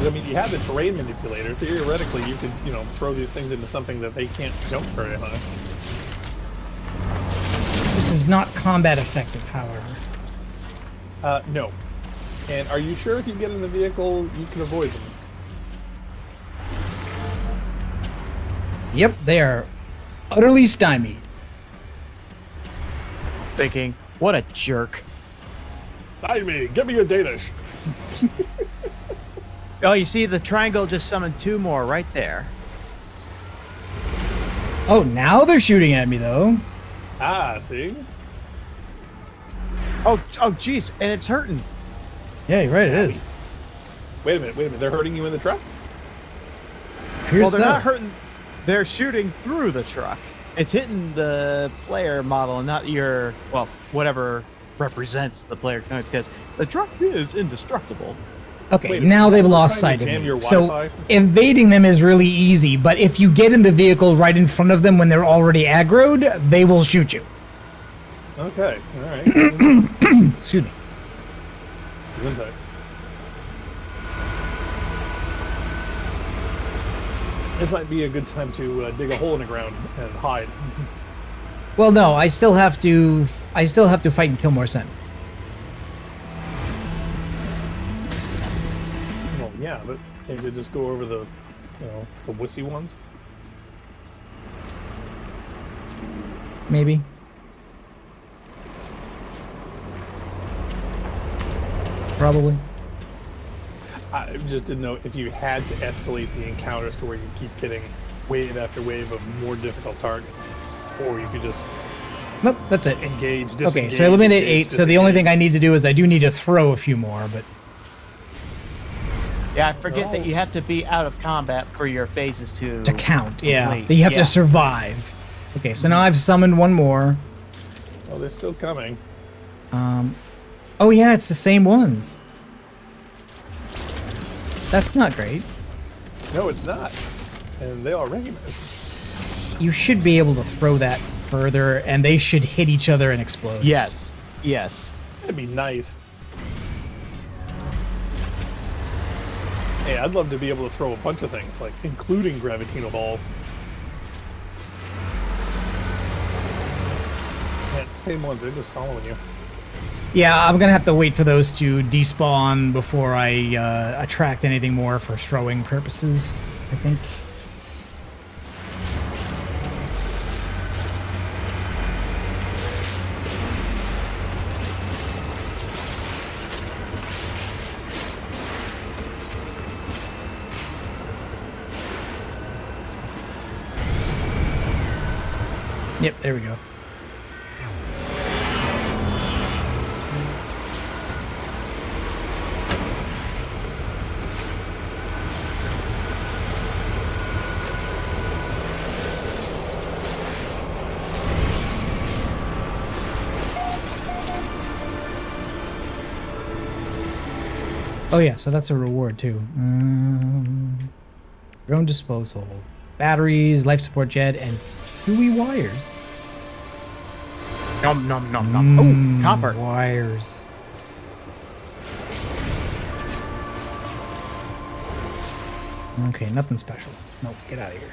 I mean, you have the terrain manipulator. Theoretically, you could, throw these things into something that they can't jump very high. This is not combat effective, however. No. And are you sure if you get in the vehicle, you can avoid them? Yep, they are utterly stymied. Thinking, what a jerk. Get me your data. Oh, you see, the triangle just summoned 2 more right there. Oh, now they're shooting at me, though. Ah, see? Oh, jeez, and it's hurting. Yeah, you're right, it is. Wait a minute. They're hurting you in the truck? Appears Well, they're so. not hurting. They're shooting through the truck. It's hitting the player model and not your, well, whatever represents the player components, because the truck is indestructible. Okay, Wait, now they've we're lost trying sight to of jam me. your So Wi-Fi? evading them is really easy, but if you get in the vehicle right in front of them when they're already aggroed, they will shoot you. Okay, alright. Excuse me. This might be a good time to dig a hole in the ground and hide. Well, no, I still have to fight and kill more Sentinels. Well, yeah, but can't you just go over the wussy ones? Maybe. Probably. I just didn't know if you had to escalate the encounters to where you keep getting wave after wave of more difficult targets, or you could just Nope, that's it. engage, disengage. Okay, so I eliminate engage, 8, so the only disengage. thing I need to do is I do need to throw a few more, but... Yeah, I forget that you have to be out of combat for your phases to count, yeah. complete. That you have Yeah. to survive. Okay, so now I've summoned one more. Oh, they're still coming. Oh yeah, it's the same ones. That's not great. No, it's not. And they already missed. You should be able to throw that further, and they should hit each other and explode. Yes. That'd be nice. Hey, I'd love to be able to throw a bunch of things, like including gravitino balls. Yeah, it's the same ones. They're just following you. Yeah, I'm gonna have to wait for those to despawn before I attract anything more for throwing purposes, I think. Yep, there we go. Oh yeah, so that's a reward too. Drone disposal, batteries, life support jet, and 2 wires. Nom nom nom nom. Oh, copper. Wires. Okay, nothing special. Nope, get out of here.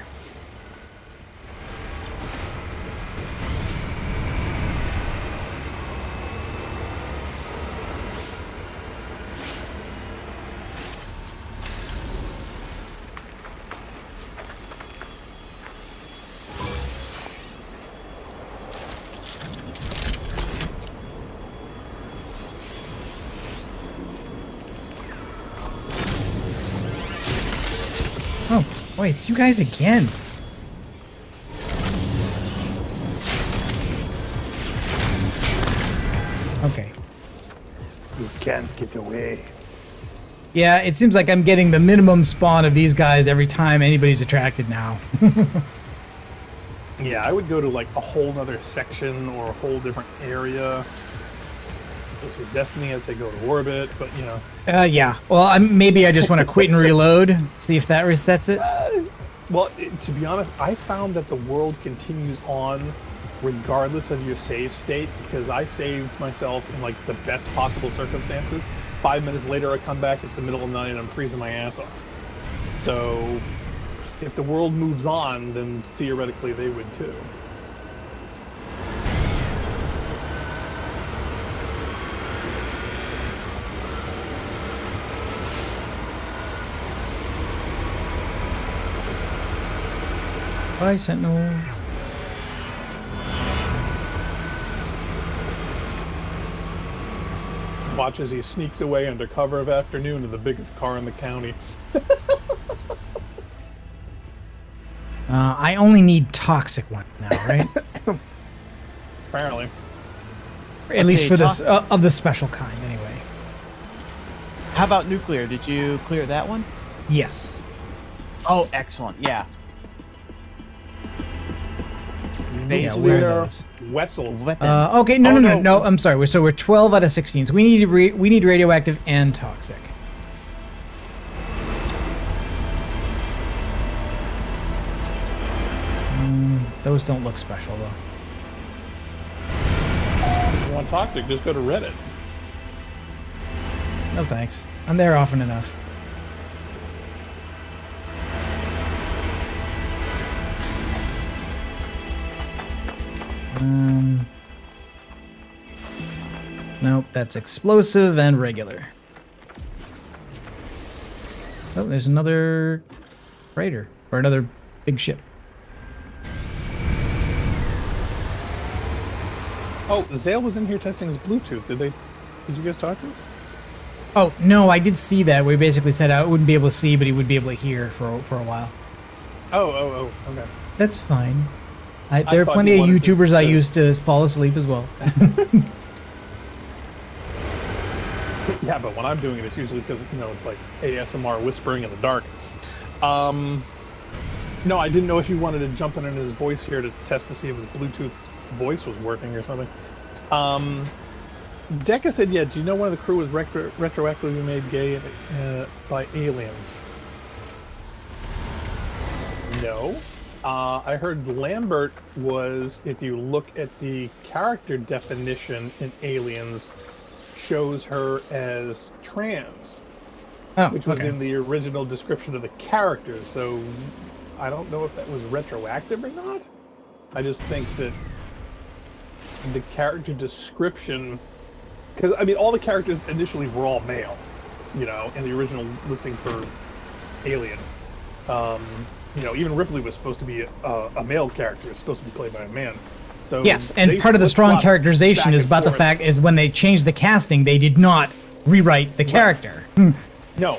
Oh, wait, it's you guys again. Okay. You can't get away. Yeah, it seems like I'm getting the minimum spawn of these guys every time anybody's attracted now. Yeah, I would go to like a whole nother section or a whole different area. With Destiny, I'd say go to orbit, but you know. Yeah. Well, maybe I just want to quit and reload, see if that resets it. Well, to be honest, I found that the world continues on regardless of your save state, because I saved myself in like the best possible circumstances, 5 minutes later, I come back, it's the middle of the night, and I'm freezing my ass off. So, if the world moves on, then theoretically they would too. Bye, Sentinel. Watch as he sneaks away under cover of afternoon in the biggest car in the county. I only need toxic ones now, right? Apparently. Or at least for this of the special kind, anyway. How about nuclear? Did you clear that one? Yes. Oh, excellent. Yeah. Yeah, where are those? Wessels. Okay, no. I'm sorry. We're 12 out of 16. So we need radioactive and toxic. Those don't look special though. If you want toxic, just go to Reddit. No thanks. I'm there often enough. Nope, that's explosive and regular. Oh, there's another freighter or another big ship. Oh, Jeyl was in here testing his Bluetooth. Did you guys talk to him? Oh, no, I did see that. We basically said I wouldn't be able to see, but he would be able to hear for a while. Oh, okay. That's fine. There are plenty of YouTubers I used to fall asleep as well. Yeah, but when I'm doing it, it's usually because, it's like ASMR whispering in the dark. No, I didn't know if you wanted to jump in his voice here to test to see if his Bluetooth voice was working or something. Deca said, yeah, do you know one of the crew was retroactively made gay by aliens? No. I heard Lambert was, if you look at the character definition in Aliens, shows her as trans, which was in the original description of the character. So I don't know if that was retroactive or not. I just think that the character description, because I mean, all the characters initially were all male, in the original listing for Alien. Even Ripley was supposed to be a male character. It was supposed to be played by a man. So yes, and part of the strong characterization is about the fact is when they changed the casting, they did not rewrite the character. No,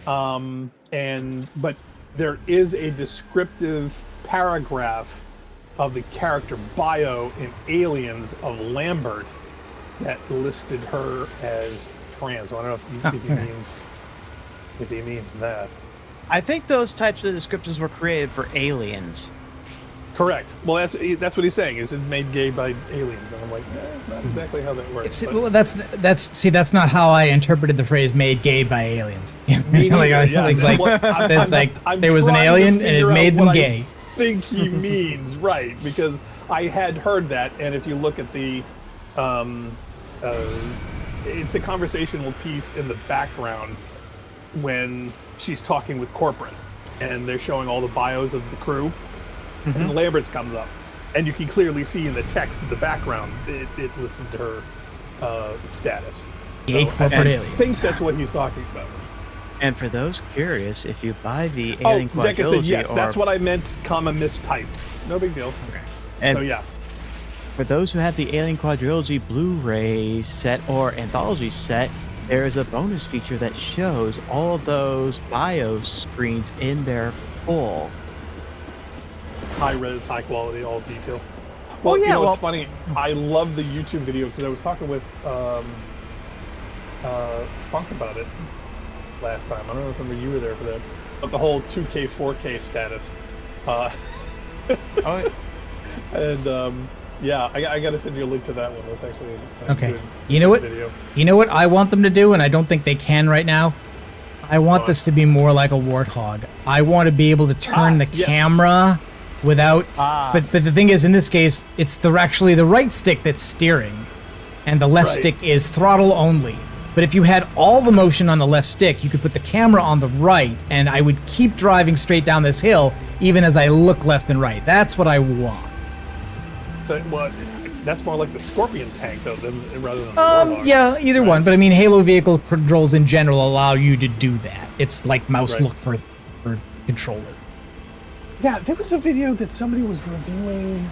but there is a descriptive paragraph of the character bio in Aliens of Lambert that listed her as trans. So I don't know if he means that. I think those types of descriptors were created for aliens. Correct. Well, that's what he's saying. Is it made gay by aliens? And I'm like, not exactly how that works. Well, that's not how I interpreted the phrase "made gay by aliens." There was an alien and it made them gay. I think he means right, because I had heard that, and if you look at the, it's a conversational piece in the background when she's talking with corporate, and they're showing all the bios of the crew. And Lambert's comes up, and you can clearly see in the text in the background it listened to her status. Gay corporate aliens. I think that's what he's talking about. And for those curious, if you buy the Alien Quadrilogy, said yes, that's what I meant, mistyped. No big deal. Okay. And so yeah, for those who have the Alien Quadrilogy Blu-ray set or anthology set, there is a bonus feature that shows all of those bio screens in their full. High res, high quality, all detail. Well, it's funny. I love the YouTube video because I was talking with Funk about it last time. I don't know if you were there for that, but the whole 2K, 4K status. And I got to send you a link to that one. That's actually okay. Good you know what? Video. You know what I want them to do, and I don't think they can right now. I want this to be more like a Warthog. I want to be able to turn the camera without. But the thing is, in this case, it's actually the right stick that's steering, and the left stick is throttle only. But if you had all the motion on the left stick, you could put the camera on the right, and I would keep driving straight down this hill, even as I look left and right. That's what I want. So, well, that's more like the Scorpion tank, though, rather than the Warthog, Yeah, either right? one. But I mean, Halo vehicle controls in general allow you to do that. It's like mouse Right. look for controller. Yeah, there was a video that somebody was reviewing.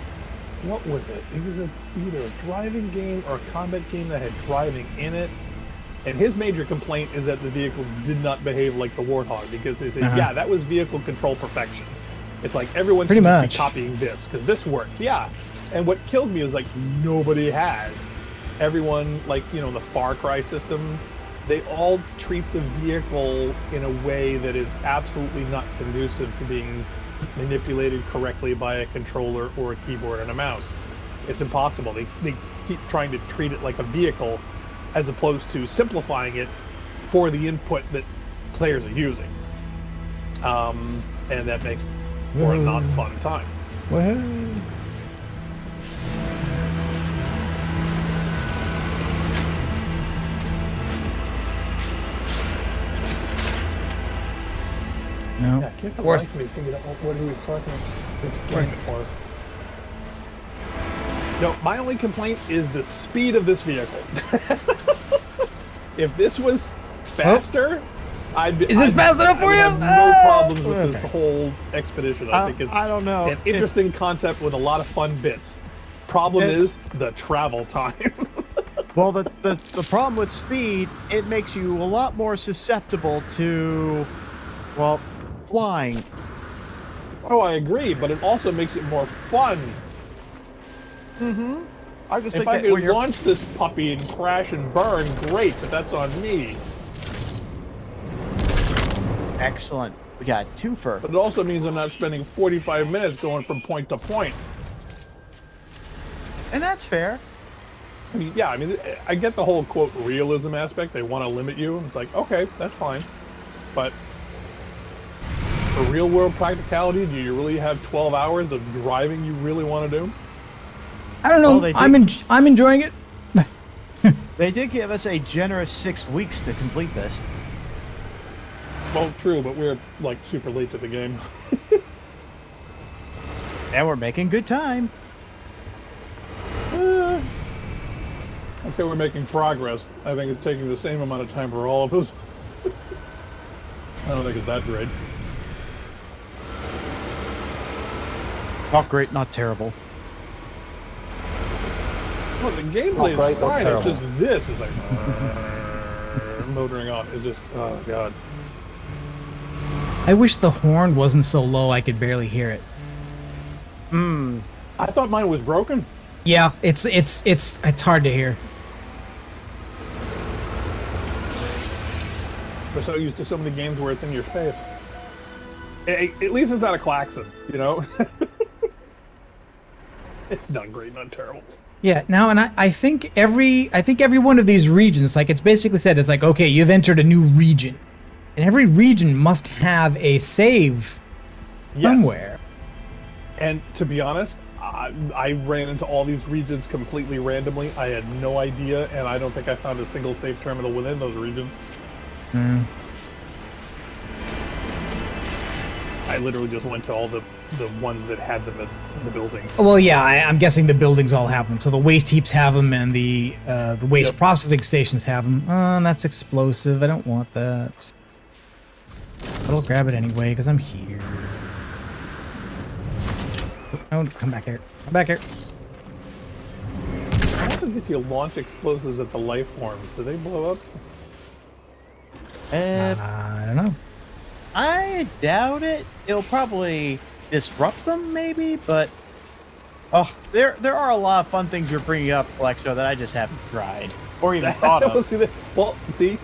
What was it? It was either a driving game or a combat game that had driving in it. And his major complaint is that the vehicles did not behave like the Warthog, because they said, yeah, that was vehicle control perfection. It's like everyone should just be copying this because this works. Yeah. And what kills me is like nobody has. Everyone, like, you know, the Far Cry system, they all treat the vehicle in a way that is absolutely not conducive to being manipulated correctly by a controller or a keyboard and a mouse. It's impossible. They keep trying to treat it like a vehicle as opposed to simplifying it for the input that players are using. And that makes for a not fun time. Well, no. Yeah, I can't Worst. me figure out what he was talking about. Which game it was. No, my only complaint is the speed of this vehicle. If this was faster, I'd be. Is this fast enough for I would you? have no problems with Okay. this whole expedition. I think it's I don't know. an interesting concept with a lot of fun bits. Problem is the travel time. Well, the problem with speed, it makes you a lot more susceptible to, well, flying. Oh, I agree, but it also makes it more fun. I just If think I that when could you're launch this puppy and crash and burn, great, but that's on me. excellent, we got a twofer. But it also means I'm not spending 45 minutes going from point to point. And that's fair. I mean, yeah, I mean, I get the whole, quote, realism aspect. They want to limit you. It's like, okay, that's fine. But for real-world practicality, do you really have 12 hours of driving you really want to do? I don't know. Well, they I'm enjoying it. They did give us a generous 6 weeks to complete this. Well, true, but we're, like, super late to the game. And we're making good time. I'd say we're making progress. I think it's taking the same amount of time for all of us. I don't think it's that great. Not great, not terrible. Well, the gameplay is fine. It's just this is like motoring on. It's just, oh god. I wish the horn wasn't so low I could barely hear it. I thought mine was broken. Yeah, it's hard to hear. We're so used to so many games where it's in your face. At least it's not a klaxon, you know? It's not great, not terrible. Yeah, now, and I think every one of these regions, like it's basically said, it's like, okay, you've entered a new region. And every region must have a save somewhere. And to be honest, I ran into all these regions completely randomly. I had no idea, and I don't think I found a single save terminal within those regions. I literally just went to all the ones that had them at the buildings. Well, yeah, I'm guessing the buildings all have them. So the waste heaps have them, and the waste processing stations have them. That's explosive. I don't want that. But I'll grab it anyway because I'm here. Oh, come back here. Come back here. What happens if you launch explosives at the life forms? Do they blow up? I don't know. I doubt it. It'll probably disrupt them, maybe, but there are a lot of fun things you're bringing up, Alexo, that I just haven't tried or even thought of. See,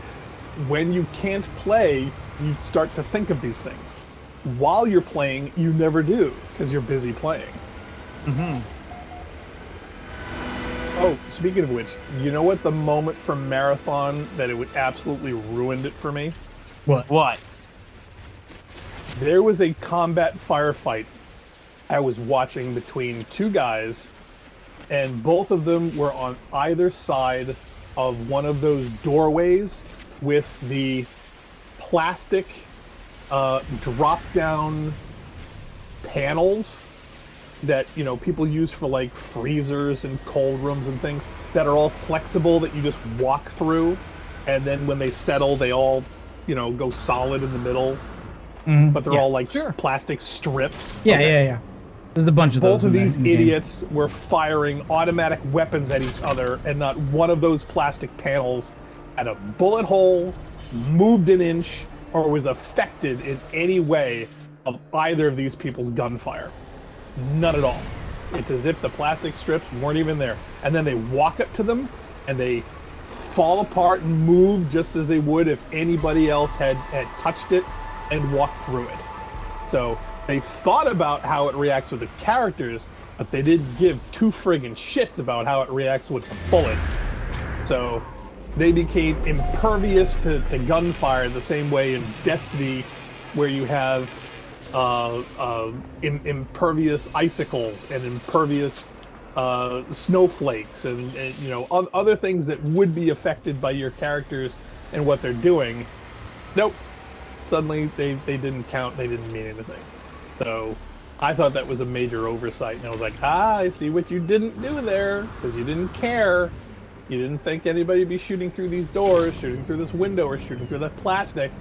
when you can't play, you start to think of these things. While you're playing, you never do because you're busy playing. Oh, speaking of which, you know what the moment from Marathon that it would absolutely ruined it for me? What? There was a combat firefight I was watching between two guys, and both of them were on either side of one of those doorways with the plastic drop-down panels that people use for like freezers and cold rooms and things that are all flexible that you just walk through, and then when they settle, they all go solid in the middle. But they're all like plastic strips. Yeah. There's a bunch of those. Both of these in the idiots game. were firing automatic weapons at each other, and not one of those plastic panels had a bullet hole, moved an inch, or was affected in any way of either of these people's gunfire. None at all. It's as if the plastic strips weren't even there. And then they walk up to them, and they fall apart and move just as they would if anybody else had touched it and walked through it. So they thought about how it reacts with the characters, but they didn't give two friggin' shits about how it reacts with the bullets. So they became impervious to gunfire the same way in Destiny, where you have impervious icicles and impervious snowflakes and other things that would be affected by your characters and what they're doing. Nope. Suddenly they didn't count. They didn't mean anything. So I thought that was a major oversight, and I was like, I see what you didn't do there, because you didn't care. You didn't think anybody would be shooting through these doors, shooting through this window, or shooting through that plastic.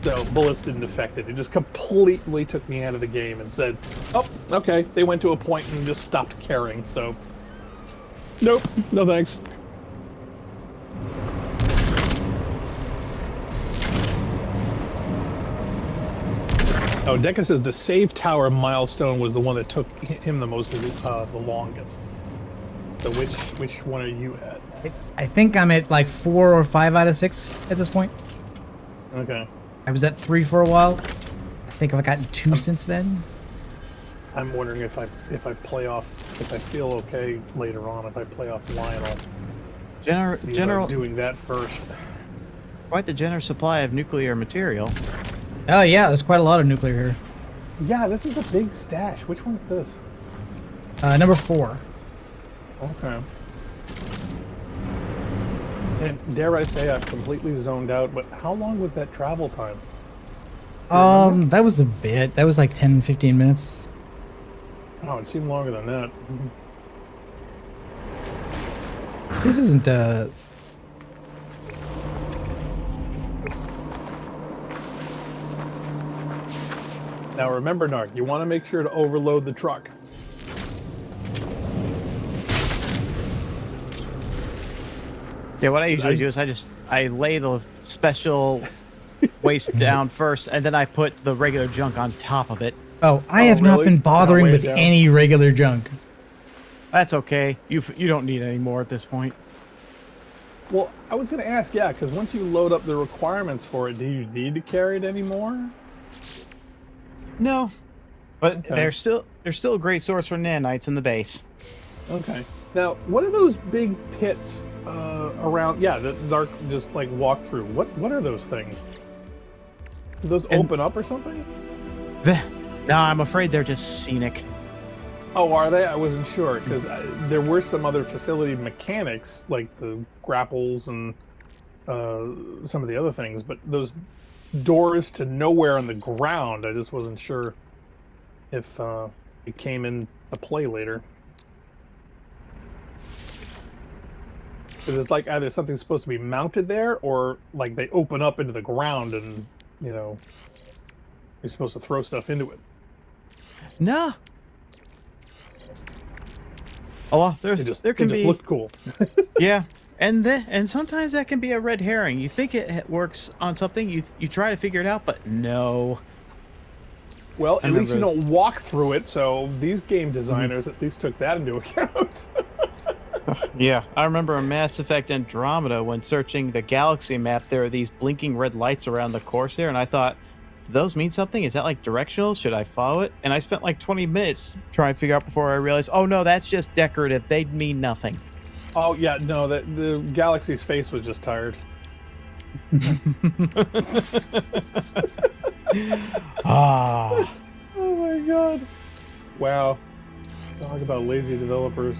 So bullets didn't affect it. It just completely took me out of the game and said, oh, okay, they went to a point and just stopped caring. So, nope, no thanks. Oh, Deca says the save tower milestone was the one that took him the longest. So which one are you at? I think I'm at like 4 or 5 out of 6 at this point. Okay. I was at 3 for a while. I think I've gotten 2 since then. I'm wondering if I play off, if I feel okay later on, if I play off Lionel. General doing that first. Quite the generous supply of nuclear material. Oh yeah, there's quite a lot of nuclear here. Yeah, this is a big stash. Which one's this? Number 4. Okay. And dare I say I've completely zoned out, but how long was that travel time? That was a bit. That was like 10, 15 minutes. Oh, it seemed longer than that. This isn't, Now remember, Narc, you want to make sure to overload the truck. Yeah, what I usually do is I lay the special waste down first, and then I put the regular junk on top of it. Oh, I have not really? been bothering Weigh it with down. any regular junk. That's okay. You don't need any more at this point. Well, I was going to ask, yeah, because once you load up the requirements for it, do you need to carry it anymore? No, but Okay. they're still a great source for nanites in the base. Okay. Now, what are those big pits around? Yeah, that Dark just like walk through. What are those things? Do those open up or something? No, I'm afraid they're just scenic. Oh, are they? I wasn't sure because there were some other facility mechanics like the grapples and some of the other things, but those doors to nowhere on the ground, I just wasn't sure if it came into play later. Because it's like either something's supposed to be mounted there, or like they open up into the ground and you're supposed to throw stuff into it. No. Oh well, there can be. Look cool. Yeah, and sometimes that can be a red herring. You think it works on something, you try to figure it out, but no. Well, at least you don't walk through it, so these game designers at least took that into account. Yeah, I remember in Mass Effect Andromeda when searching the galaxy map, there are these blinking red lights around the Corsair, and I thought, do those mean something? Is that like directional? Should I follow it? And I spent like 20 minutes trying to figure out before I realized, oh no, that's just decorative. They mean nothing. Oh yeah, no, the galaxy's face was just tired. Ah. Oh my god. Wow. Talk about lazy developers.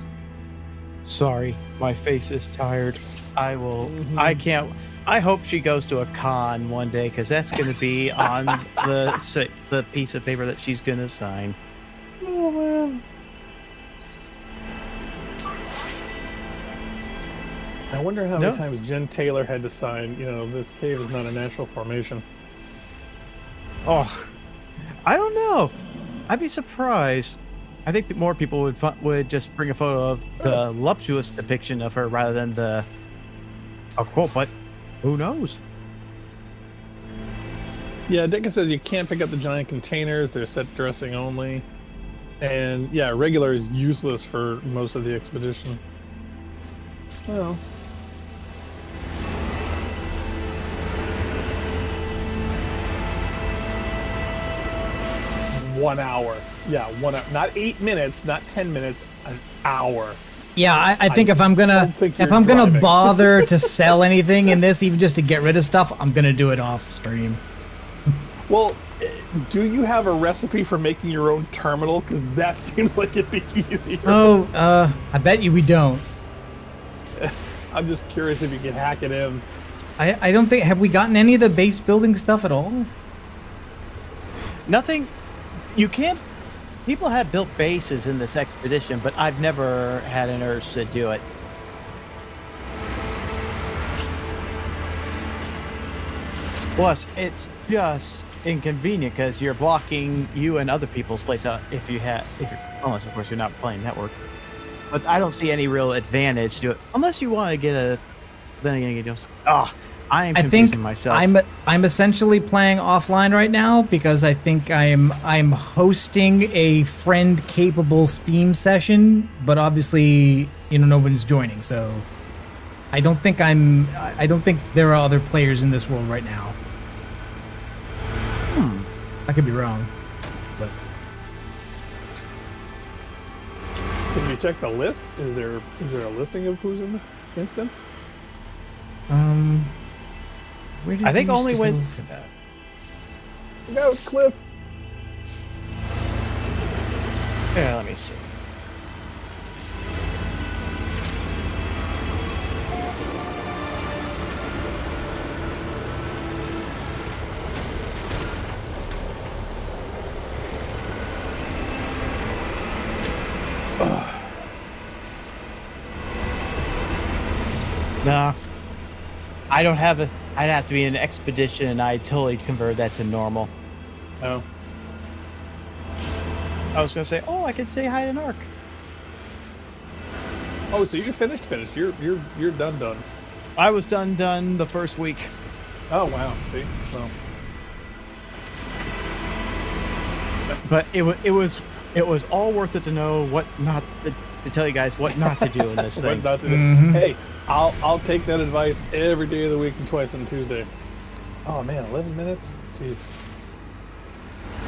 Sorry, my face is tired. I will. I can't. I hope she goes to a con one day because that's going to be on the piece of paper that she's going to sign. Oh man. I wonder how many times Jen Taylor had to sign, this cave is not a natural formation. Oh, I don't know. I'd be surprised. I think that more people would just bring a photo of the voluptuous depiction of her rather than a quote, but who knows? Yeah, Dicka says you can't pick up the giant containers. They're set dressing only. And yeah, regular is useless for most of the expedition. Well. 1 hour. Yeah, 1 hour. Not 8 minutes, not 10 minutes, an hour. Yeah, I think if I'm gonna bother to sell anything in this, even just to get rid of stuff, I'm gonna do it off stream. Well, do you have a recipe for making your own terminal? Because that seems like it'd be easier. Oh, I bet you we don't. I'm just curious if you can hack it in. I don't think, have we gotten any of the base building stuff at all? Nothing. You can't. People have built bases in this expedition, but I've never had an urge to do it. Plus, it's just inconvenient because you're blocking you and other people's place out unless of course you're not playing network. But I don't see any real advantage to it unless you want to get a. Then again, you just I am confusing myself. I'm essentially playing offline right now because I think I'm hosting a friend capable Steam session, but obviously no one's joining, so I don't think there are other players in this world right now. I could be wrong, but can you check the list? Is there a listing of who's in this instance? Where did I think we used only to when go for that? Look out, Cliff. Yeah, let me see. Nah. I don't have a. I'd have to be in an expedition, and I totally convert that to normal. Oh. I was gonna say, I could say hi to Narc. Oh, so you finished? You're done. I was done the first week. Oh wow. See, well. But it was all worth it to know what not to tell you guys what not to do in this thing. What not to do. Hey, I'll take that advice every day of the week and twice on Tuesday. Oh man, 11 minutes? Jeez.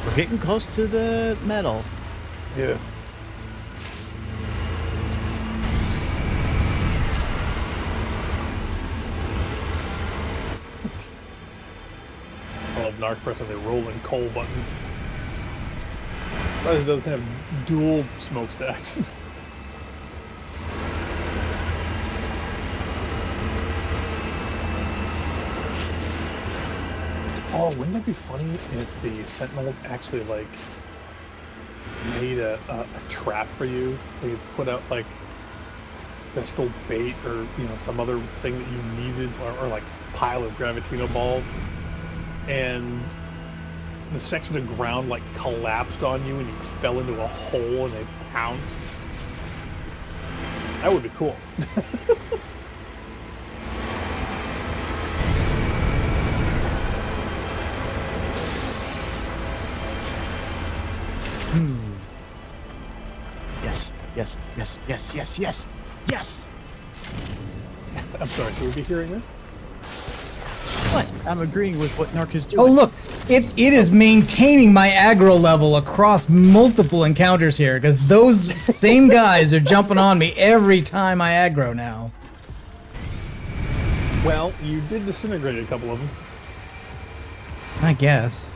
We're getting close to the medal. Yeah. I love Narc pressing the rolling coal button. It doesn't have dual smokestacks. Oh, wouldn't that be funny if the Sentinels actually made a trap for you? They put out pistol bait or some other thing that you needed, or pile of Gravitino balls, and the section of ground collapsed on you and you fell into a hole and they pounced. That would be cool. Yes. I'm sorry, should we be hearing this? What? I'm agreeing with what Narc is doing. Oh look, it is maintaining my aggro level across multiple encounters here because those same guys are jumping on me every time I aggro now. Well, you did disintegrate a couple of them. I guess.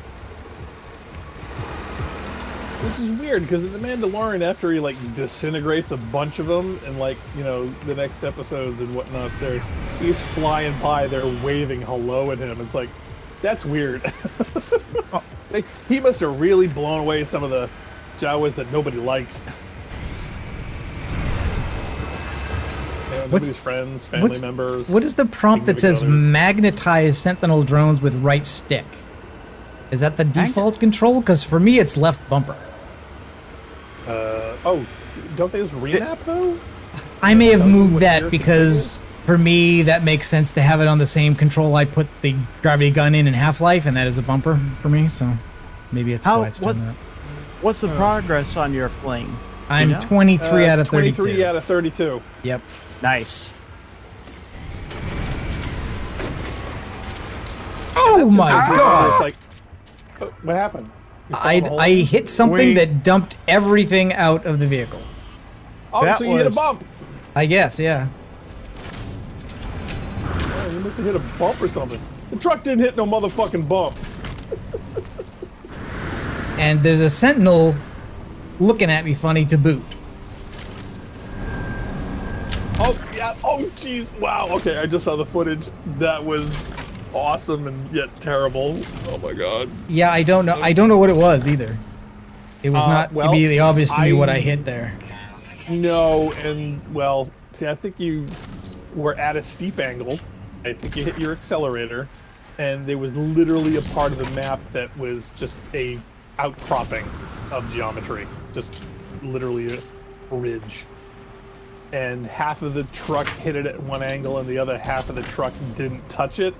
Which is weird, because in The Mandalorian, after he, like, disintegrates a bunch of them, and, like, you know, the next episodes and whatnot, he's flying by, they're waving hello at him. It's like, that's weird. He must have really blown away some of the Jawas that nobody liked. Nobody's friends, family members. What is the prompt that says magnetize Sentinel drones with right stick? Is that the default control? Because for me, it's left bumper. Oh, don't they use remap though? I may have moved that because for me, that makes sense to have it on the same control I put the gravity gun in Half-Life, and that is a bumper for me. So maybe it's why it's done that. What's the progress on your fling? I'm 23 out of 32. 23 out of 32. Yep. Nice. Oh my god! It's like, what happened? I hit something that dumped everything out of the vehicle. Oh, so you hit a bump. I guess, yeah. Oh, you must have hit a bump or something. The truck didn't hit no motherfucking bump. And there's a Sentinel looking at me funny to boot. Oh, yeah. Oh, jeez. Wow. Okay, I just saw the footage. That was awesome and yet terrible. Oh my god. Yeah, I don't know. I don't know what it was either. It was not immediately obvious to me what I hit there. No, and well, see, I think you were at a steep angle. I think you hit your accelerator, and there was literally a part of the map that was just a outcropping of geometry, just literally a ridge. And half of the truck hit it at one angle, and the other half of the truck didn't touch it.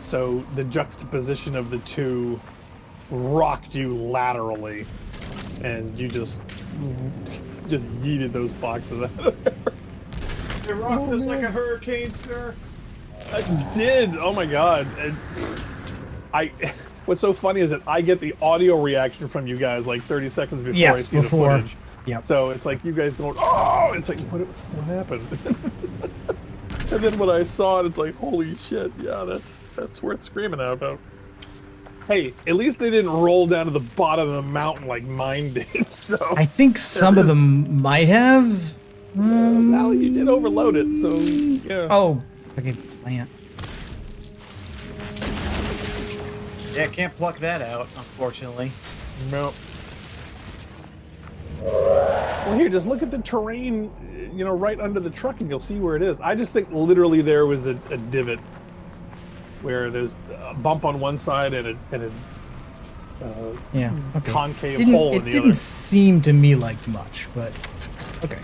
So the juxtaposition of the two rocked you laterally, and you just yeeted those boxes out of there. It rocked us like a hurricane, sir. I did. Oh my god. And what's so funny is that I get the audio reaction from you guys like 30 seconds before I see the footage. Yep. So it's like you guys going, oh! It's like, what happened? And then when I saw it, it's like, holy shit, yeah, that's worth screaming about. Hey, at least they didn't roll down to the bottom of the mountain like mine did, so... I think some of them might have. Well, you did overload it, so, yeah. Oh, okay, plant. Yeah, can't pluck that out, unfortunately. No. Well, here, just look at the terrain, you know, right under the truck, and you'll see where it is. I just think literally there was a divot where there's a bump on one side and a concave hole in the other. It didn't seem to me like much, but okay.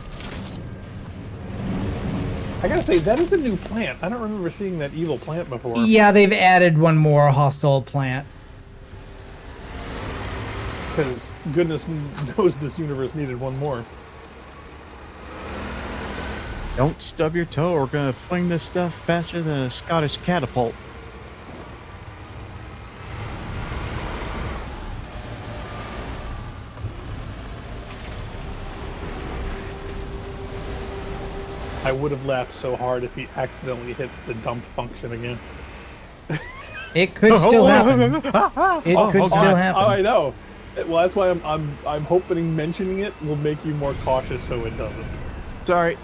I gotta say, that is a new plant. I don't remember seeing that evil plant before. Yeah, they've added one more hostile plant. Because goodness knows this universe needed one more. Don't stub your toe, or we're gonna fling this stuff faster than a Scottish catapult. I would have laughed so hard if he accidentally hit the dump function again. It could still happen. It could still happen. Oh, I know. Well, that's why I'm hoping mentioning it will make you more cautious so it doesn't. Sorry,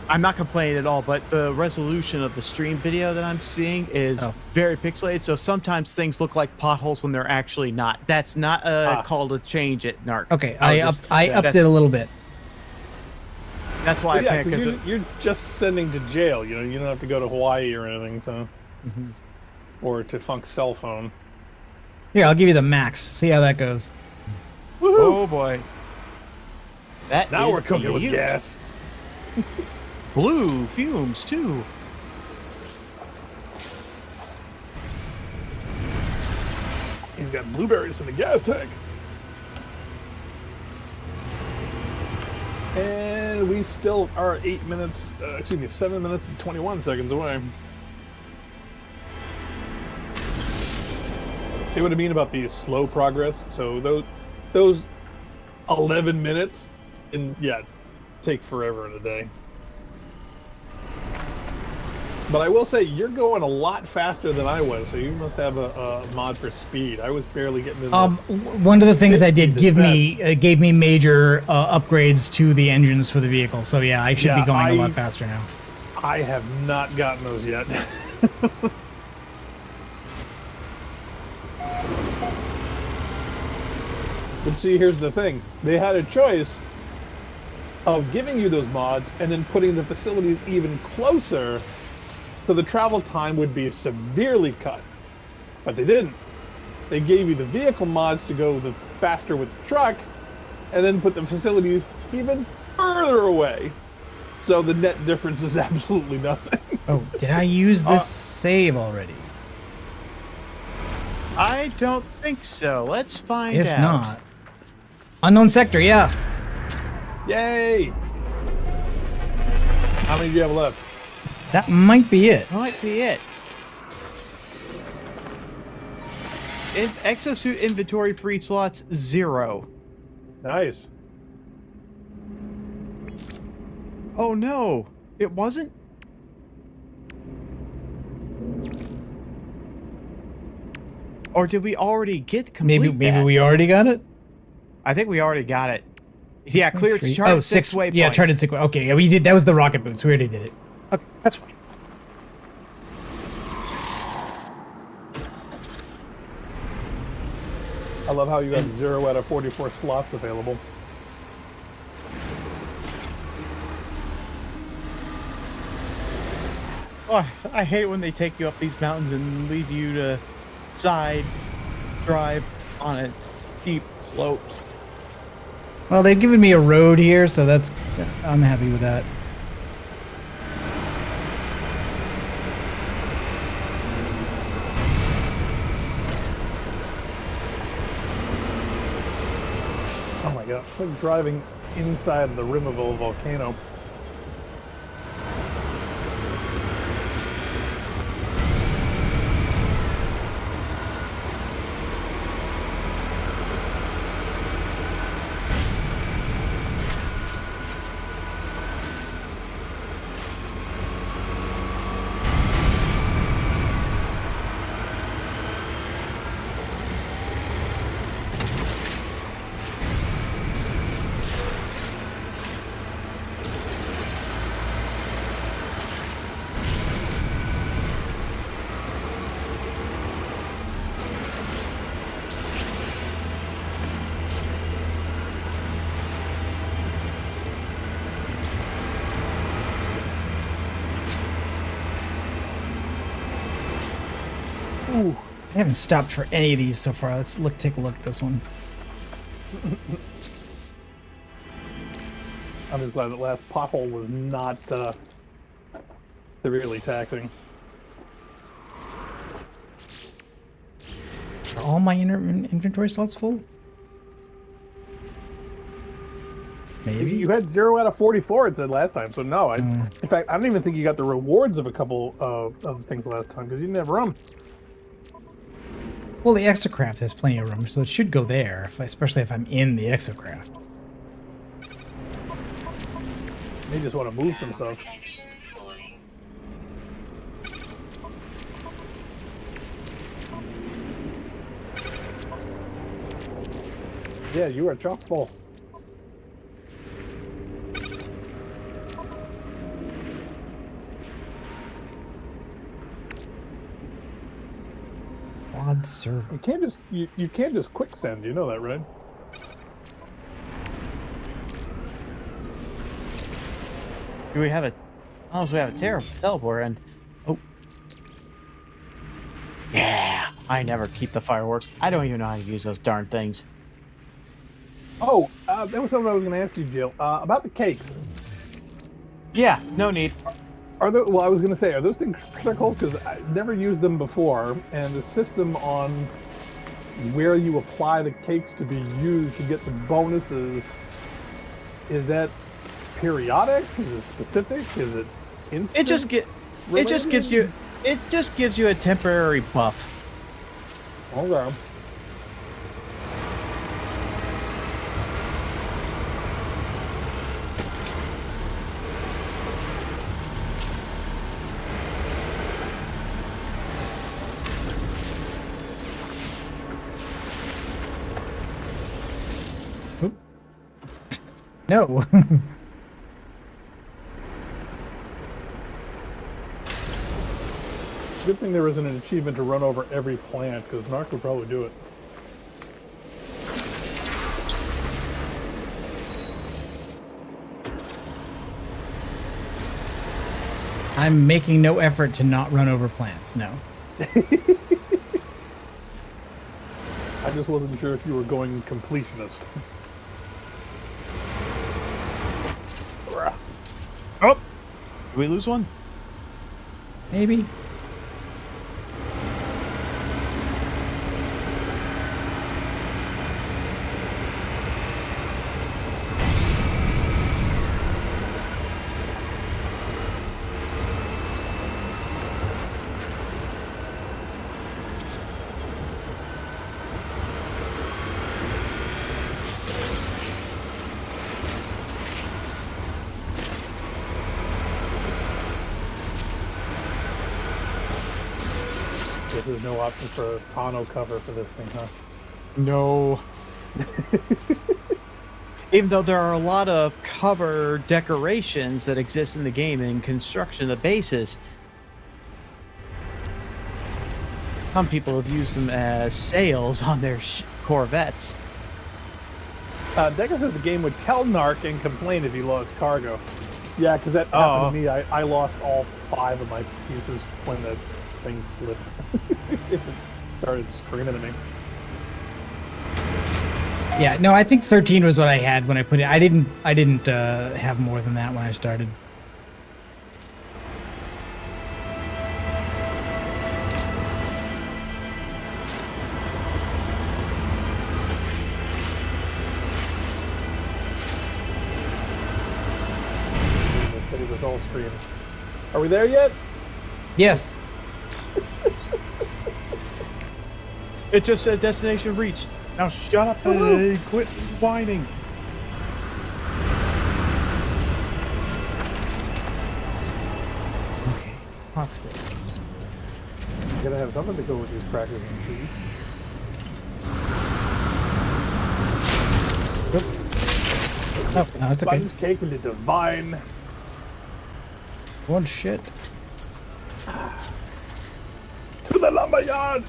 I'm not complaining at all, but the resolution of the stream video that I'm seeing is very pixelated, so sometimes things look like potholes when they're actually not. That's not a call to change it, Narc. Okay, I upped it a little bit. That's why I panicked. Because you're just sending to Jeyl, you know, you don't have to go to Hawaii or anything, so... Mm-hmm. Or to Funk's cell phone. Here, I'll give you the max. See how that goes. Woohoo! Oh boy. Now we're cooking with gas. Blue fumes too. He's got blueberries in the gas tank. And we still are 7 minutes and 21 seconds away. See what I mean about the slow progress? So those 11 minutes, take forever in a day. But I will say, you're going a lot faster than I was, so you must have a mod for speed. I was barely getting in the One of the things I did 50s at gave me major upgrades to the engines for the vehicle. So yeah, I should be Yeah, going a lot faster now. I have not gotten those yet. But see, here's the thing. They had a choice of giving you those mods and then putting the facilities even closer, so the travel time would be severely cut. But they didn't. They gave you the vehicle mods to go the faster with the truck, and then put the facilities even further away. So the net difference is absolutely nothing. Oh, did I use this save already? I don't think so. Let's find out. If not, unknown sector. Yeah. Yay! How many do you have left? That might be it. Might be it. Exosuit inventory free slots 0. Nice. Oh no, it wasn't? Or did we already get complete Maybe we already got it. I think we already got it. Yeah, cleared Three. charted Oh, 6 waypoints. Yeah, charted 6 way. Okay, yeah, we did. That was the rocket boots. We already did it. Okay, that's fine. I love how you got 0 out of 44 slots available. Oh, I hate it when they take you up these mountains and leave you to side drive on its steep slopes. Well, they've given me a road here, so I'm happy with that. Oh my god, it's like driving inside the rim of a volcano. Ooh, I haven't stopped for any of these so far. Let's take a look at this one. I'm just glad that last pothole was not severely taxing. Are all my inventory slots full? Maybe. You had 0 out of 44, it said last time, so no. In fact, I don't even think you got the rewards of a couple of the things last time, because you didn't have room. Well, the exocraft has plenty of room, so it should go there, especially if I'm in the exocraft. You just want to move some stuff. Protection falling. Yeah, you are chock full. Quad server. You can't just quick send, you know that, right? Do we have a... Oh, so we have a teleport and... Oh. Yeah! I never keep the fireworks. I don't even know how to use those darn things. Oh, that was something I was going to ask you, Jeyl. About the cakes. Yeah, no need. Well, I was going to say, are those things critical? Because I've never used them before, and the system on where you apply the cakes to be used to get the bonuses, is that periodic? Is it specific? Is it instant? It just gives you a temporary buff. Okay. No. Good thing there isn't an achievement to run over every plant, because Narc would probably do it. I'm making no effort to not run over plants. No. I just wasn't sure if you were going completionist. Oh, did we lose one? Maybe. There's no option for tonneau cover for this thing, huh? No. Even though there are a lot of cover decorations that exist in the game and construction of bases, some people have used them as sails on their Corvettes. Decker said the game would tell Narc and complain if he lost cargo. Yeah, because that happened to me. I lost all 5 of my pieces when the thing slipped. It started screaming at me. Yeah, no, I think 13 was what I had when I put it. I didn't have more than that when I started. Let's save this whole stream. Are we there yet? Yes. It just said destination reached. Now shut up and quit whining. Okay. Toxic. You gotta have something to go with these crackers and cheese. Oh, no, it's okay. Sponge cake and the divine. One shit. To the lumberyard!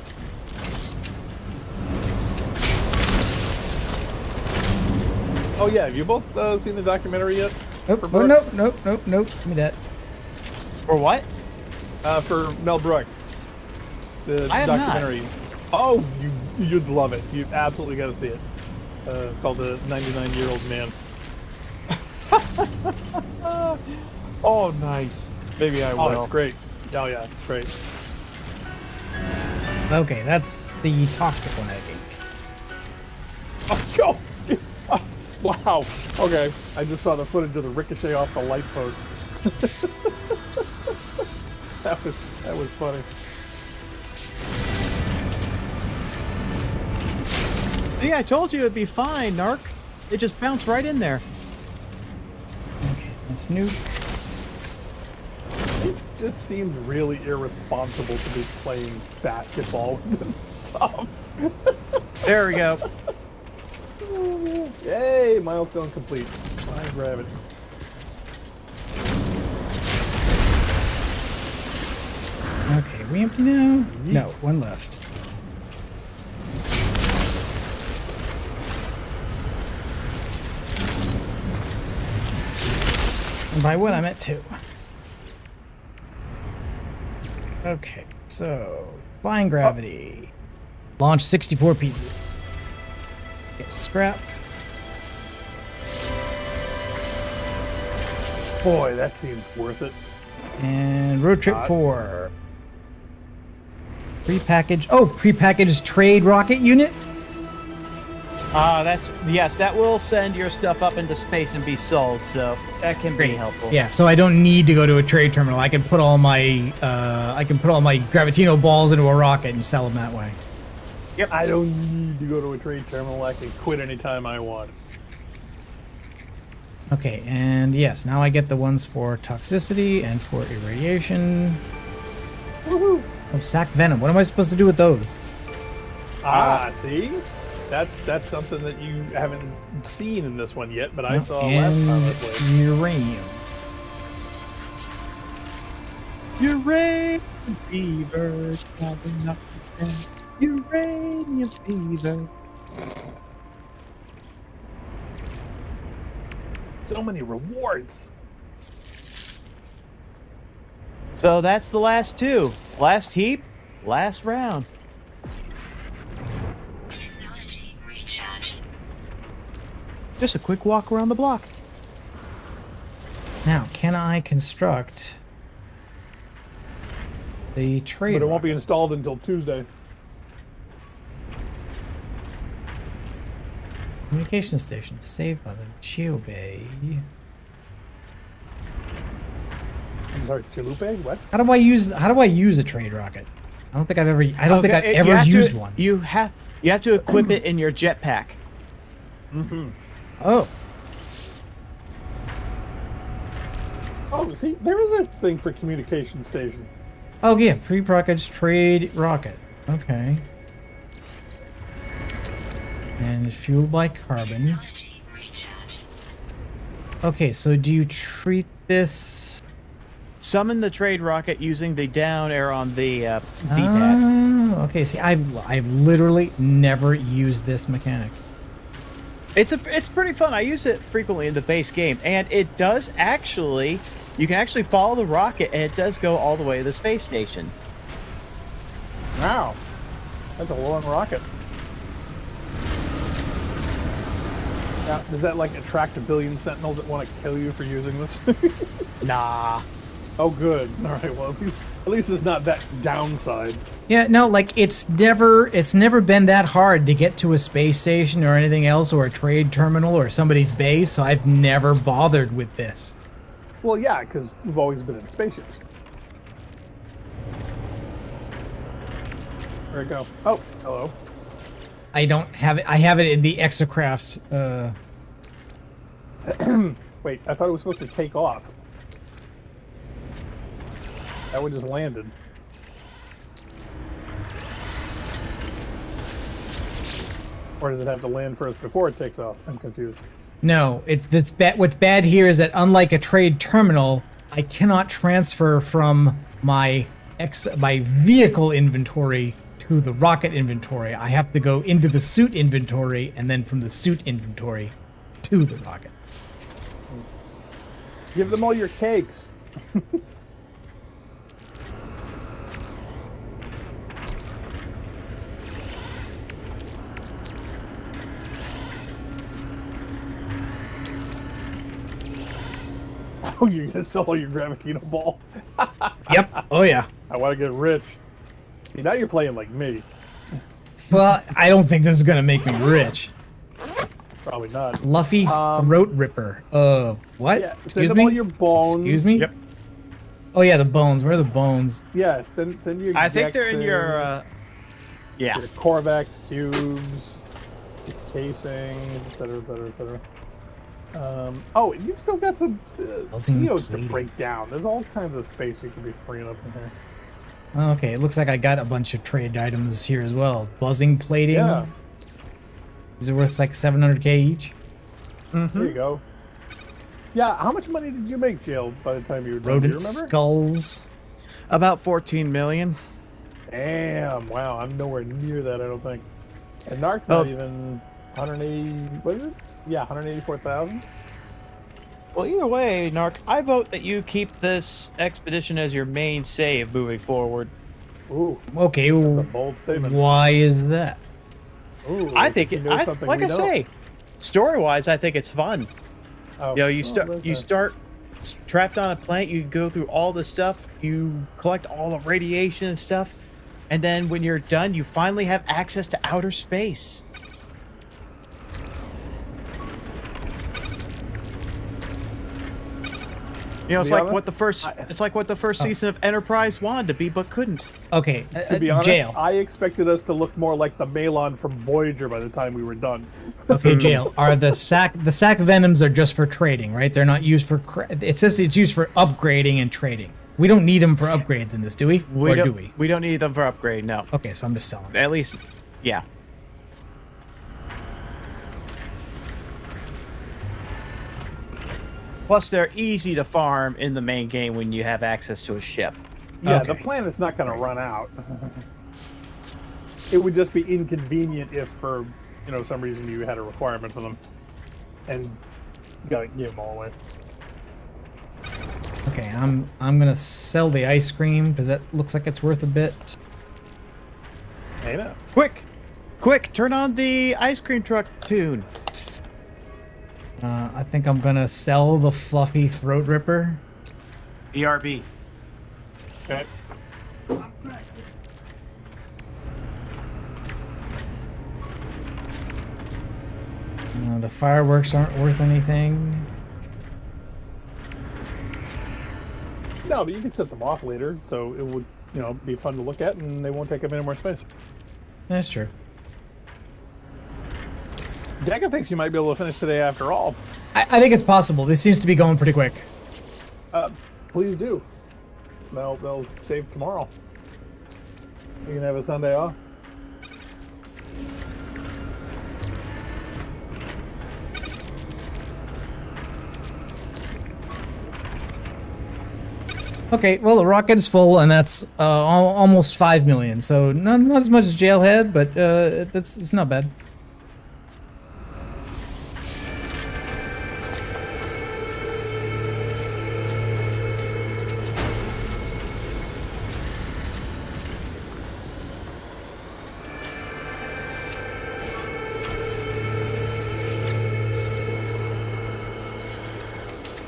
Oh yeah, have you both seen the documentary yet? Nope. For Oh, Brooks? nope. Give me that. For what? For Mel Brooks. The I have not. documentary. Oh, you'd love it. You absolutely got to see it. It's called The 99-Year-Old Man. Oh, nice. Maybe I will. Oh, it's great. Oh yeah, it's great. Okay, that's the toxic one, I think. Oh, Joe! Oh, wow. Okay, I just saw the footage of the ricochet off the light post. that was funny. See, I told you it'd be fine, Narc. It just bounced right in there. Okay, let's nuke. It just seems really irresponsible to be playing basketball with this stuff. There we go. Yay, milestone complete. Fine gravity. Okay, we empty now? Yeet. No, one left. And by one, I'm at 2. Okay, so flying gravity. Launch 64 pieces. Get scrap. Boy, that seems worth it. And road trip 4. Prepackaged. Oh, prepackaged trade rocket unit. Yes, that will send your stuff up into space and be sold, so that can be helpful. Yeah, so I don't need to go to a trade terminal. I can put all my Gravitino balls into a rocket and sell them that way. Yep. I don't need to go to a trade terminal. I can quit anytime I want. Okay, and yes, now I get the ones for toxicity and for irradiation. Woohoo! Oh, sac venom. What am I supposed to do with those? See? That's something that you haven't seen in this one yet, but I saw last And time I played. uranium. Uranium fever, coming up again. Uranium fever. So many rewards. So that's the last two. Last heap, last round. Technology recharging. Just a quick walk around the block. Now, can I construct the trade? But it won't be rocket? installed until Tuesday. Communication station, save button, Jeyl Bay. I'm sorry, Chalupe? What? How do I use a trade rocket? I don't think I've ever You used have to, one. You have to equip it in your jetpack. Mm-hmm. Oh, Oh, see, there is a thing for communication station. oh yeah, pre-packaged trade rocket. Okay. And it's fueled by carbon. Technology recharging. Okay, so do you treat this? Summon the trade rocket using the down arrow on the D-pad. Oh, okay. See, I've literally never used this mechanic. It's pretty fun. I use it frequently in the base game, and it does actually. You can actually follow the rocket, and it does go all the way to the space station. Wow. That's a long rocket. Now, does that like attract a billion sentinels that want to kill you for using this? Nah. Oh, good. All right. Well, at least it's not that downside. Yeah, no, like it's never been that hard to get to a space station or anything else or a trade terminal or somebody's base, so I've never bothered with this. Well, yeah, because we've always been in spaceships. There we go. Oh, hello. I don't have it. I have it in the exocrafts. Wait, I thought it was supposed to take off. That one just landed. Or does it have to land first before it takes off? I'm confused. No, it's bad. What's bad here is that unlike a trade terminal, I cannot transfer from my vehicle inventory to the rocket inventory. I have to go into the suit inventory and then from the suit inventory to the rocket. Give them all your cakes. Oh, you're gonna sell all your Gravitino balls? Yep. Oh yeah. I want to get rich. See, now you're playing like me. Well, I don't think this is gonna make me rich. Probably not. Luffy throat ripper. What? Yeah, Excuse send them me. all your bones. Excuse me. Yep. Oh yeah, the bones. Where are the bones? Yeah, send your. I think they're in your. Yeah. Your Corvax cubes, your casings, etc., etc., etc. Oh, you've still got some Buzzing CEOs to plating. break down. There's all kinds of space you could be freeing up in here. Okay, it looks like I got a bunch of trade items here as well. Buzzing plating. Yeah, Is it worth like 700k each? there you go. Yeah, how much money did you make, Jeyl, by the time you were done? Do you Rodent remember? skulls. About 14 million. Damn, wow, I'm nowhere near that, I don't think. And Narc's Oh. not even 180, what is it? Yeah, 184,000? Well, either way, Narc, I vote that you keep this expedition as your main save moving forward. Ooh, Okay, that's a bold statement. why is that? Ooh, I think he it. knows something Like we I don't. say, story-wise, I think it's fun. Oh, You know, you there's that. start trapped on a planet. You go through all the stuff. You collect all the radiation and stuff, and then when you're done, you finally have access to outer space. You know, it's be like honest, what the first. It's like what the first season of Enterprise wanted to be, but couldn't. Okay, To be honest, Jeyl. I expected us to look more like the Malon from Voyager by the time we were done. Okay, Jeyl. Are the sac venoms are just for trading, right? They're not used for. It says it's used for upgrading and trading. We don't need them for upgrades in this, do we? Or do we? We don't need them for upgrade. No. Okay, so I'm just selling. At least, yeah. Plus, they're easy to farm in the main game when you have access to a ship. Yeah, the Okay. planet's not going to run out. It would just be inconvenient if, for some reason, you had a requirement for them, and you gotta give them all away. Okay, I'm gonna sell the ice cream because that looks like it's worth a bit. Ain't it? Quick! Turn on the ice cream truck tune. I think I'm gonna sell the fluffy throat ripper. BRB. Okay. The fireworks aren't worth anything. No, but you can set them off later, so it would, be fun to look at, and they won't take up any more space. That's true. Deca thinks you might be able to finish today after all. I think it's possible. This seems to be going pretty quick. Please do. They'll save tomorrow. You can have a Sunday off. Okay, well, the rocket is full, and that's almost 5 million. So not as much as Jeyl had, but it's not bad.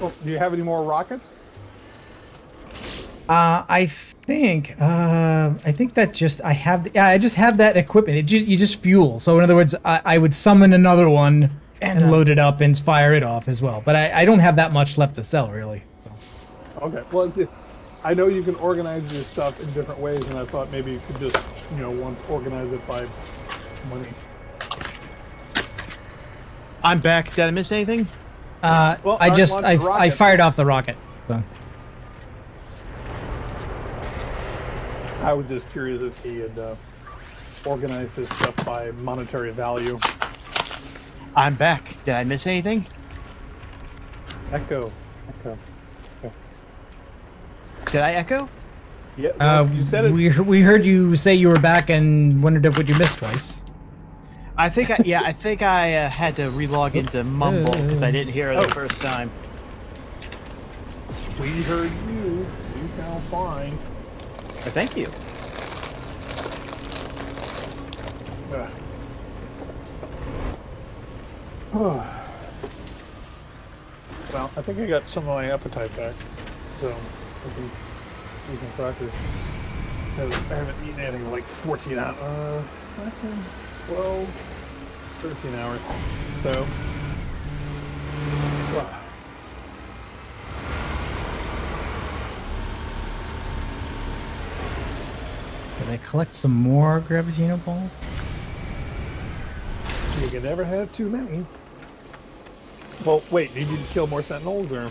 Well, do you have any more rockets? I think that just I just have that equipment. You just fuel. So in other words, I would summon another one and load it up and fire it off as well. But I don't have that much left to sell really. So. Okay. Well, I know you can organize your stuff in different ways, and I thought maybe you could just, organize it by money. I'm back. Did I miss anything? Well, I launched the I rocket. fired off the rocket. So. I was just curious if he had organized his stuff by monetary value. I'm back. Did I miss anything? Echo. Did I echo? Yeah, well, you said it. We heard you say you were back and wondered if what you missed twice. I think I had to relog into Mumble because I didn't hear it the first time. We heard you. You sound fine. Thank you. Well, I think I got some of my appetite back. So, this is decent practice. I haven't eaten anything in like 14 hours. 12, 13 hours. So, wow. Did I collect some more Gravitino balls? You can never have too many. Well, wait, do you need to kill more sentinels, or?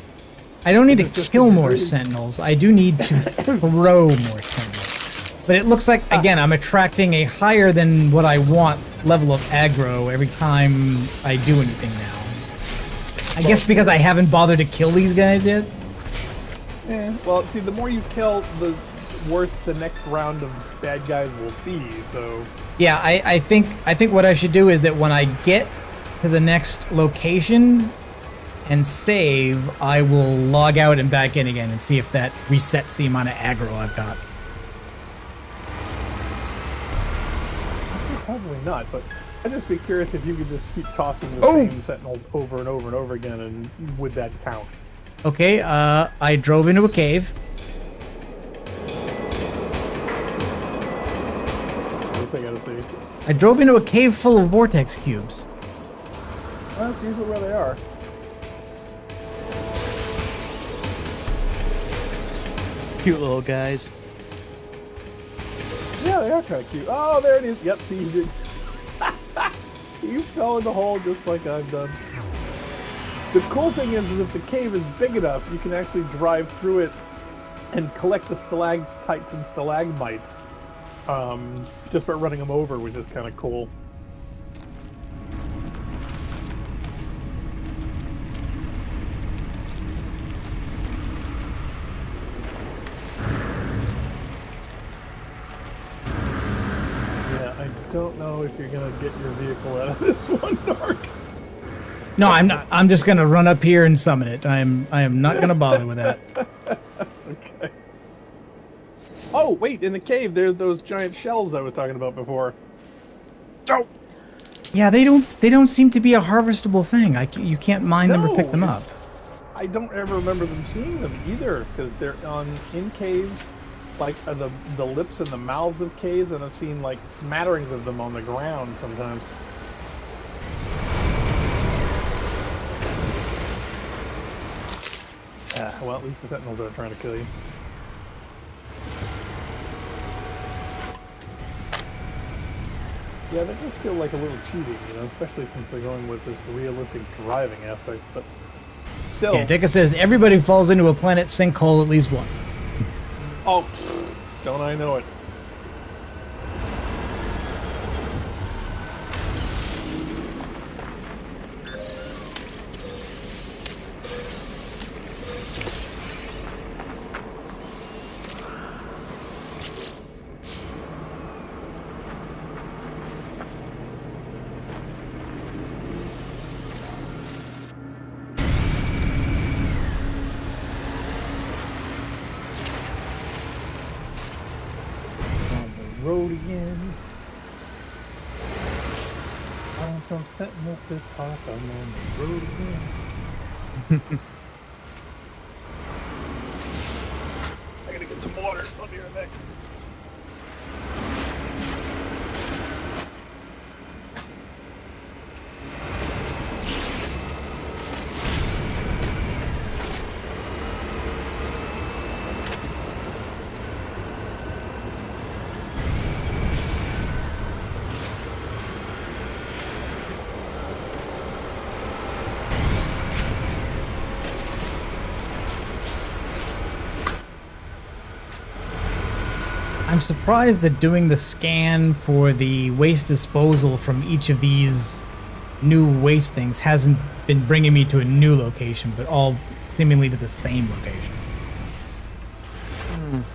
I don't need to Is it just kill that you're more greedy? sentinels. I do need to throw more sentinels. But it looks like, again, I'm attracting a higher than what I want level of aggro every time I do anything now. I guess because I haven't bothered to kill these guys yet. Yeah. Well, see, the more you kill, the worse the next round of bad guys will be. So. Yeah, I think what I should do is that when I get to the next location and save, I will log out and back in again and see if that resets the amount of aggro I've got. Probably not, but I'd just be curious if you could just keep tossing the same sentinels over and over and over again, and would that count? Okay, I drove into a cave. This I gotta see. I drove into a cave full of vortex cubes. Well, that's usually where they are. Cute little guys. Yeah, they are kind of cute. Oh, there it is. Yep, see, you did. You fell in the hole just like I've done. The cool thing is if the cave is big enough, you can actually drive through it and collect the stalactites and stalagmites just by running them over, which is kind of cool. don't know if you're gonna get your vehicle out of this one, Dark. No, I'm not. I'm just gonna run up here and summon it. I am not gonna bother with that. Okay. Oh, wait, in the cave, there's those giant shelves I was talking about before. Oh! Yeah, they don't seem to be a harvestable thing. You can't mine them or pick them up. I don't ever remember them seeing them either, because they're in caves, like the lips and the mouths of caves, and I've seen like smatterings of them on the ground sometimes. Well, at least the sentinels aren't trying to kill you. Yeah, that does feel like a little cheating, especially since they're going with this realistic driving aspect, but still. Yeah, Dicka says everybody falls into a planet sinkhole at least once. Oh, don't I know it. Road again. On some sentinels to toss, I'm on the road again. I gotta get some water. I'll be right back. I'm surprised that doing the scan for the waste disposal from each of these new waste things hasn't been bringing me to a new location, but all seemingly to the same location.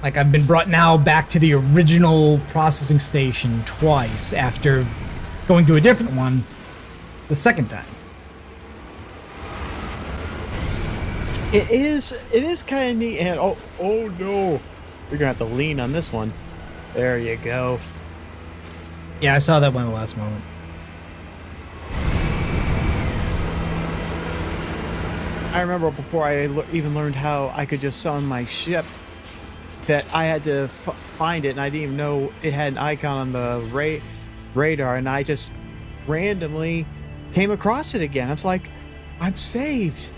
Like I've been brought now back to the original processing station twice after going to a different one the second time. It is kind of neat, and oh no, you're gonna have to lean on this one. There you go. Yeah, I saw that one at the last moment. I remember before I even learned how I could just summon my ship, that I had to find it, and I didn't even know it had an icon on the radar, and I just randomly came across it again. I was like, I'm saved.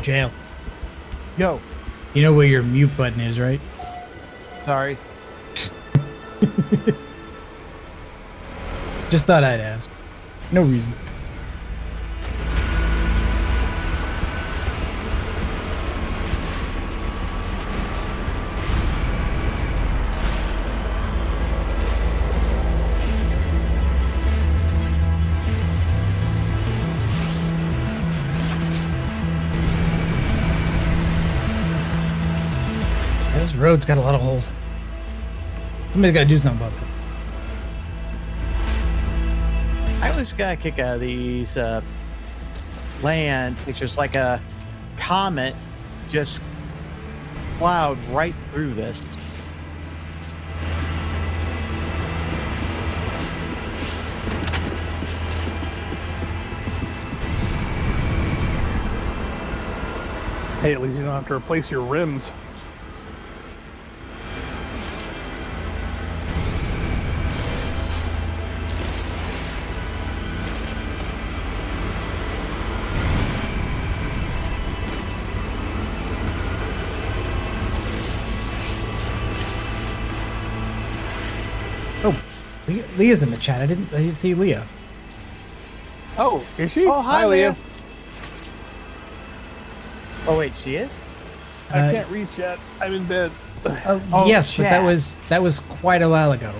Jeyl, Yo, you know where your mute button is, right? sorry. Just thought I'd ask. No reason. This road's got a lot of holes. Somebody's got to do something about this. I always got a kick out of these land pictures, like a comet just plowed right through this. Hey, at least you don't have to replace your rims. Oh, Leah's in the chat. I didn't see Leah. Oh, is she? Oh, hi, Leah. Leah. Oh wait, she is? I can't reach yet. I'm in bed. Oh, Yes, but that was quite a while ago.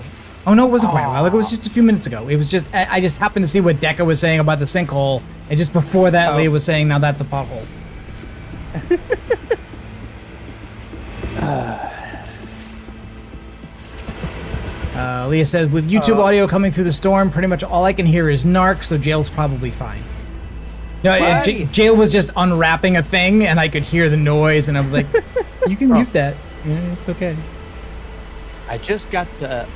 Oh no, it wasn't quite a while ago. It was just a few minutes ago. It was just I just happened to see what Deca was saying about the sinkhole, and just before that, Leah was saying, "Now that's a pothole." Leah says, with YouTube audio coming through the storm, pretty much all I can hear is Narc, so Jeyl's probably fine. No, Jeyl was just unwrapping a thing, and I could hear the noise, and I was like, you can mute that. Yeah, it's okay. I just got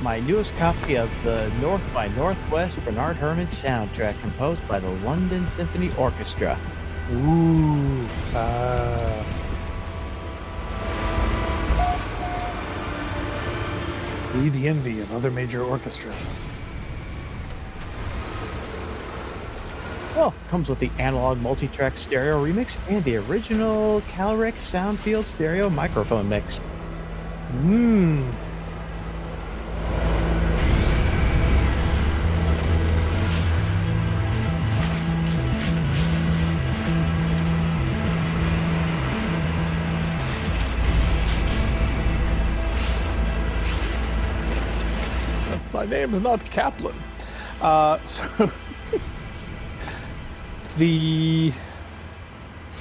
my newest copy of the North by Northwest Bernard Herrmann soundtrack composed by the London Symphony Orchestra. Ooh. Be the envy of other major orchestras. Well, comes with the analog multi-track stereo remix and the original Calric Soundfield stereo microphone mix. Mmm. My name is not Kaplan. So the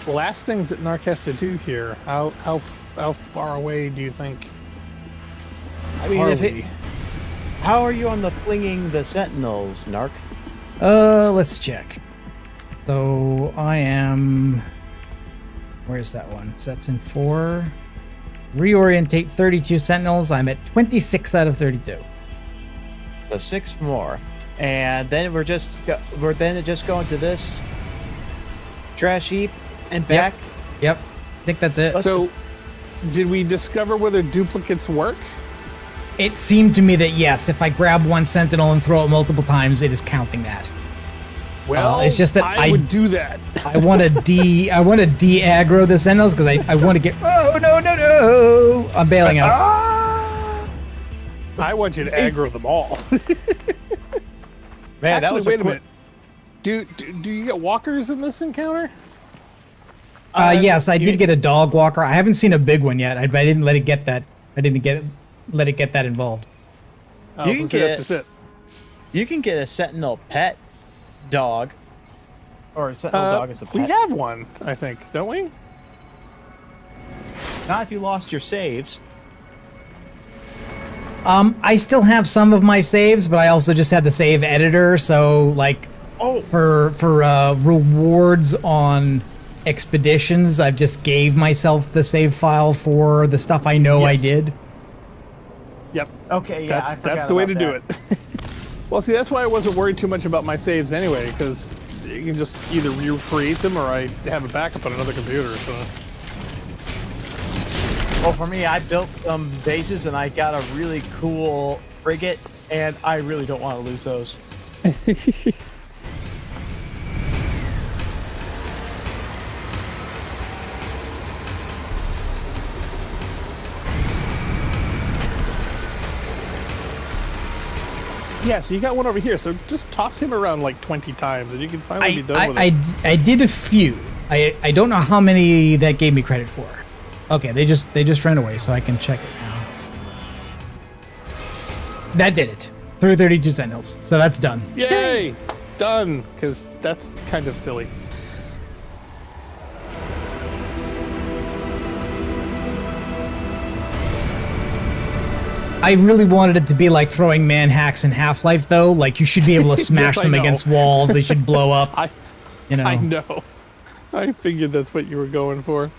last things that Narc has to do here, how far away do you think? I mean, are if it, we? how are you on the flinging the sentinels, Narc? Let's check. So I am. Where's that one? So that's in 4. Reorientate 32 sentinels. I'm at 26 out of 32. So 6 more, and then we're just going to this trash heap and back. Yep. I think that's it. So, did we discover whether duplicates work? It seemed to me that yes, if I grab one sentinel and throw it multiple times, it is counting that. Well, it's just that I would do that. I want to de-aggro the sentinels because I want to get. Oh no! I'm bailing out. I want you to aggro them all. Man, Actually, that was wait a minute. Do you get walkers in this encounter? Yes, I did get a dog walker. I haven't seen a big one yet. I didn't let it get that. Let it get that involved. Oh, You can so that's get- just it. You can get a sentinel pet dog, or a sentinel dog as a We pet. have one, I think, don't we? Not if you lost your saves. I still have some of my saves, but I also just had the save editor. So like, for rewards on expeditions, I've just gave myself the save file for the stuff I know I Yes. did. Yep. Okay, yeah, I forgot That's the way to about do it. Well, see, that's why I wasn't worried too much about my saves anyway, because you can just either recreate them or I have a backup on another computer. So. Well, for me, I built some bases and I got a really cool frigate, and I really don't want to lose those. Yeah, so you got one over here, so just toss him around like 20 times and you can finally be done with it. I did a few. I don't know how many that gave me credit for. Okay, they just ran away, so I can check it now. That did it. Through 32 sentinels. So that's done. Yay! Done, because that's kind of silly. I really wanted it to be like throwing man hacks in Half-Life, though. Like, you should be able to smash Yes, I them know. against walls. They should blow up. I know. I figured that's what you were going for.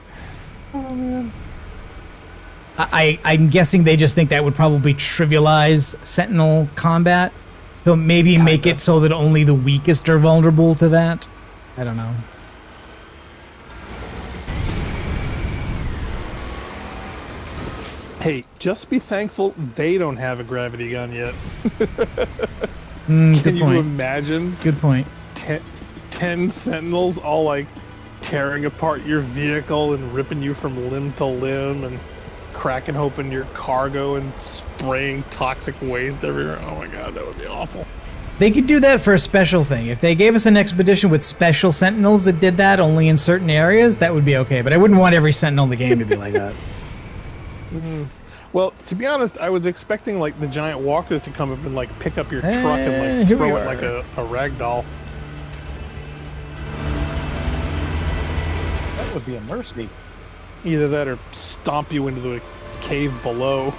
Oh, man. I'm guessing they just think that would probably trivialize Sentinel combat. So maybe make it so that only the weakest are vulnerable to that. I don't know. Hey, just be thankful they don't have a gravity gun yet. Good Can you point. imagine Good point. 10 sentinels all like tearing apart your vehicle and ripping you from limb to limb and cracking open your cargo and spraying toxic waste everywhere? Oh my god, that would be awful. They could do that for a special thing. If they gave us an expedition with special sentinels that did that only in certain areas, that would be okay. But I wouldn't want every sentinel in the game to be like that. Well, to be honest, I was expecting like the giant walkers to come up and like pick up your truck and like here we throw it are. like a rag doll. That would be a mercy. Either that or stomp you into the cave below.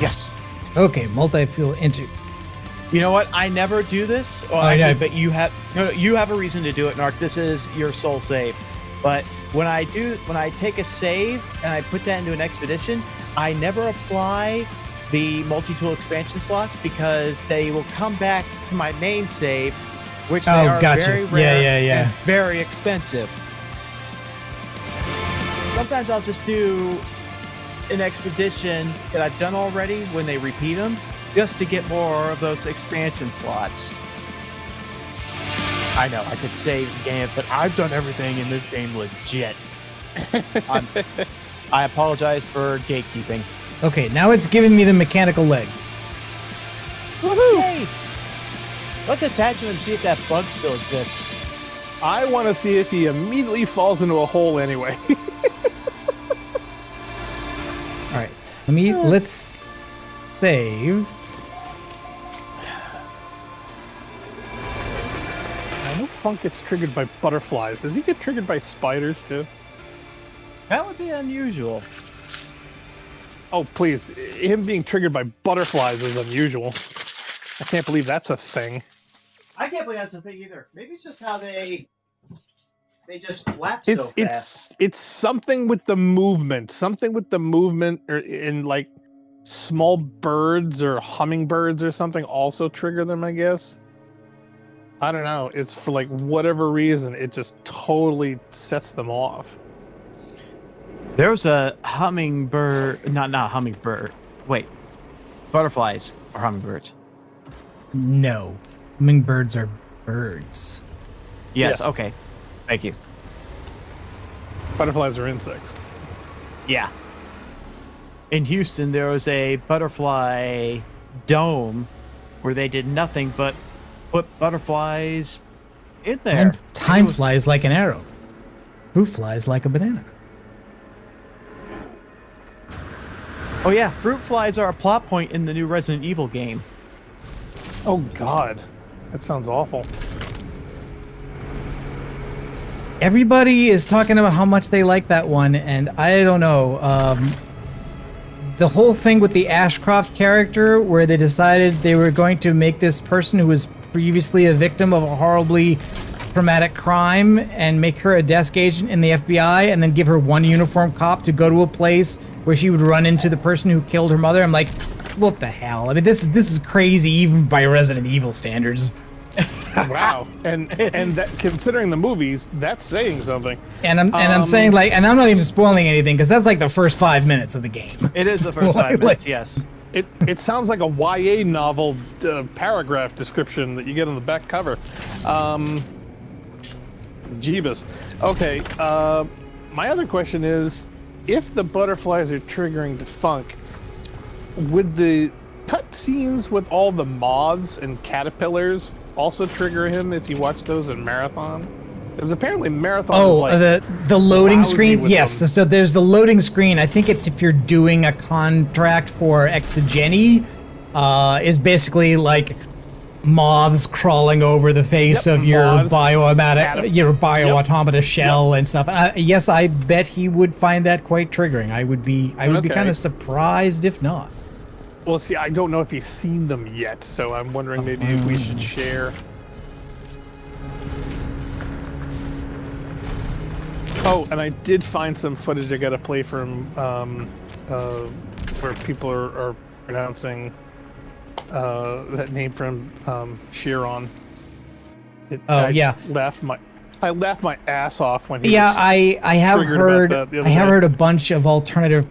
Yes. Okay, multi-fuel into. You know what? I never do this. Well, I know. actually, but you have you have a reason to do it, Narc. This is your soul save. But when I take a save and I put that into an expedition, I never apply the multi-tool expansion slots because they will come back to my main save, which they Oh, are gotcha. very Yeah, rare yeah, yeah. and very expensive. Sometimes I'll just do an expedition that I've done already when they repeat them, just to get more of those expansion slots. I know, I could save the game, but I've done everything in this game legit. I apologize for gatekeeping. Okay, now it's giving me the mechanical legs. Yay! Let's attach him and see if that bug still exists. I want to see if he immediately falls into a hole anyway. All right, let's save. I know Funk gets triggered by butterflies. Does he get triggered by spiders too? That would be unusual. Oh, please. Him being triggered by butterflies is unusual. I can't believe that's a thing. I can't believe that's a thing either. Maybe it's just how they just flap so fast. It's something with the movement. Something with the movement or in like small birds or hummingbirds or something also trigger them, I guess. I don't know. It's for like whatever reason, it just totally sets them off. There's a hummingbird, not hummingbird. Wait, butterflies or hummingbirds? No, hummingbirds are birds. Yes. Yeah. Okay. Thank you. Butterflies are insects. Yeah. In Houston, there was a butterfly dome where they did nothing but put butterflies in there. And time It was- flies like an arrow. Fruit flies like a banana. Oh yeah, fruit flies are a plot point in the new Resident Evil game. Oh God, that sounds awful. Everybody is talking about how much they like that one, and I don't know. The whole thing with the Ashcroft character, where they decided they were going to make this person who was previously a victim of a horribly traumatic crime and make her a desk agent in the FBI, and then give her one uniform cop to go to a place where she would run into the person who killed her mother. I'm like, what the hell? I mean, this is crazy even by Resident Evil standards. Wow. And that, considering the movies, that's saying something. And I'm saying, like, and I'm not even spoiling anything because that's like the first 5 minutes of the game. It is the first 5 minutes, yes. It sounds like a YA novel paragraph description that you get on the back cover. Jeebus. Okay. My other question is, if the butterflies are triggering to Funk, would the cutscenes with all the moths and caterpillars also trigger him if you watch those in Marathon? Because apparently Marathon is like the loading lousy screen. with Yes, them. so there's the loading screen. I think it's if you're doing a contract for Exogeny, is basically like moths crawling over the face Yep, of your moths, bioautomata shell and stuff. And yes, I bet he would find that quite triggering. I would be Okay. kind of surprised if not. Well, see, I don't know if he's seen them yet, so I'm wondering maybe if we should share. Oh, and I did find some footage I got to play from where people are pronouncing that name from Chiron. I laughed my ass off when he. I have heard. I have heard a bunch of alternative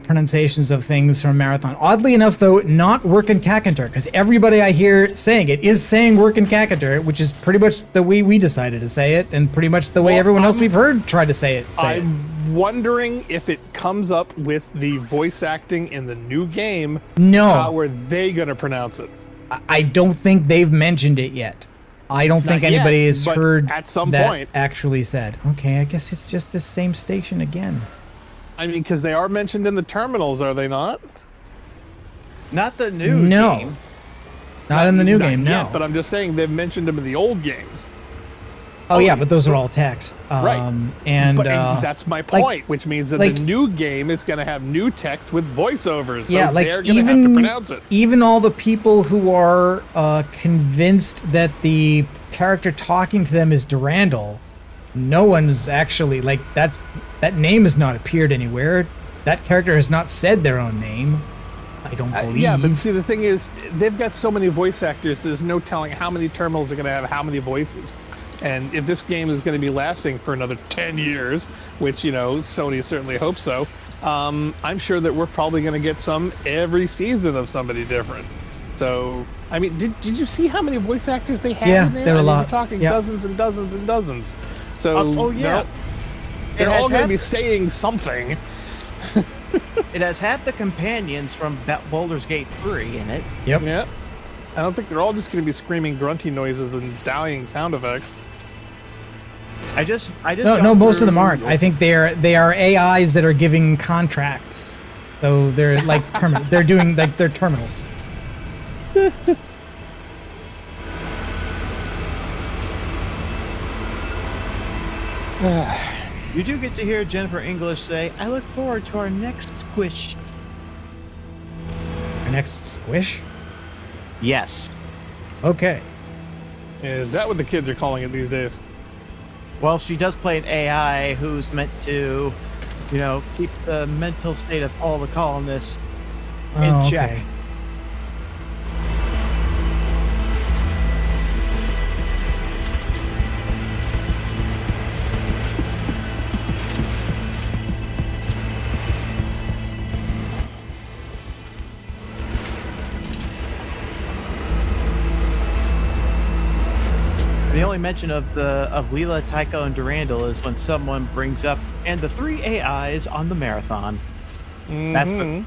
pronunciations of things from Marathon. Oddly enough, though, not Workin' Kakantar, because everybody I hear saying it is saying Workin' Kakantar, which is pretty much the way we decided to say it, and pretty much the way everyone else we've heard tried to say it. I'm wondering if it comes up with the voice acting in the new game. No. How are they going to pronounce it? I don't think they've mentioned it yet. I don't think anybody has heard at some that point actually said, okay, I guess it's just the same station again. I mean, because they are mentioned in the terminals, are they not? Not the new game. Not in the new game, no. Yet, but I'm just saying they've mentioned them in the old games. Oh yeah, but those are all text. Right. And that's my point, which means that the new game is going to have new text with voiceovers. So they're going to have to pronounce it. Even all the people who are convinced that the character talking to them is Durandal, no one's actually that name has not appeared anywhere. That character has not said their own name. I don't believe. Yeah, but see, the thing is, they've got so many voice actors. There's no telling how many terminals are going to have how many voices. And if this game is going to be lasting for another 10 years, which, Sony certainly hopes so, I'm sure that we're probably going to get some every season of somebody different. So, I mean, did you see how many voice actors they had in there? There are a lot. We're talking dozens and dozens and dozens. So, they're all going to be saying something. It has had the companions from Baldur's Gate 3 in it. Yep. Yeah. I don't think they're all just going to be screaming grunty noises and dying sound effects. I just no, most of them aren't. I think they are AIs that are giving contracts. So they're like they're doing like their terminals. You do get to hear Jennifer English say, "I look forward to our next squish." Our next squish? Yes. Okay. Is that what the kids are calling it these days? Well, she does play an AI who's meant to, keep the mental state of all the colonists in check. Okay. The only mention of Leela, Tycho, and Durandal is when someone brings up and the 3 AIs on the marathon. Mm-hmm. That's what.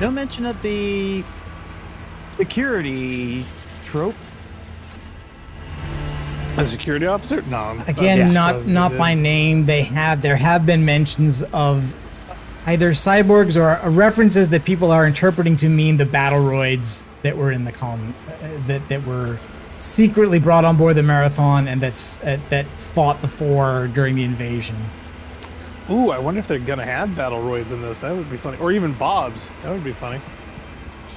No mention of the security trope. A security officer? No. Again, not by name. There have been mentions of either cyborgs or references that people are interpreting to mean the Battleroids that were in the column that were secretly brought on board the Marathon and that fought the 4 during the invasion. Ooh, I wonder if they're gonna have Battleroids in this. That would be funny. Or even Bobs. That would be funny.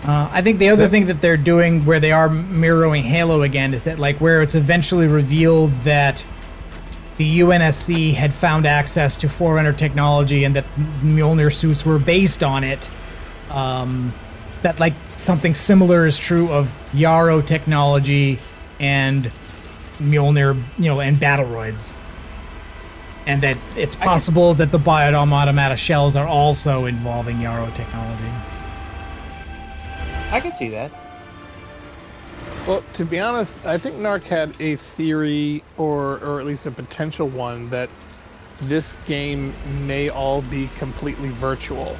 I think the other thing that they're doing where they are mirroring Halo again is that where it's eventually revealed that the UNSC had found access to Forerunner technology and that Mjolnir suits were based on it, that something similar is true of Yarrow technology and Mjolnir, and Battleroids. And that it's possible that the Bioautomata shells are also involving Yarrow technology. I can see that. Well, to be honest, I think Narc had a theory, or at least a potential one, that this game may all be completely virtual.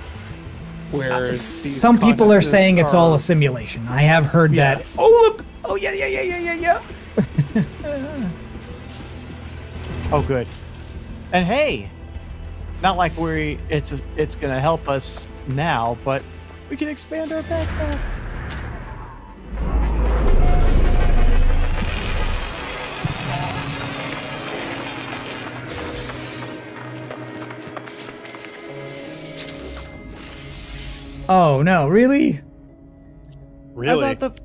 Where some people are saying it's all a simulation. I have heard that. Oh, look! Oh, yeah. Oh, good. And hey, not like it's going to help us now, but we can expand our backpack. Oh no, really? Really? I thought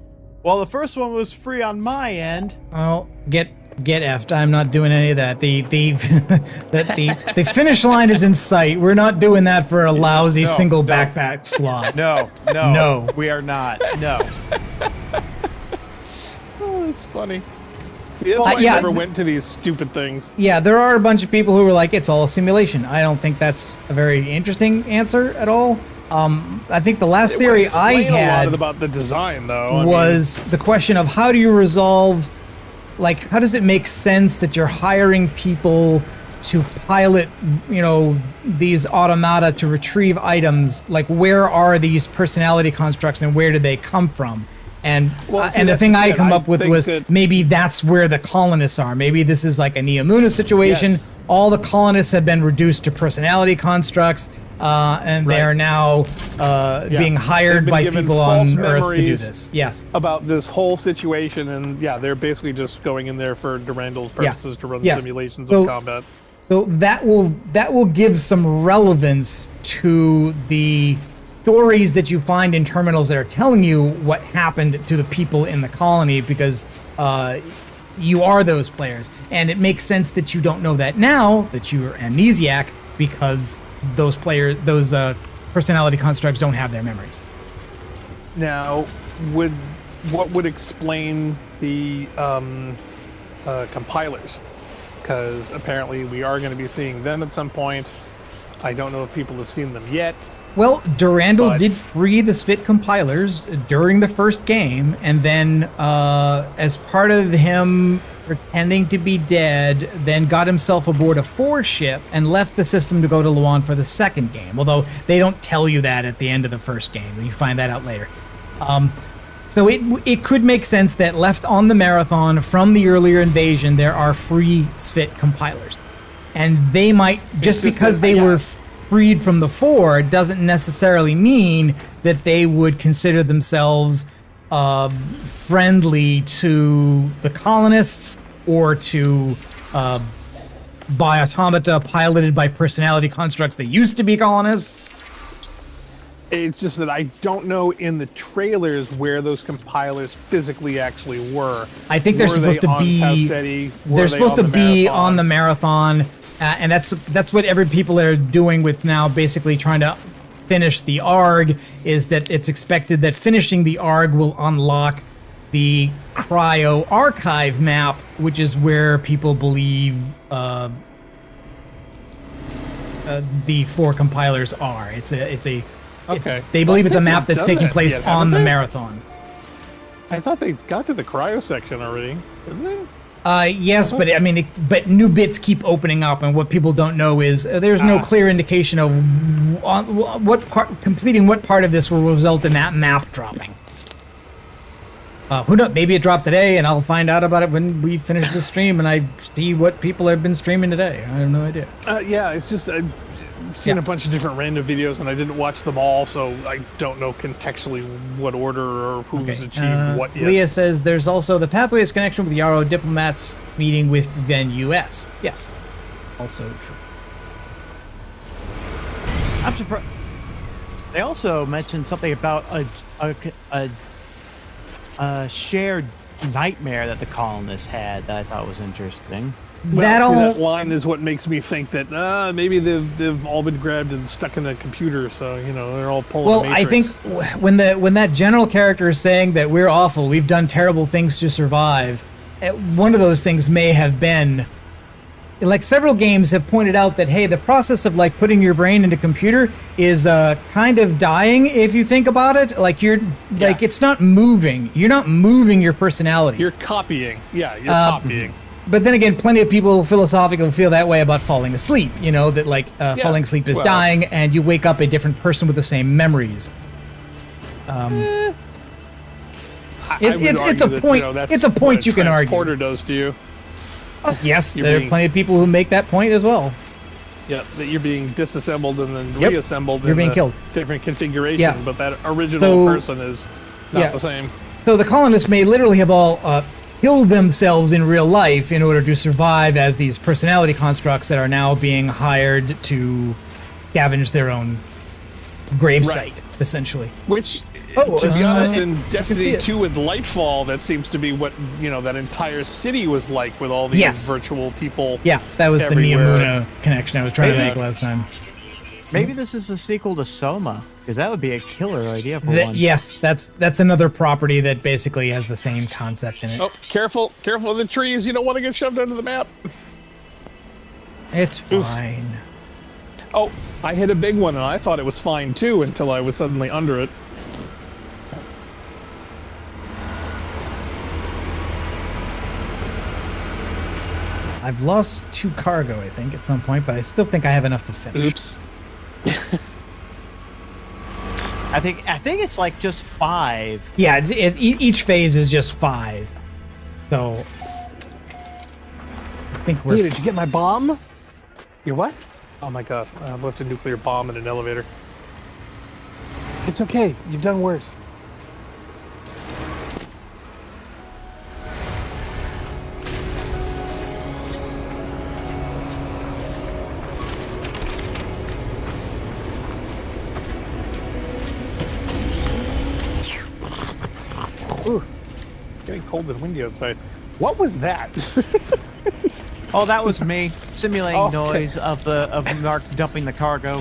the first one was free on my end. Oh, get effed. I'm not doing any of that. The finish line is in sight. We're not doing that for a lousy single backpack slot. No, we are not. No. Oh, that's funny. See, that's why I never went to these stupid things. Yeah, there are a bunch of people who are like, it's all a simulation. I don't think that's a very interesting answer at all. I think the last theory I had a lot about the design, though, was the question of how do you resolve, like, how does it make sense that you're hiring people to pilot, these automata to retrieve items? Like, where are these personality constructs and where do they come from? And the thing I come up with was maybe that's where the colonists are. Maybe this is like a Neomuna situation. Yes. All the colonists have been reduced to personality constructs, and they are now being hired by people on Earth to do this. Yes. About this whole situation, and they're basically just going in there for Durandal's purposes to run simulations of combat. So that will give some relevance to the stories that you find in terminals that are telling you what happened to the people in the colony, because you are those players, and it makes sense that you don't know that now, that you're amnesiac, because those personality constructs don't have their memories. Now, what would explain the compilers? Because apparently we are going to be seeing them at some point. I don't know if people have seen them yet. Well, Durandal did free the Svit compilers during the first game, and then as part of him pretending to be dead, then got himself aboard a 4 ship and left the system to go to Luan for the second game, although they don't tell you that at the end of the first game. You find that out later. So it could make sense that left on the Marathon from the earlier invasion, there are free Svit compilers. And they might, just because they were freed from the 4 doesn't necessarily mean that they would consider themselves friendly to the colonists or to by automata piloted by personality constructs that used to be colonists. It's just that I don't know in the trailers where those compilers physically actually were. I think they're supposed to be. They're supposed to be on the Marathon. And that's what every people are doing with now, basically trying to finish the ARG, is that it's expected that finishing the ARG will unlock the Cryo Archive map, which is where people believe the 4 compilers are. They believe it's a map that's taking place on the Marathon. I thought they got to the Cryo section already, didn't they? Yes, but I mean, but new bits keep opening up, and what people don't know is there's no clear indication of completing what part of this will result in that map dropping. Who knows? Maybe it dropped today, and I'll find out about it when we finish the stream and I see what people have been streaming today. I have no idea. It's just I've seen a bunch of different random videos, and I didn't watch them all, so I don't know contextually what order or who's achieved what yet. Leah says there's also the Pathways connection with Yarrow diplomats meeting with then U.S. Yes, also true. I'm surprised. They also mentioned something about a shared nightmare that the colonists had that I thought was interesting. That line is what makes me think that maybe they've all been grabbed and stuck in the computer, so they're all pulling. Well, I think when that general character is saying that we're awful, we've done terrible things to survive, one of those things may have been, like, several games have pointed out that, hey, the process of like putting your brain into a computer is kind of dying if you think about it. Like like it's not moving. You're not moving your personality. You're copying. Yeah, you're copying. But then again, plenty of people philosophically feel that way about falling asleep. That like falling asleep is dying, and you wake up a different person with the same memories. It's a point. It's a point you can argue. Transporter does to you. Yes, there are plenty of people who make that point as well. Yeah, that you're being disassembled and then reassembled. You're being killed. Different configuration, but that original person is not the same. So the colonists may literally have all killed themselves in real life in order to survive as these personality constructs that are now being hired to scavenge their own gravesite. essentially. Which, Oh, to be honest, you in can see Destiny it. 2 with Lightfall, that seems to be what, that entire city was like with all these Yes. virtual people. Yeah, that was the everywhere. Miyamuna connection I was trying to Maybe. make last time. Maybe this is a sequel to Soma, because that would be a killer idea for one. Yes, that's another property that basically has the same concept in it. Oh, careful of the trees. You don't want to get shoved under the map. It's fine. Oh, I hit a big one, and I thought it was fine, too, until I was suddenly under it. I've lost 2 cargo, I think, at some point, but I still think I have enough to finish. Oops. I think it's like just 5. Yeah, each phase is just 5. So I think we're. Hey, did you get my bomb? Your what? Oh my god, I left a nuclear bomb in an elevator. It's okay, you've done worse. Ooh, getting cold and windy outside. What was that? Oh, that was me simulating Okay. noise of Narc dumping the cargo.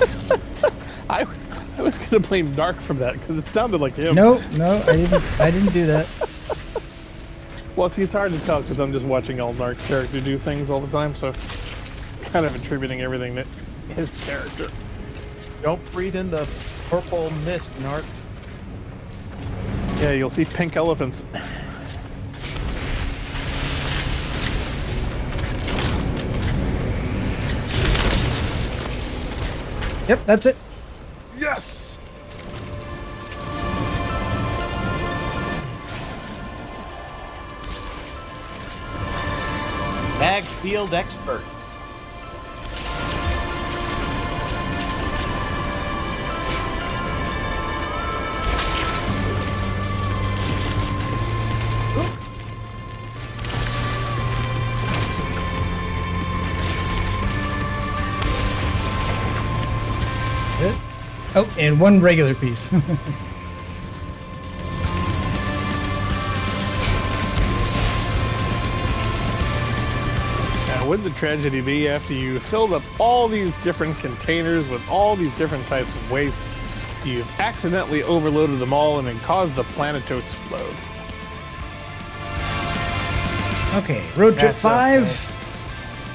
I was gonna blame Narc from that because it sounded like him. No, I didn't do that. Well, see, it's hard to tell because I'm just watching all Narc's character do things all the time, so kind of attributing everything to his character. Don't breathe in the purple mist, Narc. Yeah, you'll see pink elephants. Yep, that's it. Yes. Mag field expert. Oh, and 1 regular piece. Now, would the tragedy be after you filled up all these different containers with all these different types of waste, you've accidentally overloaded them all and then caused the planet to explode? Okay, road trip That's 5. okay.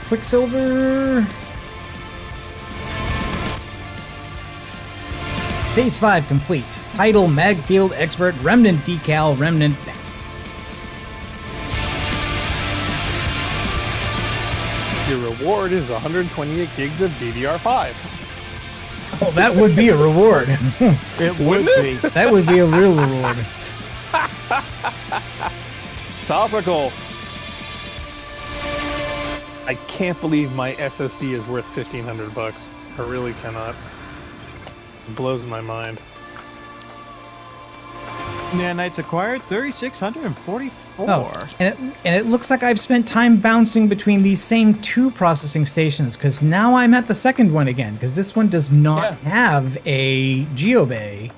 Quicksilver. Phase 5 complete. Title, Magfield Expert, Remnant Decal, Remnant. Your reward is 128 gigs of DDR5. Oh, that would be a reward. It would be. That would be a real reward. Topical. I can't believe my SSD is worth $1,500. I really cannot. It blows my mind. Nanites acquired 3,644. Oh, and it looks like I've spent time bouncing between these same 2 processing stations because now I'm at the second one again because this one does not have a geobay.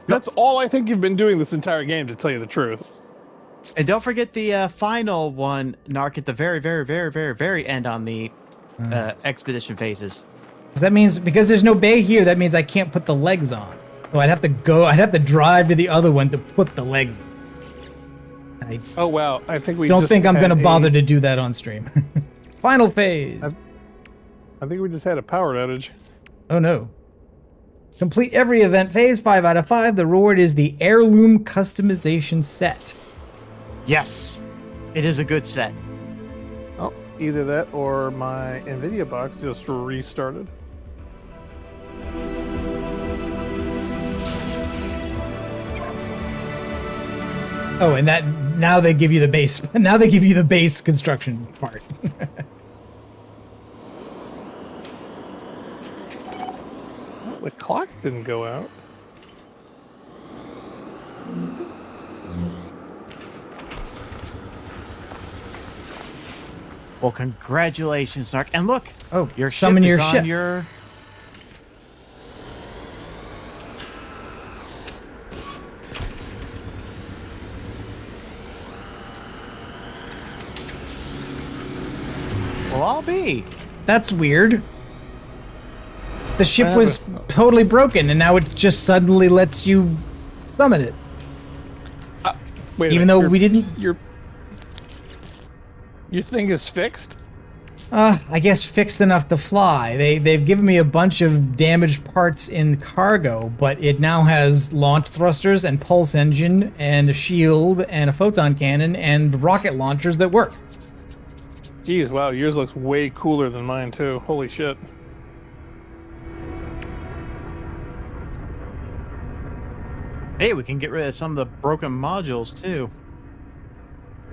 That's all I think you've been doing this entire game, to tell you the truth. And don't forget the final one, Narc, at the very, very, very, very, very end on the expedition phases. Because that means because there's no bay here, that means I can't put the legs on. So I'd have to drive to the other one to put the legs in. I Oh wow, I think we don't just think I'm had going to a- bother to do that on stream. Final phase. I think we just had a power outage. Oh no. Complete every event phase, 5 out of 5. The reward is the heirloom customization set. Yes, it is a good set. Oh, either that or my NVIDIA box just restarted. Oh, and that now they give you the base. Now they give you the base construction part. Oh, the clock didn't go out. Well, congratulations, Narc. And look, Oh, your ship summon is your on ship. your... Well, I'll be. That's weird. The ship What was totally broken, and now it just suddenly lets you summon it. Wait a Even minute, though your- we didn't... Your thing is fixed? I guess fixed enough to fly. They've given me a bunch of damaged parts in cargo, but it now has launch thrusters and pulse engine and a shield and a photon cannon and rocket launchers that work. Geez, wow, yours looks way cooler than mine too. Holy shit. Hey, we can get rid of some of the broken modules too.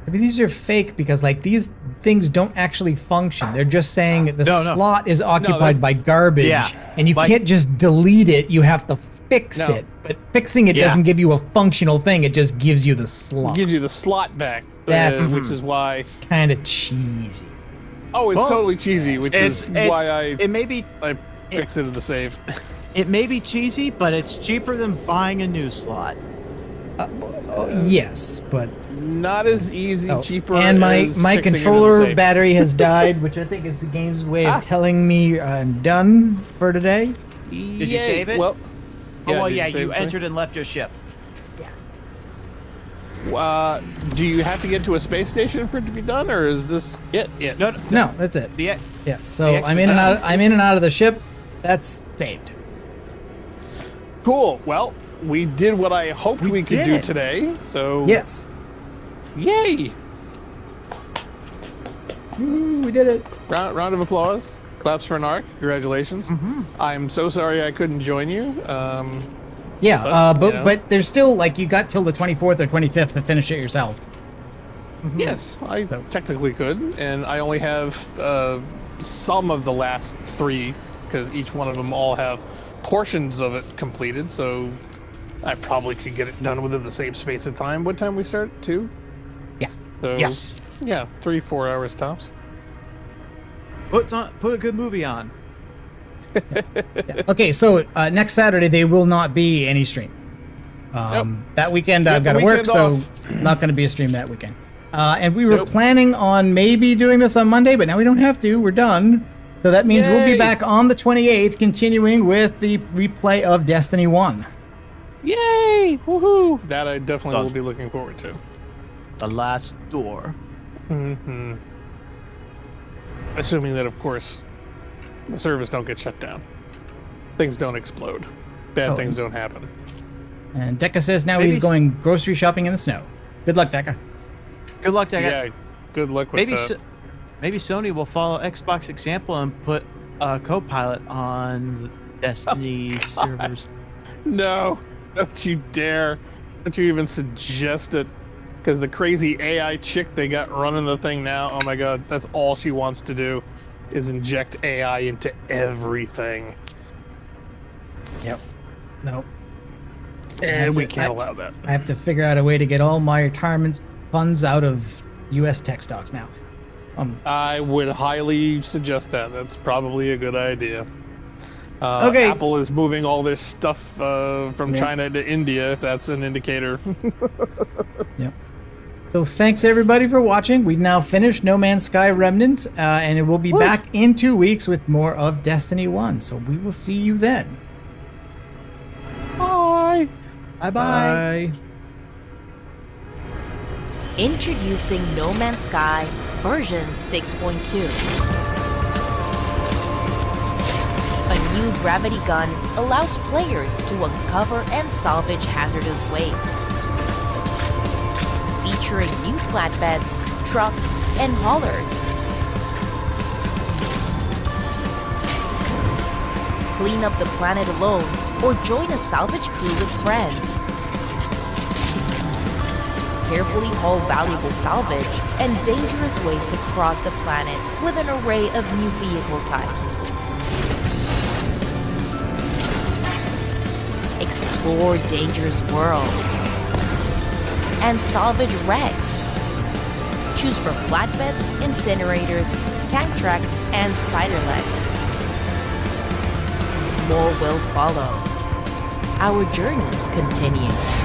I mean, these are fake because, like, these things don't actually function. They're just saying the No. slot is occupied that- by garbage, Yeah, and you like- can't just delete it. You have to fix No. it. But fixing it Yeah. doesn't give you a functional thing. It just gives you the slot. Gives you the slot back. That's- which is why. Kind of cheesy. Oh, it's Well, totally cheesy, which is why it may be I fix it in the save. it may be cheesy, but it's cheaper than buying a new slot. Yes, but Not as easy, cheaper. and my as my fixing it in the controller save. battery has died, which I think is the game's way of telling me I'm done for today. Did you Yay. save it? Well, Oh, well, did yeah, save you the entered and left your ship. thing? Do you have to get to a space station for it to be done, or is this it? Yeah. No, No, that's it. the Yeah. So The I'm in and out. expedition I'm in and out of the ship. That's saved. Cool. Well, we did what I hoped we could did do it. today. So Yes. yay! Woo, we did it. Round of applause. Claps for Narc. Congratulations. I'm so sorry I couldn't join you. Yeah, But, you know. but there's still, like, you got till the 24th or 25th to finish it yourself. Yes, I technically could, and I only have some of the last 3 because each one of them all have portions of it completed. So I probably could get it done within the same space of time. What time we start? 2? Yeah. So, Yes. Yeah, 3-4 hours tops. Put a good movie on. Okay, so next Saturday there will not be any stream. That weekend I've the got to work, weekend so off. not going to be a stream that weekend. And we were Nope. planning on maybe doing this on Monday, but now we don't have to. We're done. So that means we'll be Yay! back on the 28th, continuing with the replay of Destiny 1. Yay! Woohoo! That I definitely will Awesome. be looking forward to. The Last Door. Mm-hmm. Assuming that, of course, the servers don't get shut down. Things don't explode. Bad Oh, things don't happen. And Deca says now Maybe he's going grocery shopping in the snow. Good luck, Deca. Good luck, Dagat. Yeah, good luck with Maybe that. maybe Sony will follow Xbox example and put a co-pilot on Destiny servers. No, don't you dare. Don't you even suggest it. Because the crazy AI chick they got running the thing now, oh my god, that's all she wants to do is inject AI into everything. Yep. No. And we That's it. can't allow that. I have to figure out a way to get all my retirement funds out of U.S. tech stocks now. I would highly suggest that. That's probably a good idea. Okay. Apple is moving all their stuff from Yeah. China to India, if that's an indicator. Yep. So thanks everybody for watching. We've now finished No Man's Sky Remnant, and it will be back in 2 weeks with more of Destiny 1. So we will see you then. Bye! Bye-bye. Introducing No Man's Sky version 6.2. A new gravity gun allows players to uncover and salvage hazardous waste. Featuring new flatbeds, trucks, and haulers. Clean up the planet alone or join a salvage crew with friends. Carefully haul valuable salvage and dangerous waste across the planet with an array of new vehicle types. Explore dangerous worlds and salvage wrecks. Choose from flatbeds, incinerators, tank tracks, and spider legs. More will follow. Our journey continues.